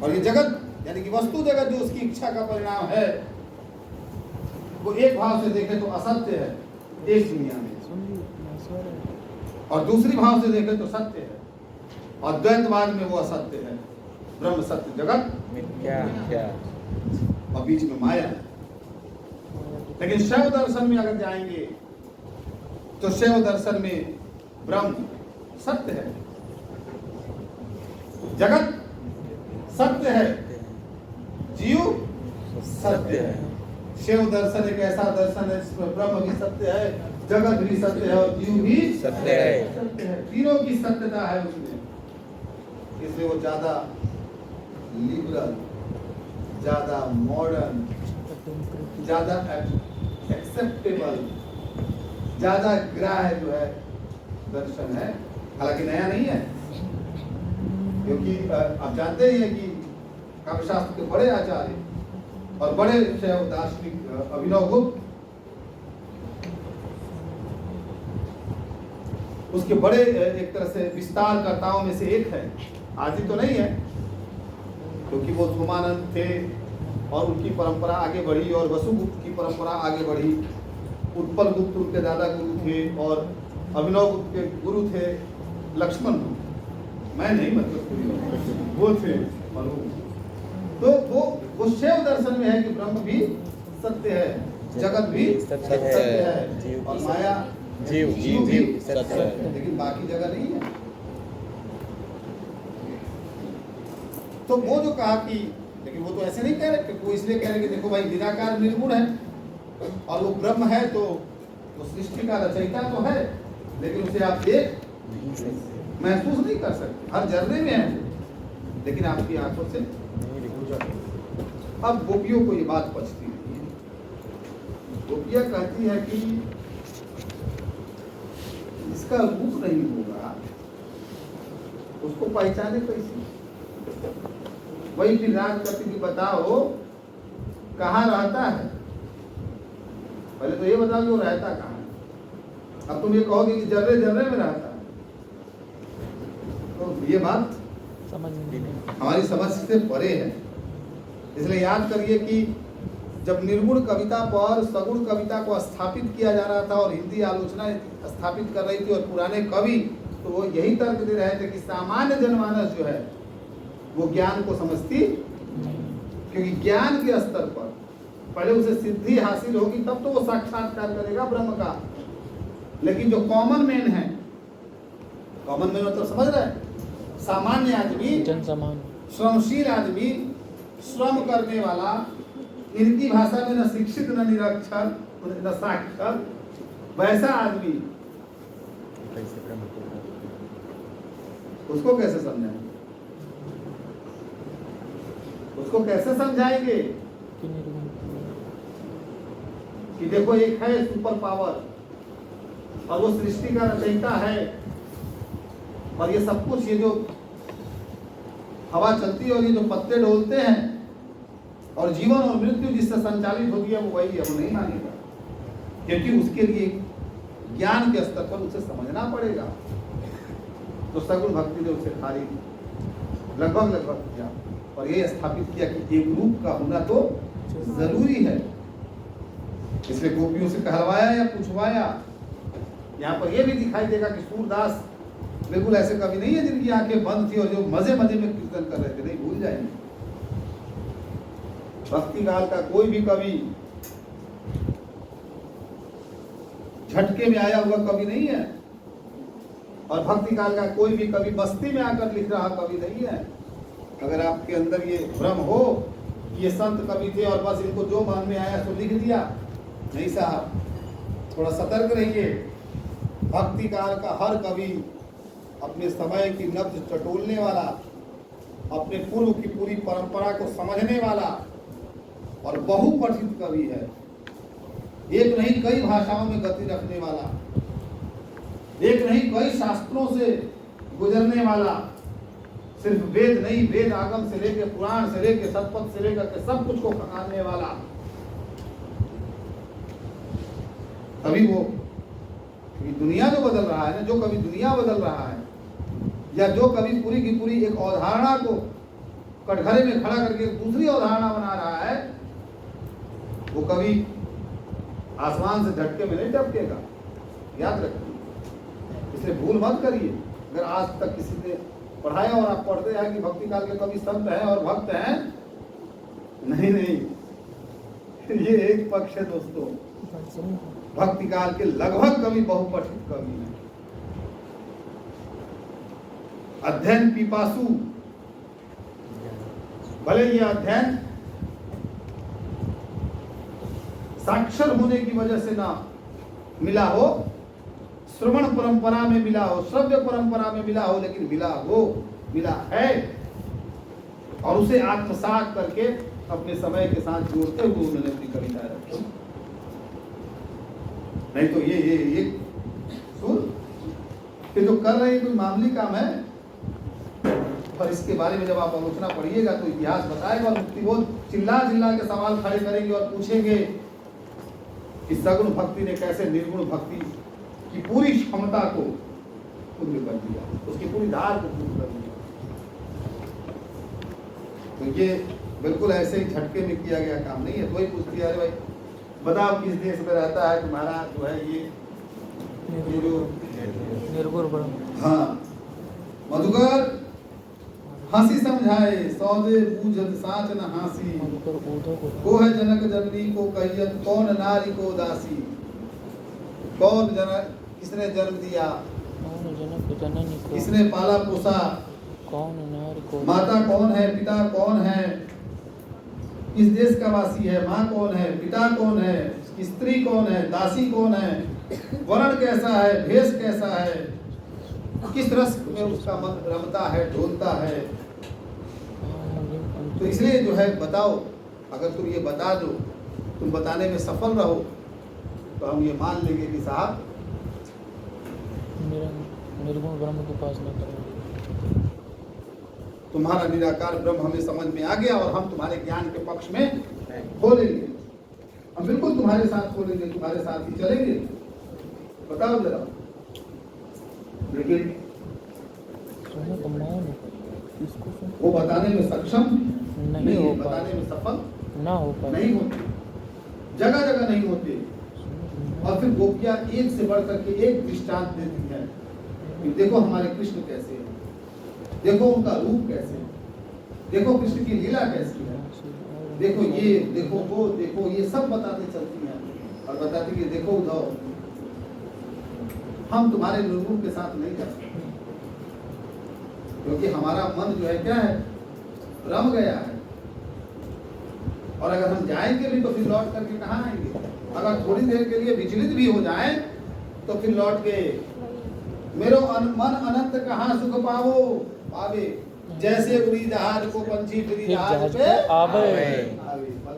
और ये जगत यानी कि वस्तु जगत जो उसकी इच्छा का परिणाम है, वो एक भाव से देखे तो असत्य है एक दुनिया में, और दूसरी भाव से देखे तो सत्य है। और द्वैतवाद में वो असत्य है, ब्रह्म सत्य जगत मिथ्या, और बीच में माया है। लेकिन शैव दर्शन में अगर जाएंगे तो शैव दर्शन में ब्रह्म सत्य है, जगत सत्य है, जीव सत्य है। शिव दर्शन एक ऐसा दर्शन है जिसमें ब्रह्म भी सत्य है, जगत भी सत्य है और जीव भी सत्य है। सत्य है। तीनों की सत्यता है उसमें, इसलिए वो ज्यादा लिबरल, ज्यादा मॉडर्न, ज्यादा एक्सेप्टेबल, ज्यादा ग्राह्य जो है दर्शन है। हालांकि नया नहीं है, क्योंकि आप जानते ही हैं कि काव्यशास्त्र के बड़े आचार्य और बड़े शैव दार्शनिक अभिनव गुप्त, उसके बड़े एक तरह से विस्तार कर्ताओं में से एक है। आज ही तो नहीं है, क्योंकि वो सोमानंद थे और उनकी परंपरा आगे बढ़ी और वसुगुप्त की परंपरा आगे बढ़ी। उत्पल गुप्त उनके दादा गुरु थे और अभिनव गुप्त के गुरु थे लक्ष्मण गुप्त। मैं नहीं, मतलब वो थे मनु। तो वो शैव दर्शन में है कि ब्रह्म भी सत्य है, जगत भी सत्य है और माया जीव भी सत्य है, लेकिन बाकी जगह नहीं है। तो वो जो कहा कि, लेकिन वो तो ऐसे नहीं कह रहे, वो इसलिए कह रहे कि देखो भाई निराकार निर्गुण है और वो ब्रह्म है, तो वो सृष्टि का रचयिता तो है, लेकिन उसे आप देख महसूस नहीं कर सकते। हर जर्रे में है, लेकिन आपकी आंखों से अब गोपियों को ये बात पचती नहीं है। गोपियां कहती है कि इसका रूप नहीं होगा, उसको पहचाने कैसे? वही फिर राज करती कि बताओ कहाँ रहता है, पहले तो ये बताओ कि वो रहता कहाँ है। अब तुम ये कहोगे कि जर्रे जर्रे में रहता है, तो ये बात हमारी समझ से परे है। इसलिए याद करिए कि जब निर्गुण कविता पर सगुण कविता को स्थापित किया जा रहा था और हिंदी आलोचना स्थापित कर रही थी और पुराने कवि, तो वो यही तर्क दे रहे थे कि सामान्य जनमानस जो है वो ज्ञान को समझती, क्योंकि ज्ञान के स्तर पर पहले उसे सिद्धि हासिल होगी तब तो वो साक्षात्कार करेगा ब्रह्म का। लेकिन जो कॉमन मैन है, कॉमन मैन मतलब समझ रहे हैं, सामान्य आदमी, श्रमशील आदमी, श्रम करने वाला, इनकी भाषा में न शिक्षित न निरक्षर न साक्षर, वैसा आदमी उसको कैसे समझाएंगे? उसको कैसे समझाएंगे कि देखो एक है सुपर पावर और वो सृष्टि का रचयिता है और ये सब कुछ, ये जो हवा चलती है और ये जो पत्ते डोलते हैं और जीवन और मृत्यु जिससे संचालित होती है वो वही है, वो नहीं मानेगा, क्योंकि उसके लिए ज्ञान के स्तर पर उसे समझना पड़ेगा। तो सगुण भक्ति ने उसे खाली लगभग किया और ये स्थापित किया कि एक रूप का होना तो जरूरी है। इसलिए गोपियों से कहलवाया या पूछवाया। यहाँ पर यह भी दिखाई देगा कि सूरदास बिल्कुल ऐसे कवि नहीं है जिनकी आंखें बंद थी और जो मजे मजे में कीर्तन कर रहे थे, नहीं, भूल जाएंगे। भक्ति काल का कोई भी कवि झटके में आया हुआ कवि नहीं है और भक्ति काल का कोई भी कवि बस्ती में आकर लिख रहा कवि नहीं है। अगर आपके अंदर ये भ्रम हो ये संत कवि थे और बस इनको जो मन में आया तो लिख दिया, नहीं साहब, थोड़ा सतर्क रहिए। भक्ति काल का हर कवि अपने समय की नब्ज टटोलने वाला, अपने पूर्व की पूरी परंपरा को समझने वाला और बहुपठित कवि है। एक नहीं कई भाषाओं में गति रखने वाला, एक नहीं कई शास्त्रों से गुजरने वाला, सिर्फ वेद नहीं, वेद आगम से लेकर पुराण से लेकर शतपथ से लेकर के सब कुछ को खंगालने वाला। तभी वो दुनिया जो बदल रहा है ना, जो कभी दुनिया बदल रहा है या जो कभी पूरी की पूरी एक अवधारणा को कटघरे में खड़ा करके दूसरी अवधारणा बना रहा है, वो कभी आसमान से झटके में नहीं टपकेगा, याद रखिए। इसलिए भूल मत करिए। अगर आज तक किसी ने पढ़ाया और आप पढ़ते हैं कि भक्ति काल के कवि संत हैं और भक्त हैं, नहीं, ये एक पक्ष है दोस्तों। भक्ति काल के लगभग कवि बहुपठित कवि हैं। अध्ययन पिपासु, भले ये अध्ययन साक्षर होने की वजह से ना मिला हो, श्रवण परंपरा में मिला हो, श्रव्य परंपरा में मिला हो, लेकिन मिला है, और उसे आत्मसात करके अपने समय के साथ जोड़ते हुए उन्होंने अपनी कविता रखी। नहीं तो ये सुन जो कर रहे हैं कोई मामूली काम है, पर इसके बारे में जब आप आलोचना पढ़िएगा तो इतिहास बताएगा, और मुक्तिबोध चिल्ला के सवाल खड़े करेंगे और पूछेंगे कि सगुण भक्ति ने कैसे निर्गुण भक्ति की पूरी क्षमता को पूर्ण कर दिया, उसकी पूरी धार को पूर्ण कर दिया। तो ये बिल्कुल ऐसे ही झटके में किया गया काम नहीं है। तो ही पूछती है, अरे भाई बताओ किस देश में रहता है तुम्हारा जो है ये जो निर्गुण ब्रह्म। हाँ, मधुकर हंसी समझाए सौदे बूझत साच न हासी, को है जनक जननी को कहियत कौन नारी को दासी। कौन जनक, किसने जन्म दिया, कौन जनक जननी को, किसने पाला पोसा, कौन नारी को, माता कौन है, पिता कौन है, किस देश का वासी है, माँ कौन है, पिता कौन है, स्त्री कौन है, दासी कौन है, वर्ण कैसा है, भेष कैसा है, किस रस में उसका मन रमता है, ढोलता है। तो इसलिए जो है बताओ, अगर तुम ये बता दो, तुम बताने में सफल रहो, तो हम ये मान लेंगे कि साहब निर्गुण ब्रह्म की उपासना करेंगे। तुम्हारा निराकार ब्रह्म हमें समझ में आ गया, और हम तुम्हारे ज्ञान के पक्ष में खोलेंगे, हम बिल्कुल तुम्हारे साथ खोलेंगे, तुम्हारे साथ ही चलेंगे। बताओ जरा। लेकिन वो बताने में सक्षम नहीं हो, बताने में सफल ना हो पाए, नहीं होते, जगह जगह नहीं होते। और फिर गोपियां एक से बढ़ करके एक दृष्टांत देती है कि देखो हमारे कृष्ण कैसे हैं, देखो उनका रूप कैसे है, देखो कृष्ण की लीला कैसी है, देखो ये, देखो वो, देखो ये, सब बताते चलती हैं और बताती कि देखो उद्धव, हम तुम्हारे निर्गुण के साथ नहीं जा सकते, क्योंकि हमारा मन जो है क्या है, रम गया है। और अगर हम जाएंगे भी तो फिर लौट करके कहाँ आएंगे? अगर थोड़ी देर के लिए विचलित भी हो जाए तो फिर लौट के मेरो मन अनंत कहाँ सुख पावे, जैसे उड़ी जहाज को पंछी फिरी जहाज पे आवे।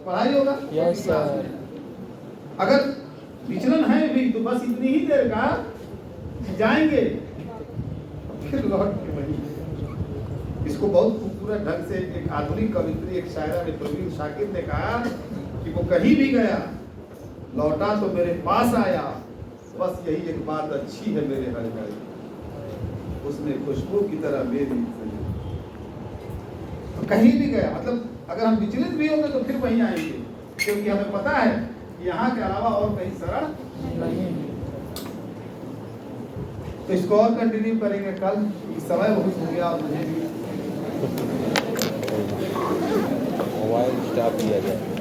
पढ़ाई होगा। Yes sir. अगर विचलन है भी तो बस इतनी ही देर का जाएंगे, फिर लौट के वही। इसको बहुत खूबसूरत ढंग से एक आधुनिक कवित्री, एक शायरा ने, प्रवीण शाकिर ने कहा कि वो कहीं भी गया लौटा तो मेरे पास आया, बस यही एक बात अच्छी है मेरे हर घर, उसने खुशबू की तरह मेरी तो कहीं भी गया, मतलब अगर हम विचलित भी होंगे तो फिर वहीं आएंगे, क्योंकि हमें पता है कि यहाँ के अलावा और कहीं शरण नहीं। तो इसको और कंटिन्यू करेंगे कल, समय बहुत हो गया और मुझे भी मोबाइल स्टॉप किया जाए।